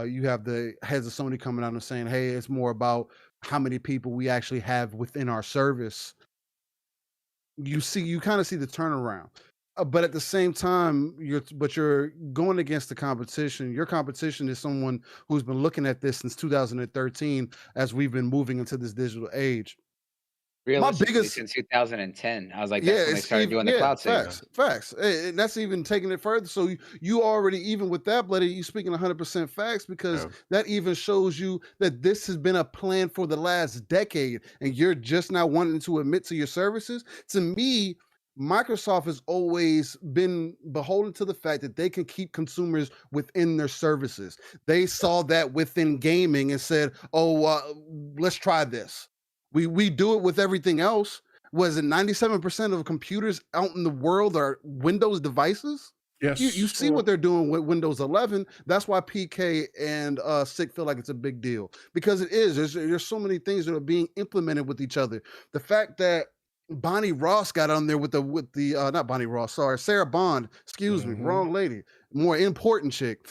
you have the heads of Sony coming out and saying, hey, it's more about how many people we actually have within our service. You kind of see the turnaround. But at the same time, you're going against the competition. Your competition is someone who's been looking at this since 2013 as we've been moving into this digital age. Realistically, since 2010, I was like, that's when they started doing the cloud savings. Facts. And that's even taking it further. So you already, even with that, Bloody, you speaking 100% facts, because that even shows you that this has been a plan for the last decade, and you're just now wanting to admit to your services. To me, Microsoft has always been beholden to the fact that they can keep consumers within their services. They saw that within gaming and said, let's try this. We do it with everything else. Was it 97% of computers out in the world are Windows devices? Yes. You see what they're doing with Windows 11. That's why PK and SICK feel like it's a big deal, because it is. There's so many things that are being implemented with each other. The fact that Bonnie Ross got on there with the not Bonnie Ross, sorry, Sarah Bond. Excuse me, wrong lady. More important chick.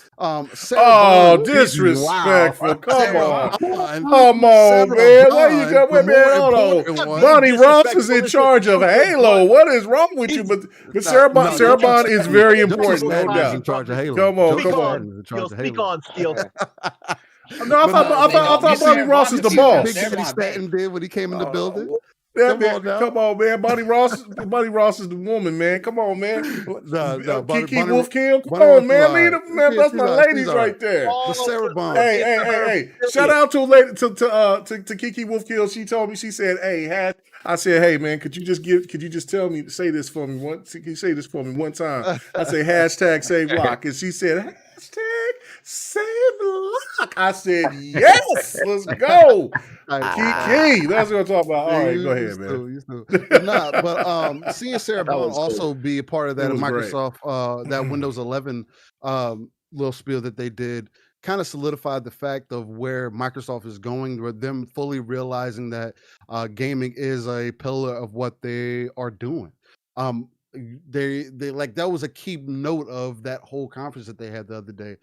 Sarah Bond, disrespectful. Wow. Come on. Come on, man. Why you got wait, man? Hold on. Bonnie Ross is in charge of Halo. What is wrong with you? But Sarah Bond is very important, no doubt. In charge of Halo. Come on. Speak on, Steel. No, I thought Bonnie Ross is the boss. Big Daddy Stanton did when he came in the building. Come on, man. Bonnie Ross is the woman, man. Come on, man. Kiki Wolfkill. Come on, man. Lead them, man. That's my ladies right there. The Sarah Bond. Hey. Shout out to Kiki Wolfkill. She told me, she said, hey, I said, hey, man, could you just say this for me once? Can you say this for me one time? I say hashtag save block. And she said, hashtag save block. I said, yes, let's go. Kiki, that's what I'm talking about. All right, go ahead, man. But seeing Sarah Bond also be a part of that Microsoft, that Windows 11 little spiel that they did, kind of solidified the fact of where Microsoft is going, with them fully realizing that gaming is a pillar of what they are doing. They like, that was a key note of that whole conference that they had the other day.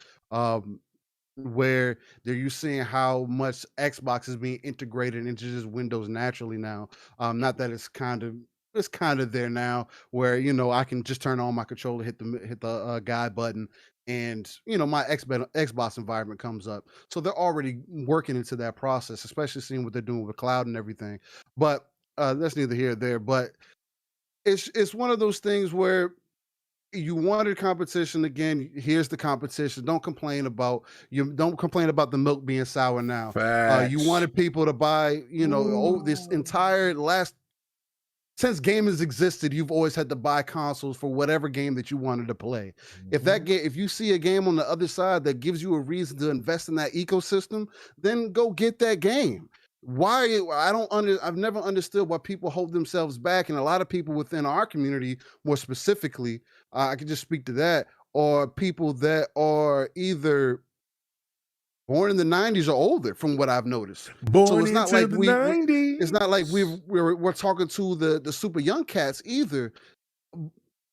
Where you're seeing how much Xbox is being integrated into just Windows naturally now. Not that it's kind of there now, where I can just turn on my controller, hit the guide button, and my Xbox environment comes up. So they're already working into that process, especially seeing what they're doing with cloud and everything. But that's neither here nor there. But it's one of those things where you wanted competition. Again, here's the competition. Don't complain about the milk being sour now. You wanted people to buy, this entire since gaming existed, you've always had to buy consoles for whatever game that you wanted to play. If you see a game on the other side that gives you a reason to invest in that ecosystem, then go get that game. Why? I've never understood why people hold themselves back, and a lot of people within our community, more specifically, I could just speak to that, or people that are either born in the 90s or older, from what I've noticed. So it's not like the 90s. It's not like we're talking to the super young cats either.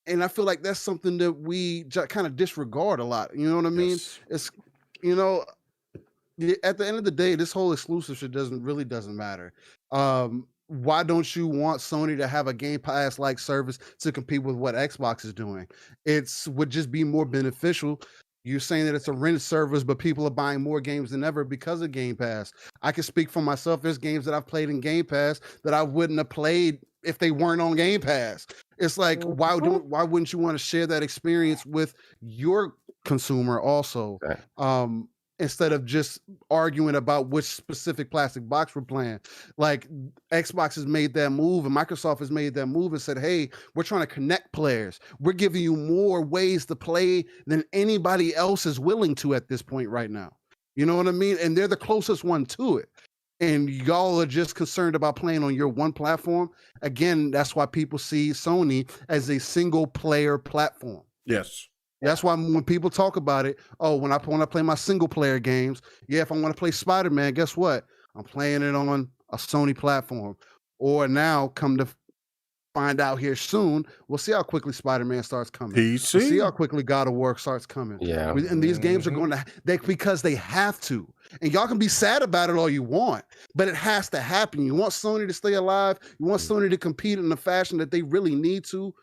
And I feel like that's something that we kind of disregard a lot. You know what I mean? Yes. It's, you know, at the end of the day, this whole exclusive shit doesn't matter. Why don't you want Sony to have a Game Pass like service to compete with what Xbox is doing? Would just be more beneficial. You're saying that it's a rent service, but people are buying more games than ever because of Game Pass. I can speak for myself. There's games that I've played in Game Pass that I wouldn't have played if they weren't on Game Pass. It's like, why wouldn't you want to share that experience with your consumer also? Right. Instead of just arguing about which specific plastic box we're playing. Like Xbox has made that move and Microsoft has made that move and said, hey, we're trying to connect players. We're giving you more ways to play than anybody else is willing to at this point right now. You know what I mean? And they're the closest one to it. And y'all are just concerned about playing on your one platform. Again, that's why people see Sony as a single player platform. Yes. That's why when people talk about it, when I play my single player games, if I want to play Spider-Man, guess what? I'm playing it on a Sony platform. Or now, come to find out here soon, we'll see how quickly Spider-Man starts coming. PC. We'll see how quickly God of War starts coming. Yeah. And these games are going to, because they have to. And y'all can be sad about it all you want, but it has to happen. You want Sony to stay alive. You want Sony to compete in the fashion that they really need to.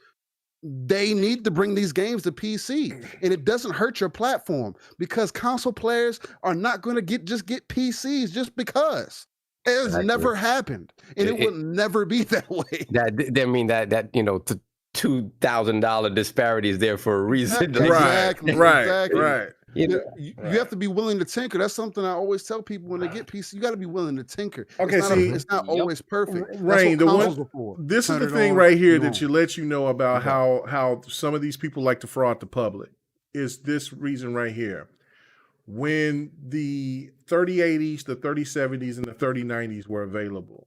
They need to bring these games to PC, and it doesn't hurt your platform because console players are not going to get PCs just because. It has never happened, and it will never be that way. That $2,000 disparity is there for a reason. Exactly. Right. You have to be willing to tinker. That's something I always tell people when they get PC. You got to be willing to tinker. Okay, it's not always perfect. Rain, this is the thing right here that lets you know about how some of these people like to fraud the public. Is this reason right here? When the 3080s, the 3070s, and the 3090s were available,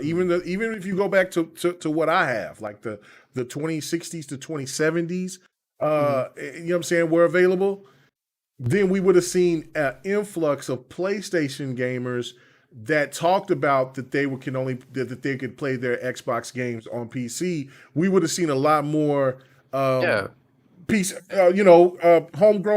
even if you go back to what I have, like the 2060s to 2070s, you know what I'm saying, were available. Then we would have seen an influx of PlayStation gamers that talked about that they that they could play their Xbox games on PC. We would have seen a lot more homegrown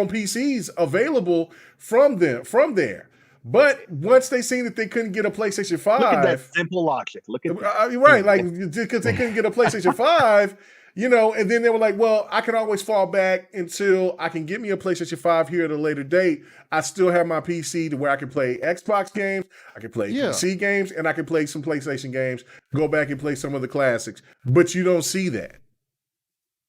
PCs available from there. But once they seen that they couldn't get a PlayStation 5, look at that simple logic. Look at that. Right, like because they couldn't get a PlayStation 5. And then they were like, well, I can always fall back until I can get me a PlayStation 5 here at a later date. I still have my PC to where I can play Xbox games, I can play PC games, and I can play some PlayStation games, go back and play some of the classics. But you don't see that.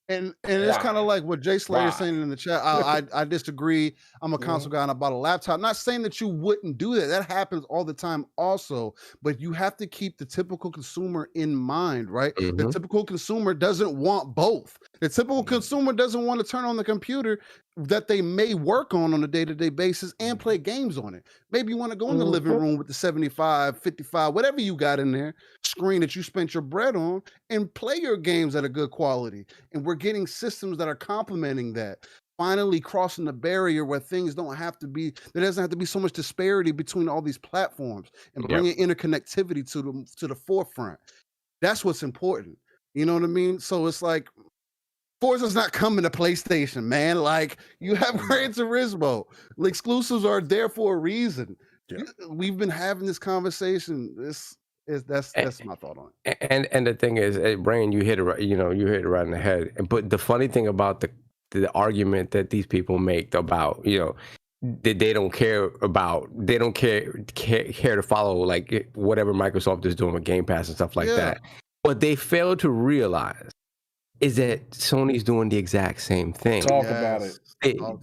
And it's kind of like what Jay Slayer is saying in the chat. I disagree. I'm a console guy and I bought a laptop. Not saying that you wouldn't do that. That happens all the time also. But you have to keep the typical consumer in mind, right? The typical consumer doesn't want both. The typical consumer doesn't want to turn on the computer that they may work on a day-to-day basis and play games on it. Maybe you want to go in the living room with the 75, 55, whatever you got in there, screen that you spent your bread on, and play your games at a good quality. And we're getting systems that are complementing that. Finally crossing the barrier where things don't have to be, there doesn't have to be so much disparity between all these platforms and bringing interconnectivity to the forefront. That's what's important. You know what I mean? So it's like, Forza's not coming to PlayStation, man. Like, you have Gran Turismo. The exclusives are there for a reason. Yeah. We've been having this conversation. That's my thought on it. And the thing is, Brain, you hit it right. You hit it right in the head. But the funny thing about the argument that these people make about that they don't care to follow like whatever Microsoft is doing with Game Pass and stuff like that. What they fail to realize is that Sony's doing the exact same thing. Talk about it.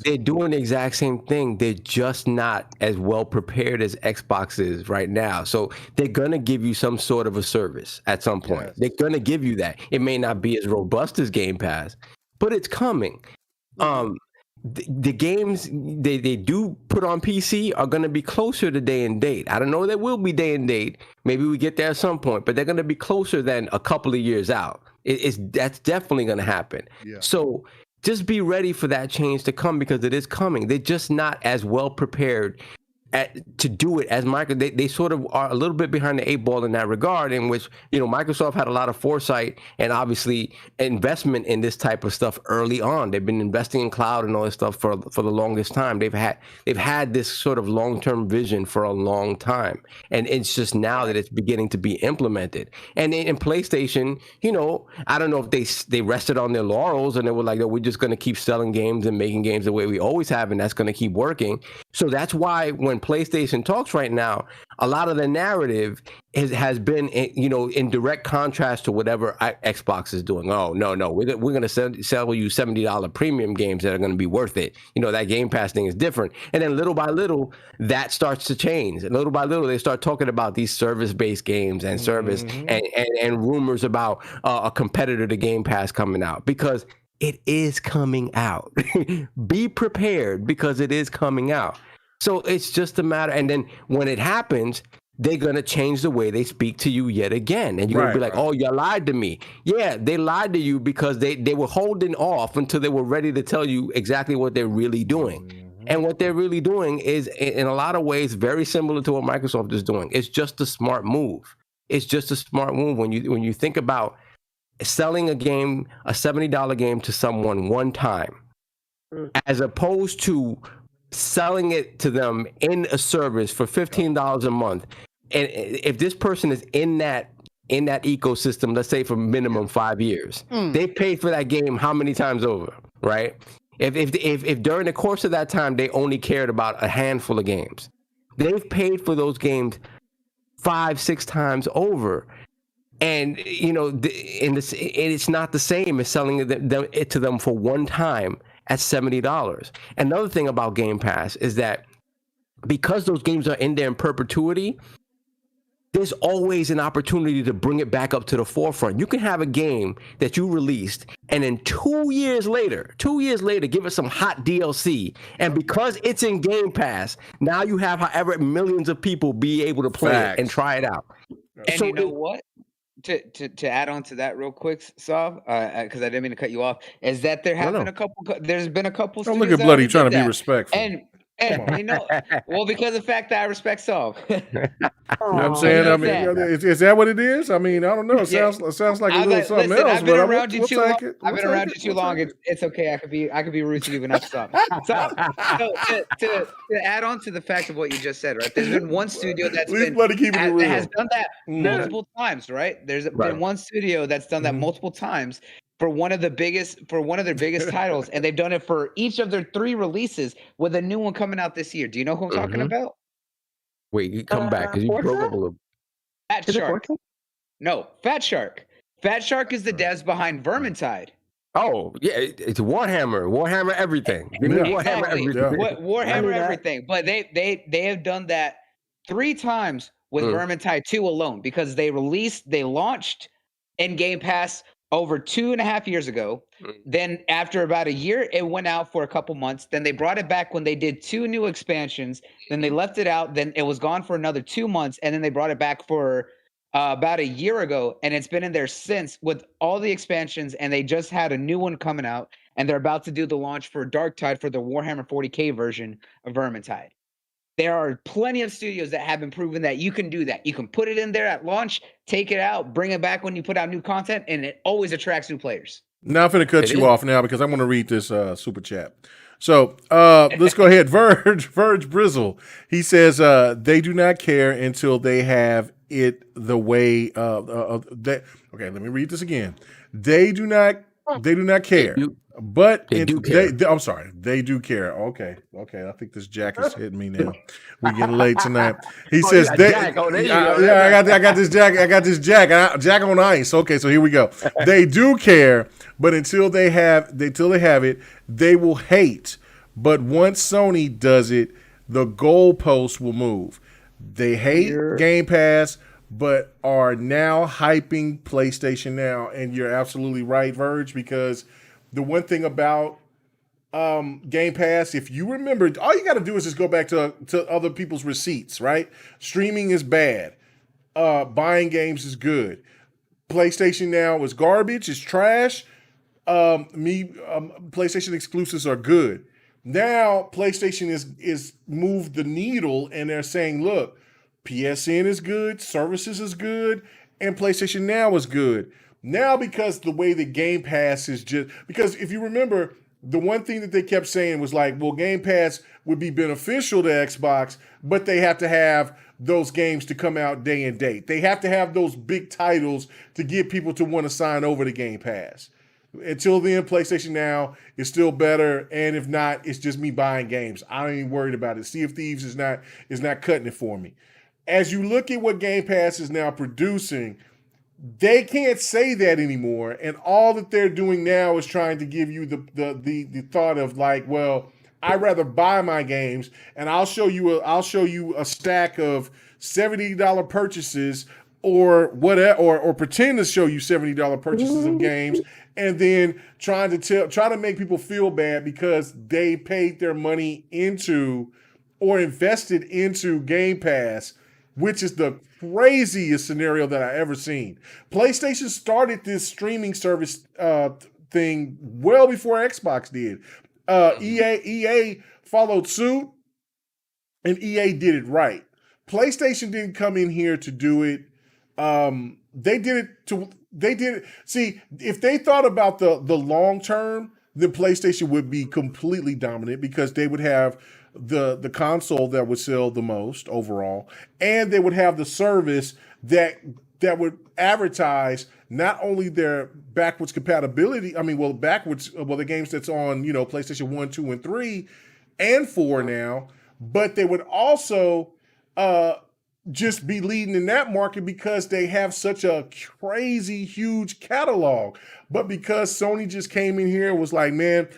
They're doing the exact same thing. They're just not as well prepared as Xbox is right now. So they're going to give you some sort of a service at some point. Yes. They're going to give you that. It may not be as robust as Game Pass, but it's coming. The games they do put on PC are going to be closer to day and date. I don't know that will be day and date. Maybe we get there at some point, but they're going to be closer than a couple of years out. That's definitely going to happen. Yeah. So just be ready for that change to come because it is coming. They're just not as well prepared to do it as Microsoft. They sort of are a little bit behind the 8 ball in that regard, in which, Microsoft had a lot of foresight and obviously investment in this type of stuff early on. They've been investing in cloud and all this stuff for the longest time. They've had this sort of long-term vision for a long time, and it's just now that it's beginning to be implemented. And in PlayStation, I don't know if they rested on their laurels and they were like, "Oh, we're just going to keep selling games and making games the way we always have, and that's going to keep working." So that's why when PlayStation talks right now, a lot of the narrative has been, in direct contrast to whatever Xbox is doing. Oh, no, we're going to sell you $70 premium games that are going to be worth it. That Game Pass thing is different. And then little by little, that starts to change. And little by little, they start talking about these service-based games and service and rumors about a competitor to Game Pass coming out, because it is coming out. Be prepared, because it is coming out. So it's just a matter. And then when it happens, they're going to change the way they speak to you yet again. And you're going to be like, "Oh, you lied to me." Yeah, they lied to you because they were holding off until they were ready to tell you exactly what they're really doing. And what they're really doing is, in a lot of ways, very similar to what Microsoft is doing. It's just a smart move. It's just a smart move when you think about selling a game, a $70 game to someone one time, as opposed to selling it to them in a service for $15 a month. And if this person is in that ecosystem, let's say for minimum 5 years, they've paid for that game how many times over, right? If during the course of that time they only cared about a handful of games, they've paid for those games 5-6 times over. And it's not the same as selling it to them for one time at $70. Another thing about Game Pass is that because those games are in there in perpetuity, there's always an opportunity to bring it back up to the forefront. You can have a game that you released, and then 2 years later, give it some hot DLC. And because it's in Game Pass, now you have however millions of people be able to play it and try it out. And so what? To add on to that real quick, Sav, because I didn't mean to cut you off, is that there's been a couple. Don't look at Bloody trying to be respectful. And well, because of the fact that I respect Sav. You know what I'm saying? I mean, is that what it is? I mean, I don't know. It sounds like a little something else. I've been around you too long. I've been around you too long. It's okay. I could be rude to you, but not Sav. So to add on to the fact of what you just said, right? There's been one studio that has done that multiple times, right? There's been one studio that's done that multiple times for one of their biggest titles, and they've done it for each of their 3 releases, with a new one coming out this year. Do you know who I'm talking about? Wait, you come back because you broke up a little. Fat Shark. No, Fat Shark. Fat Shark is the devs behind Vermintide. Oh yeah, it's Warhammer everything. Warhammer everything. Warhammer everything. But they have done that 3 times with Vermintide 2 alone, because they launched in Game Pass over 2.5 years ago. Then after about a year, it went out for a couple months. Then they brought it back when they did 2 new expansions. Then they left it out. Then it was gone for another 2 months. And then they brought it back for about a year ago. And it's been in there since with all the expansions. And they just had a new one coming out. And they're about to do the launch for Darktide for the Warhammer 40K version of Vermintide. There are plenty of studios that have been proven that you can do that. You can put it in there at launch, take it out, bring it back when you put out new content, and it always attracts new players. Now I'm going to cut you off now because I want to read this super chat. So let's go ahead. Verge Brizzle. He says they do not care until they have it the way that. Okay, let me read this again. They do not care. But they do care. I'm sorry, they do care. Okay. I think this jack is hitting me now. We're getting late tonight. He says, I got this jack. I got this jack. Jack on ice. Okay, so here we go. They do care, but until they have it, they will hate. But once Sony does it, the goalposts will move. They hate Game Pass, but are now hyping PlayStation Now. And you're absolutely right, Verge, because the one thing about Game Pass, if you remember, all you got to do is just go back to other people's receipts, right? Streaming is bad. Buying games is good. PlayStation Now is garbage. It's trash. PlayStation exclusives are good. Now PlayStation is moved the needle, and they're saying, look, PSN is good, services is good, and PlayStation Now is good. Now, because the way the Game Pass is just because if you remember, the one thing that they kept saying was like, well, Game Pass would be beneficial to Xbox, but they have to have those games to come out day and date. They have to have those big titles to get people to want to sign over to Game Pass. Until then, PlayStation Now is still better, and if not, it's just me buying games. I ain't even worried about it. Sea of Thieves is not cutting it for me. As you look at what Game Pass is now producing, they can't say that anymore, and all that they're doing now is trying to give you the thought of like, well, I'd rather buy my games, and I'll show you a stack of $70 purchases or whatever, or pretend to show you $70 purchases of games, and then try to make people feel bad because they paid their money into or invested into Game Pass, which is the craziest scenario that I ever seen. PlayStation started this streaming service thing well before Xbox did. EA followed suit, and EA did it right. PlayStation didn't come in here to do it. They did it. See, if they thought about the long term, then PlayStation would be completely dominant because they would have the console that would sell the most overall, and they would have the service that would advertise not only their backwards compatibility. The games that's on PlayStation 1, 2, and 3, and 4 now, but they would also just be leading in that market because they have such a crazy huge catalog. But because Sony just came in here and was like, man,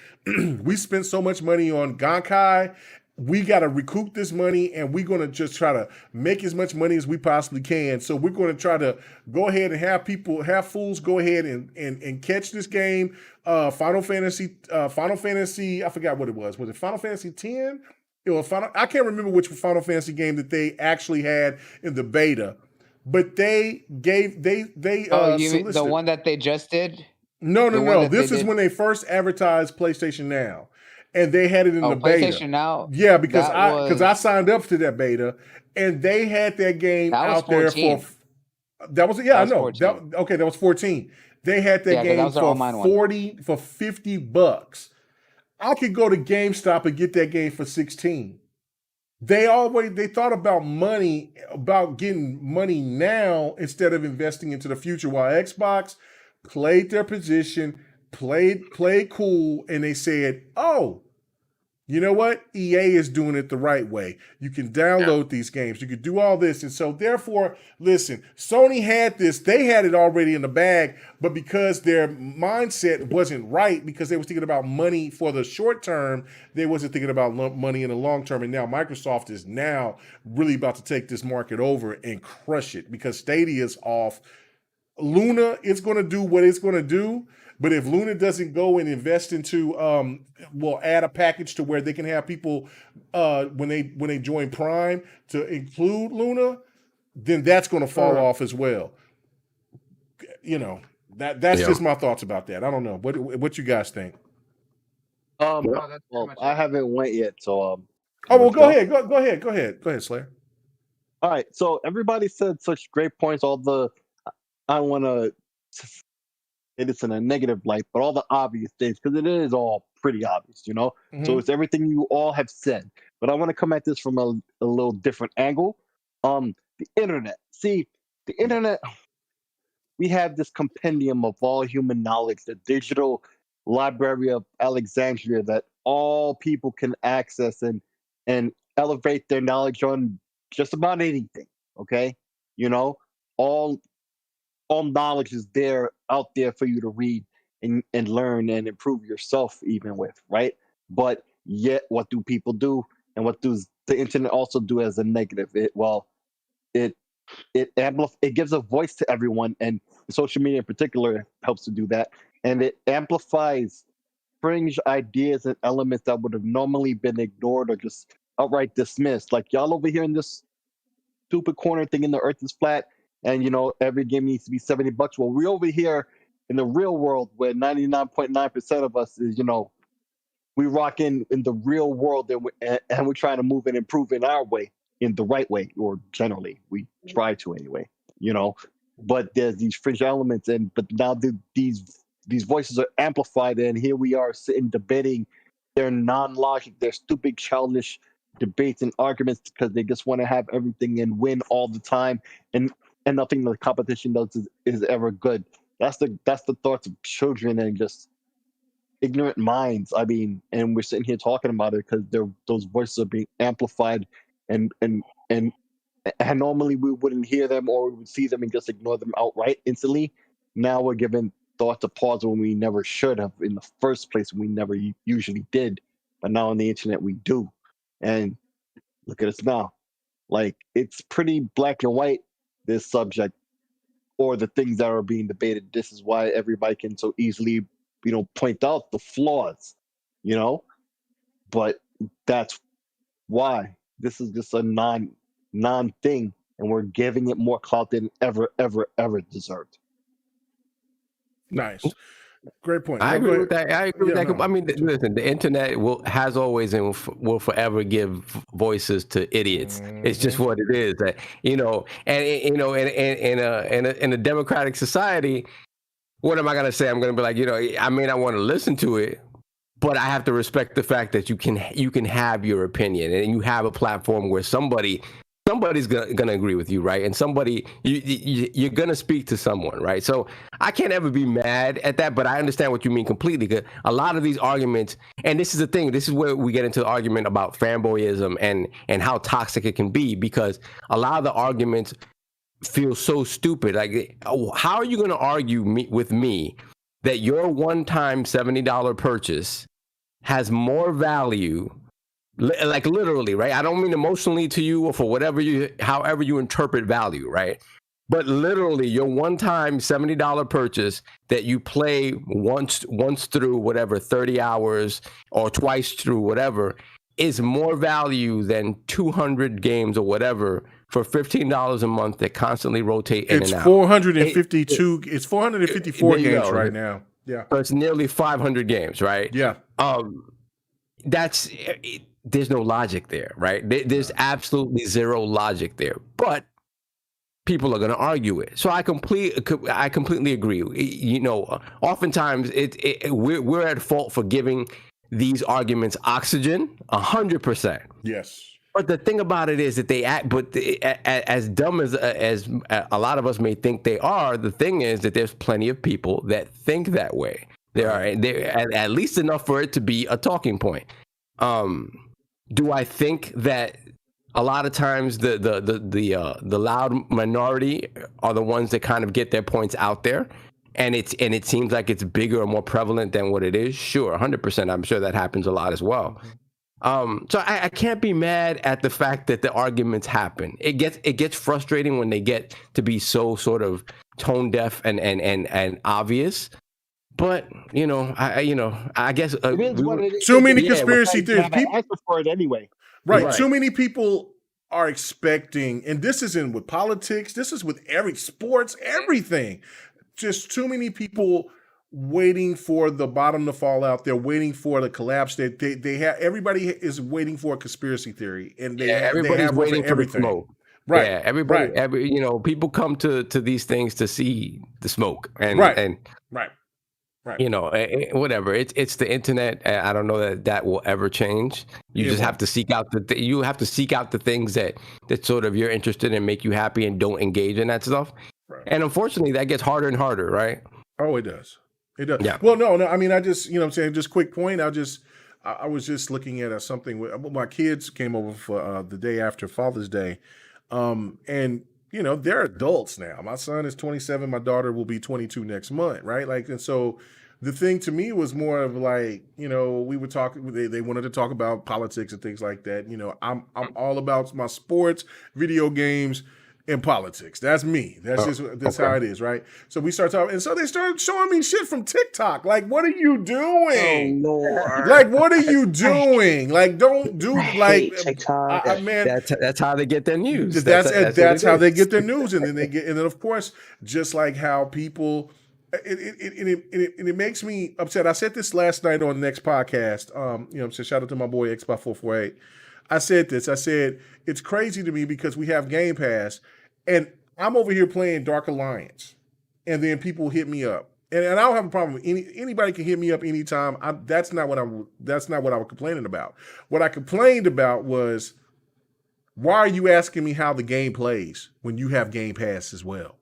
we spent so much money on Gankai, we got to recoup this money, and we're going to just try to make as much money as we possibly can. So we're going to try to go ahead and have fools go ahead and catch this game. Final Fantasy, I forgot what it was. Was it Final Fantasy 10? It was I can't remember which Final Fantasy game that they actually had in the beta, but they mean the one that they just did? No. This is when they first advertised PlayStation Now, and they had it in the beta. PlayStation Now. Yeah, because I signed up to that beta, and they had that game out there for. That was I know. That was 14. They had that game for $50. I could go to GameStop and get that game for 16. They thought about money, about getting money now instead of investing into the future. While Xbox played their position, played cool, and they said, "Oh, you know what? EA is doing it the right way. You can download these games. You can do all this." And so therefore, listen, Sony had this. They had it already in the bag, but because their mindset wasn't right, because they were thinking about money for the short term, they wasn't thinking about money in the long term. And now Microsoft is now really about to take this market over and crush it because Stadia's off. Luna is going to do what it's going to do. But if Luna doesn't go and invest into, add a package to where they can have people when they join Prime to include Luna, then that's going to fall off as well. That's just my thoughts about that. I don't know what you guys think. I haven't went yet, so go ahead. Go ahead, Slayer. All right, so everybody said such great points. I want to. It is in a negative light, but all the obvious things, because it is all pretty obvious, Mm-hmm. So it's everything you all have said. But I want to come at this from a little different angle. The internet. See, the internet, we have this compendium of all human knowledge, the digital library of Alexandria that all people can access and elevate their knowledge on just about anything. Okay, all knowledge is out there for you to read and learn and improve yourself even with, right? But yet, what do people do? And what does the internet also do as a negative? It gives a voice to everyone, and social media in particular helps to do that. And it amplifies fringe ideas and elements that would have normally been ignored or just outright dismissed. Like y'all over here in this stupid corner thinking the earth is flat, and every game needs to be $70. Well, we're over here in the real world where 99.9% of us is we rock in the real world, and we're trying to move and improve in our way, in the right way, or generally we try to anyway, you know. But there's these fringe elements, but now these voices are amplified, and here we are sitting debating their non-logic, their stupid, childish debates and arguments because they just want to have everything and win all the time, and nothing the competition does is ever good. That's the thoughts of children and just ignorant minds. I mean, and we're sitting here talking about it because those voices are being amplified, and normally we wouldn't hear them, or we would see them and just ignore them outright instantly. Now we're giving thoughts a pause when we never should have in the first place. We never usually did, but now on the internet we do. And look at us now. Like, it's pretty black and white, this subject, or the things that are being debated. This is why everybody can so easily, point out the flaws, but that's why this is just a non thing, and we're giving it more clout than ever deserved. Nice. Great point. I agree with that. I mean, listen, the internet has always and will forever give voices to idiots. It's just what it is. That in a democratic society, what am I going to say? I'm going to be like, I may not want to listen to it, but I have to respect the fact that you can have your opinion, and you have a platform where somebody's gonna agree with you, right? And you're gonna speak to someone, right? So I can't ever be mad at that, but I understand what you mean completely. Because a lot of these arguments, and this is the thing, this is where we get into the argument about fanboyism and how toxic it can be, because a lot of the arguments feel so stupid. Like, how are you gonna argue with me that your one-time $70 purchase has more value? Like, literally, right? I don't mean emotionally to you or for however you interpret value, right? But literally, your one-time $70 purchase that you play once through whatever 30 hours or twice through whatever is more value than 200 games or whatever for $15 a month that constantly rotate in and out. 452. It's 454 games right now. Yeah, so it's nearly 500 games, right? Yeah. There's no logic there, right? There's absolutely zero logic there, but people are going to argue it. So I completely agree. Oftentimes we're at fault for giving these arguments oxygen, 100%. Yes. But the thing about it is that they act, but as dumb as a lot of us may think they are, the thing is that there's plenty of people that think that way. There are at least enough for it to be a talking point. Do I think that a lot of times the loud minority are the ones that kind of get their points out there, and it seems like it's bigger or more prevalent than what it is? Sure, 100%. I'm sure that happens a lot as well. So I can't be mad at the fact that the arguments happen. It gets frustrating when they get to be so sort of tone deaf and obvious. But I guess too many conspiracy theories. People answer for it anyway. Right. Too many people are expecting, and this isn't with politics. This is with sports, everything. Just too many people waiting for the bottom to fall out. They're waiting for the collapse. They have. Everybody is waiting for a conspiracy theory, and everybody's waiting for everything. The smoke. Right. Yeah. Everybody. Right. People come to these things to see the smoke, and right. Whatever. It's the internet. I don't know that will ever change. You just have to seek out the things that sort of you're interested in, make you happy, and don't engage in that stuff. Right. And unfortunately, that gets harder and harder, right? Oh, it does. It does. Yeah. Well, no. I mean, I just, what I'm saying, just quick point. I was just looking at something. My kids came over for the day after Father's Day, and they're adults now. My son is 27. My daughter will be 22 next month, right? Like, and so the thing to me was more of like, we were talking. They wanted to talk about politics and things like that. I'm all about my sports, video games, and politics. That's me. That's how it is, right? So we start talking, and so they started showing me shit from TikTok. Like, what are you doing? Oh Lord! Like, what are you doing? Like, don't do like TikTok. Man. That's how they get their news. That's how they get their news, and then of course, just like how people it makes me upset. I said this last night on the next podcast. So shout out to my boy Xbox448. I said this. I said it's crazy to me because we have Game Pass, and I'm over here playing Dark Alliance, and then people hit me up, and I don't have a problem with anybody can hit me up anytime. That's not what I was complaining about. What I complained about was, why are you asking me how the game plays when you have Game Pass as well?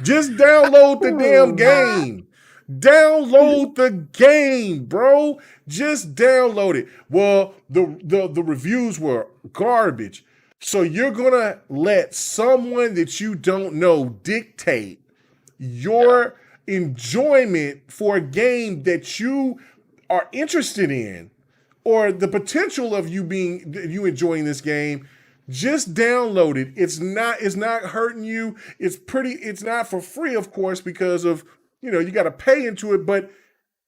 Just download the damn game. Download the game, bro. Just download it. Well, the reviews were garbage. So you're gonna let someone that you don't know dictate your enjoyment for a game that you are interested in, or the potential of you enjoying this game. Just download it. It's not hurting you. It's not for free, of course, because of, you got to pay into it, but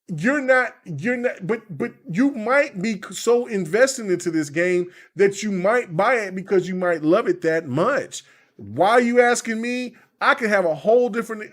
but you might be so invested into this game that you might buy it because you might love it that much. Why are you asking me? I could have a whole different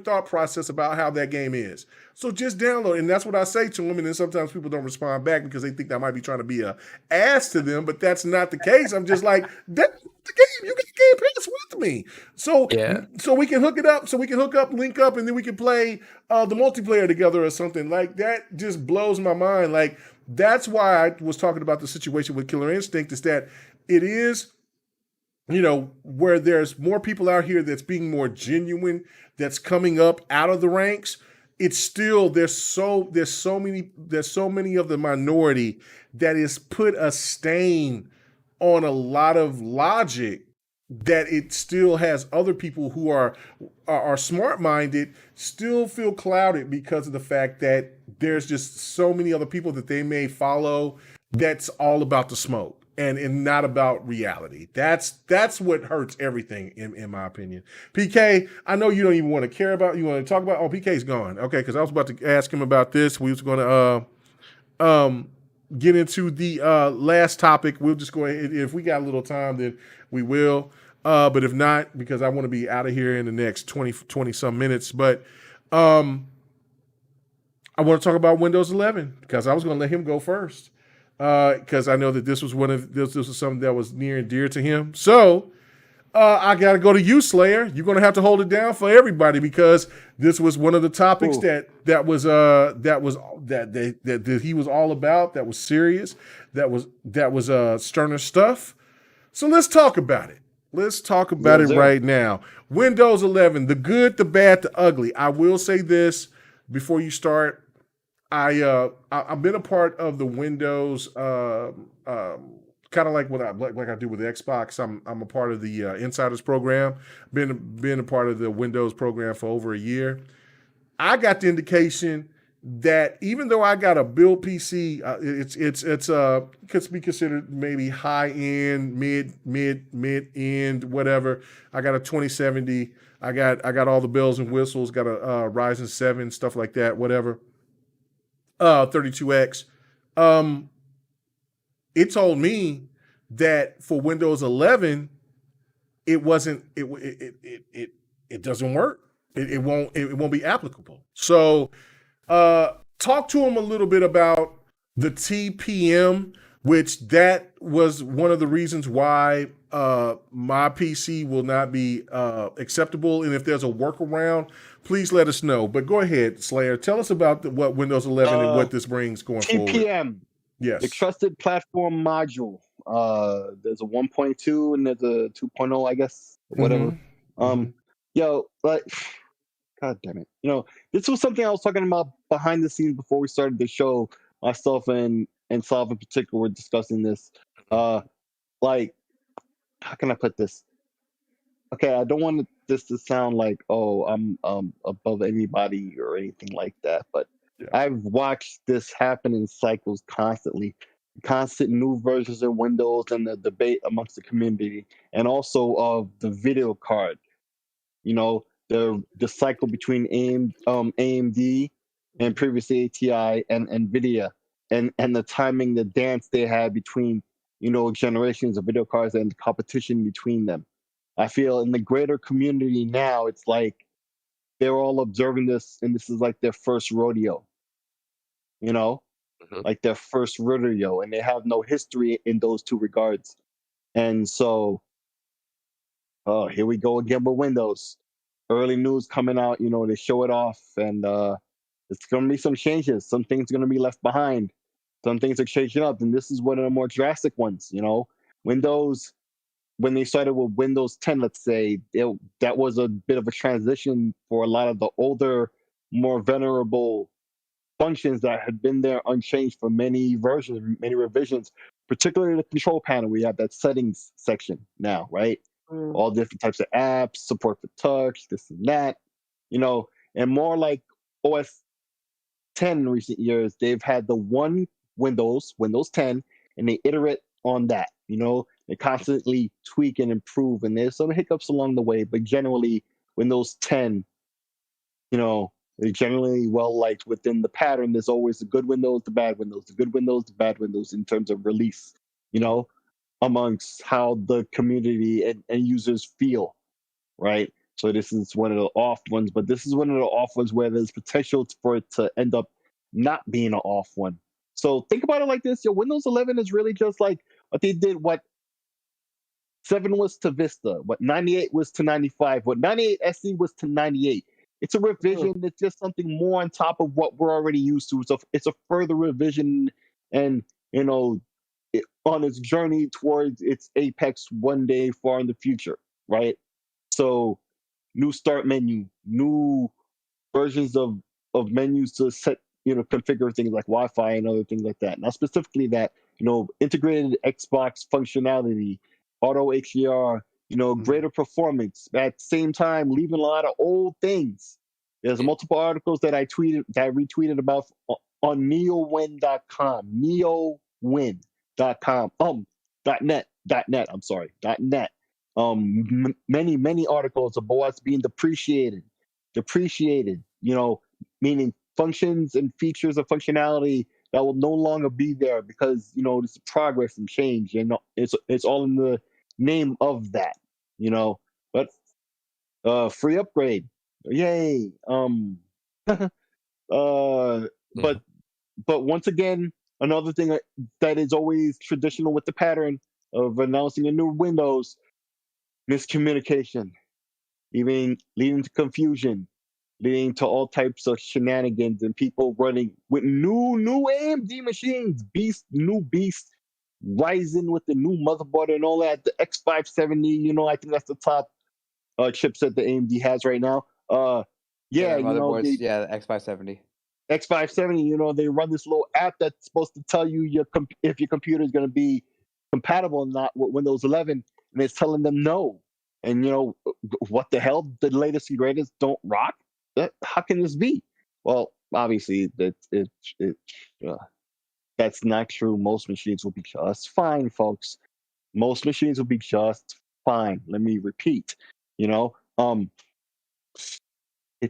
thought process about how that game is. So just download it. And that's what I say to them. And then sometimes people don't respond back because they think I might be trying to be a ass to them, but that's not the case. I'm just like, that's the game. You get the Game Pass with me. So we can hook it up. So we can link up, and then we can play the multiplayer together or something. Like, that just blows my mind. Like, that's why I was talking about the situation with Killer Instinct, is that it is, where there's more people out here that's being more genuine, that's coming up out of the ranks. It's still, there's so many of the minority that has put a stain on a lot of logic, that it still has other people who are smart-minded still feel clouded because of the fact that there's just so many other people that they may follow that's all about the smoke and not about reality. That's what hurts everything, in my opinion. PK, I know you don't even want to care about, you want to talk about, PK's gone. Okay, because I was about to ask him about this. We was going to get into the last topic. We'll just go ahead. If we got a little time, then we will. But if not, because I want to be out of here in the next 20 some minutes. But I want to talk about Windows 11, because I was going to let him go first. Because I know that this was something that was near and dear to him. So I got to go to you, Slayer. You're going to have to hold it down for everybody, because this was one of the topics that he was all about. That was serious. That was sterner stuff. So let's talk about it. Let's talk about it right now. Windows 11, the good, the bad, the ugly. I will say this before you start. I've been a part of the Windows, kind of like what I do with Xbox. I'm a part of the Insiders program. Been a part of the Windows program for over a year. I got the indication that even though I got a build PC, it's could be considered maybe high end, mid end, whatever. I got a 2070. I got all the bells and whistles. Got a Ryzen 7, stuff like that, whatever. 32X. It told me that for Windows 11, it wasn't. It doesn't work. It won't be applicable. So, talk to him a little bit about the TPM, which that was one of the reasons why my PC will not be acceptable. And if there's a workaround, please let us know. But go ahead, Slayer. Tell us about what Windows 11 and what this brings going forward. TPM. Yes. The Trusted Platform Module. There's a 1.2 and there's a 2.0, I guess. Whatever. God damn it. This was something I was talking about behind the scenes before we started the show. Myself and Slav in particular were discussing this. How can I put this? Okay, I don't want this to sound like, I'm above anybody or anything like that, but I've watched this happen in cycles constantly. Constant new versions of Windows and the debate amongst the community, and also of the video card. The cycle between AMD and previously ATI and NVIDIA, and the timing, the dance they had between generations of video cards and the competition between them. I feel in the greater community now, it's like they're all observing this, and this is like their first rodeo, like their first rodeo, and they have no history in those two regards. And so, here we go again with Windows. Early news coming out, they show it off, and it's going to be some changes. Some things are going to be left behind. Some things are changing up, and this is one of the more drastic ones. Windows, when they started with Windows 10, let's say, that was a bit of a transition for a lot of the older, more venerable functions that had been there unchanged for many versions, many revisions, particularly the control panel. We have that settings section now, right? All different types of apps, support for touch, this and that, and more like OS 10 in recent years, they've had the one Windows 10, and they iterate on that. They constantly tweak and improve, and there's some hiccups along the way, but generally Windows 10, they're generally well liked within the pattern. There's always the good Windows, the bad Windows, the good Windows, the bad Windows in terms of release, amongst how the community and users feel, right? So this is one of the off ones, but this is one of the off ones where there's potential for it to end up not being an off one. So think about it like this: Windows 11 is really just like what they did. What 7 was to Vista, what 98 was to 95, what 98 SE was to 98. It's a revision. It's just something more on top of what we're already used to. So it's a further revision, and on its journey towards its apex one day far in the future, right? So new start menu, new versions of menus to set, configure things like Wi-Fi and other things like that. Now specifically that, integrated Xbox functionality, auto HDR, greater performance. At the same time, leaving a lot of old things. There's multiple articles that I retweeted about on neowin.com, .net. I'm sorry, .net. Many articles about what's being depreciated, meaning functions and features of functionality that will no longer be there because, there's progress and change, and it's all in the name of that, but free upgrade, yay. But once again, another thing that is always traditional with the pattern of announcing a new Windows: miscommunication, even leading to confusion, leading to all types of shenanigans and people running with new AMD machines, new beast, Ryzen with the new motherboard and all that, the X570. I think that's the top chipset that AMD has right now. Motherboards, the X570. X570, they run this little app that's supposed to tell you if your computer is going to be compatible or not with Windows 11, and it's telling them no. And what the hell? The latest and greatest don't rock? How can this be? Well, obviously that's not true. Most machines will be just fine, folks. Most machines will be just fine. Let me repeat. It's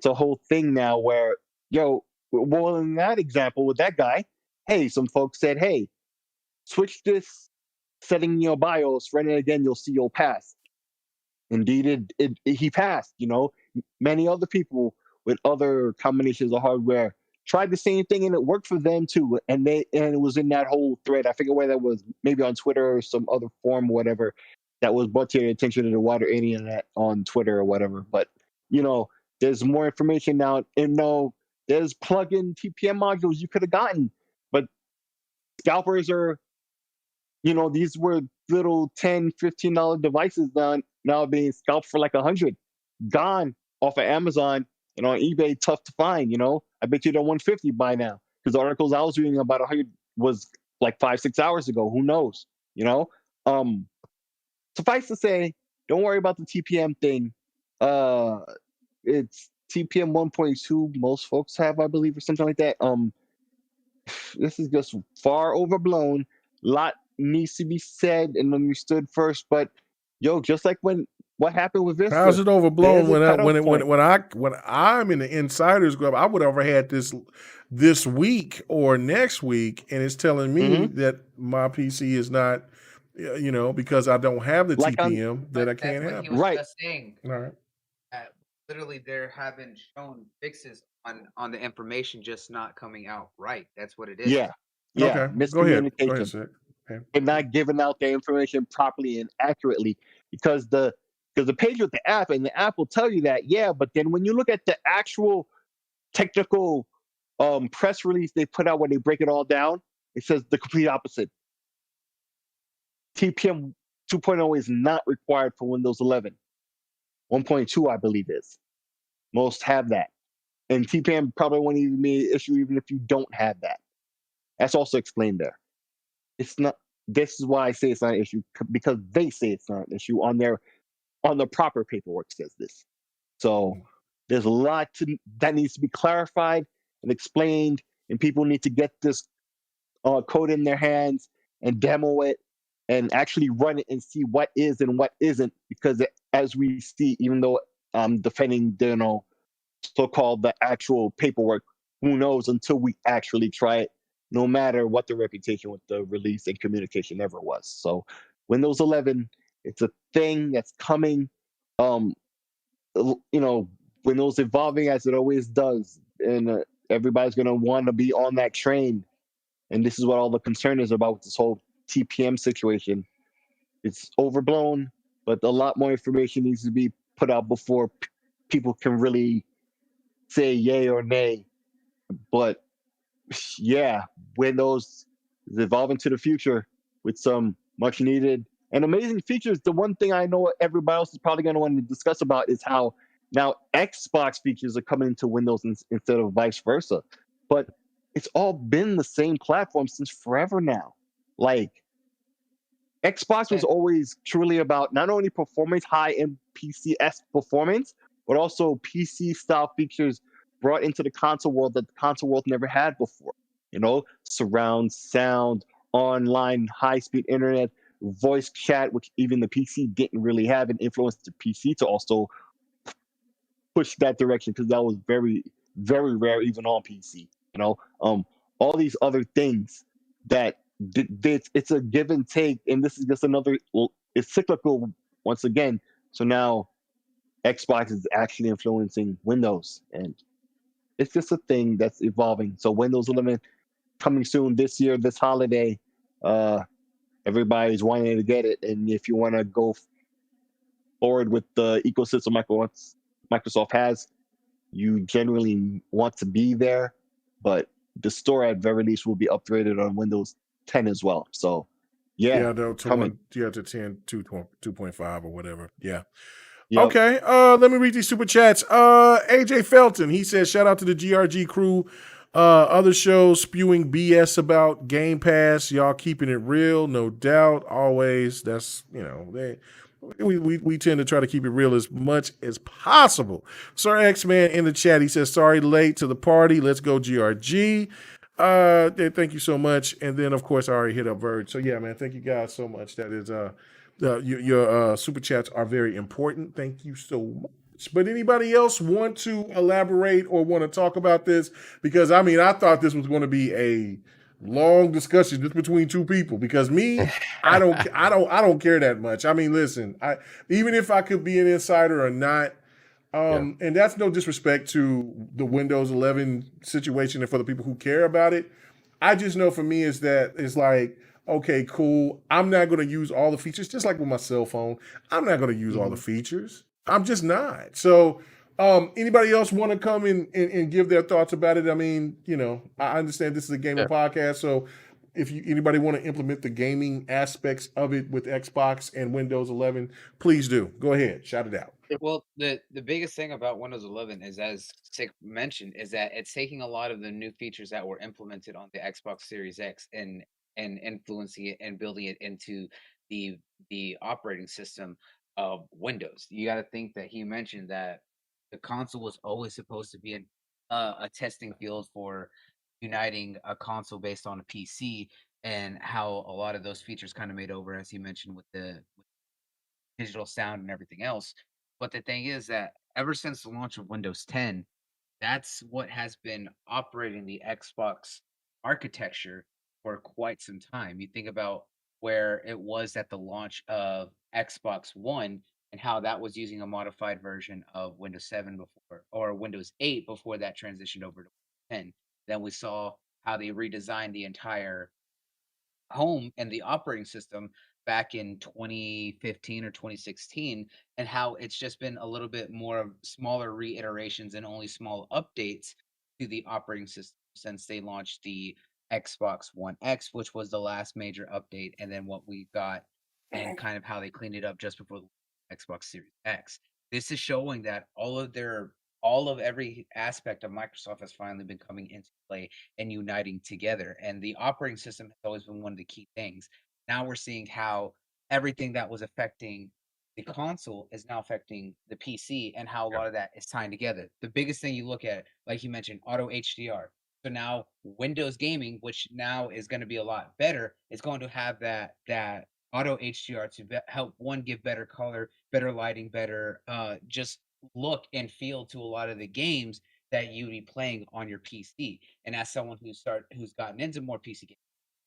a whole thing now where, well, in that example with that guy, hey, some folks said, hey, switch this setting in your BIOS, run it again, you'll see you'll pass. Indeed, he passed. Many other people with other combinations of hardware tried the same thing and it worked for them too. And it was in that whole thread. I forget where that was, maybe on Twitter or some other forum or whatever, that was brought to your attention to the wider internet on Twitter or whatever. But there's more information now, and there's plug-in TPM modules you could have gotten, but scalpers are, these were little $10, $15 devices now being scalped for like $100, gone off of Amazon and on eBay, tough to find. I bet you they're $150 by now, because the articles I was reading about 100 was like 5-6 hours ago. Who knows? Suffice to say, don't worry about the TPM thing. It's TPM 1.2 most folks have, I believe, or something like that. This is just far overblown. A lot needs to be said and understood first, but just like what happened with Vista. How's it overblown when I'm in the insiders group? I would have had this week or next week, and it's telling me that my PC is not, because I don't have the TPM that I can't have. He was just saying. All right. literally there have been shown fixes on the information just not coming out right. That's what it is. Yeah, Okay, go ahead. Go ahead, miscommunication, Sid. Okay. and not giving out the information properly and accurately, because the page with the app, and the app will tell you that, yeah, but then when you look at the actual technical press release they put out, when they break it all down, it says the complete opposite. TPM 2.0 is not required for Windows 11. 1.2, I believe, is. Most have that. And TPM probably won't even be an issue even if you don't have that. That's also explained there. It's not. This is why I say it's not an issue, because they say it's not an issue on the proper paperwork says this. So there's a lot that needs to be clarified and explained, and people need to get this code in their hands and demo it and actually run it and see what is and what isn't. Because as we see, even though I'm defending, so-called the actual paperwork, who knows until we actually try it, no matter what the reputation with the release and communication ever was. So Windows 11, it's a thing that's coming. Windows evolving as it always does, and everybody's going to want to be on that train. And this is what all the concern is about with this whole TPM situation. It's overblown, but a lot more information needs to be put out before people can really say yay or nay. But yeah, Windows is evolving to the future with some much needed and amazing features. The one thing I know everybody else is probably going to want to discuss about is how now Xbox features are coming into Windows instead of vice versa. But it's all been the same platform since forever now. Like, Xbox was always truly about not only performance, high-end PC-esque performance, but also PC-style features brought into the console world that the console world never had before. Surround sound, online high-speed internet, voice chat, which even the PC didn't really have, and influenced the PC to also push that direction, because that was very, very rare even on PC. All these other things that it's a give and take, and this is just another. It's cyclical once again. So now Xbox is actually influencing Windows, and it's just a thing that's evolving. So Windows 11 coming soon this year, this holiday. Everybody's wanting to get it, and if you want to go forward with the ecosystem Microsoft has, you generally want to be there, but the store at very least will be upgraded on Windows 10 as well. So yeah, to coming. 10 2.5 or whatever. Yeah. Yep. Okay. Let me read these super chats. AJ Felton, he says, shout out to the GRG crew. Other shows spewing BS about Game Pass. Y'all keeping it real, no doubt. Always. That's, we tend to try to keep it real as much as possible. Sir X-Man in the chat, he says, sorry late to the party. Let's go GRG. Thank you so much. And then, of course, I already hit up Verge. So, yeah, man, thank you guys so much. That is, your super chats are very important. Thank you so much. But anybody else want to elaborate or want to talk about this? Because, I thought this was going to be a long discussion just between two people, because I don't care that much. Listen, even if I could be an insider or not, and that's no disrespect to the Windows 11 situation and for the people who care about it. I just know for me is that it's like, okay, cool. I'm not going to use all the features, just like with my cell phone. I'm not going to use all the features. I'm just not. So anybody else want to come and give their thoughts about it? I understand this is a gaming podcast, so if anybody want to implement the gaming aspects of it with Xbox and Windows 11, please do. Go ahead, shout it out. Well, the biggest thing about Windows 11 is, as Sick mentioned, is that it's taking a lot of the new features that were implemented on the Xbox Series X and influencing it and building it into the operating system of Windows. You got to think that he mentioned that the console was always supposed to be a testing field for uniting a console based on a PC, and how a lot of those features kind of made over, as he mentioned, with the digital sound and everything else. But the thing is that ever since the launch of Windows 10, that's what has been operating the Xbox architecture for quite some time. You think about where it was at the launch of Xbox One, and how that was using a modified version of Windows 7 before, or Windows 8 before that transitioned over to 10. Then we saw how they redesigned the entire home and the operating system back in 2015 or 2016, and how it's just been a little bit more of smaller reiterations and only small updates to the operating system since they launched the Xbox One X, which was the last major update, and then what we got and kind of how they cleaned it up just before the Xbox Series X. This is showing that all of every aspect of Microsoft has finally been coming into play and uniting together. And the operating system has always been one of the key things. Now we're seeing how everything that was affecting the console is now affecting the PC, and how a lot of that is tying together. The biggest thing you look at, like you mentioned, auto HDR. So now Windows gaming, which now is going to be a lot better, is going to have that auto HDR to help one give better color, better lighting, better just look and feel to a lot of the games that you'd be playing on your PC. And as someone who's gotten into more PC games,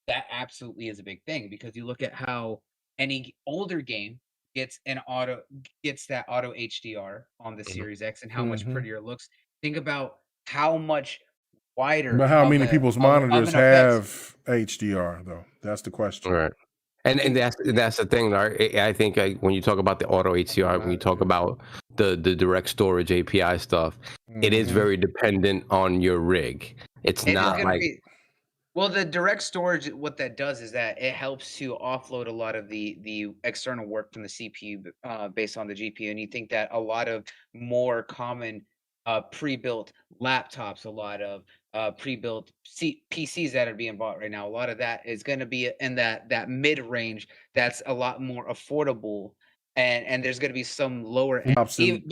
that absolutely is a big thing, because you look at how any older game gets that auto HDR on the Series X and how much prettier it looks. Think about how much wider But how of many people's of monitors an effect. have HDR though? That's the question. Right. And that's the thing. I think when you talk about the auto HDR, when you talk about the direct storage API stuff, it is very dependent on your rig. It's It is not going to like be. Well, the direct storage, what that does is that it helps to offload a lot of the external work from the CPU based on the GPU. And you think that a lot of more common pre-built laptops, a lot of pre-built PCs that are being bought right now, a lot of that is going to be in that mid-range that's a lot more affordable. And there's going to be some lower end.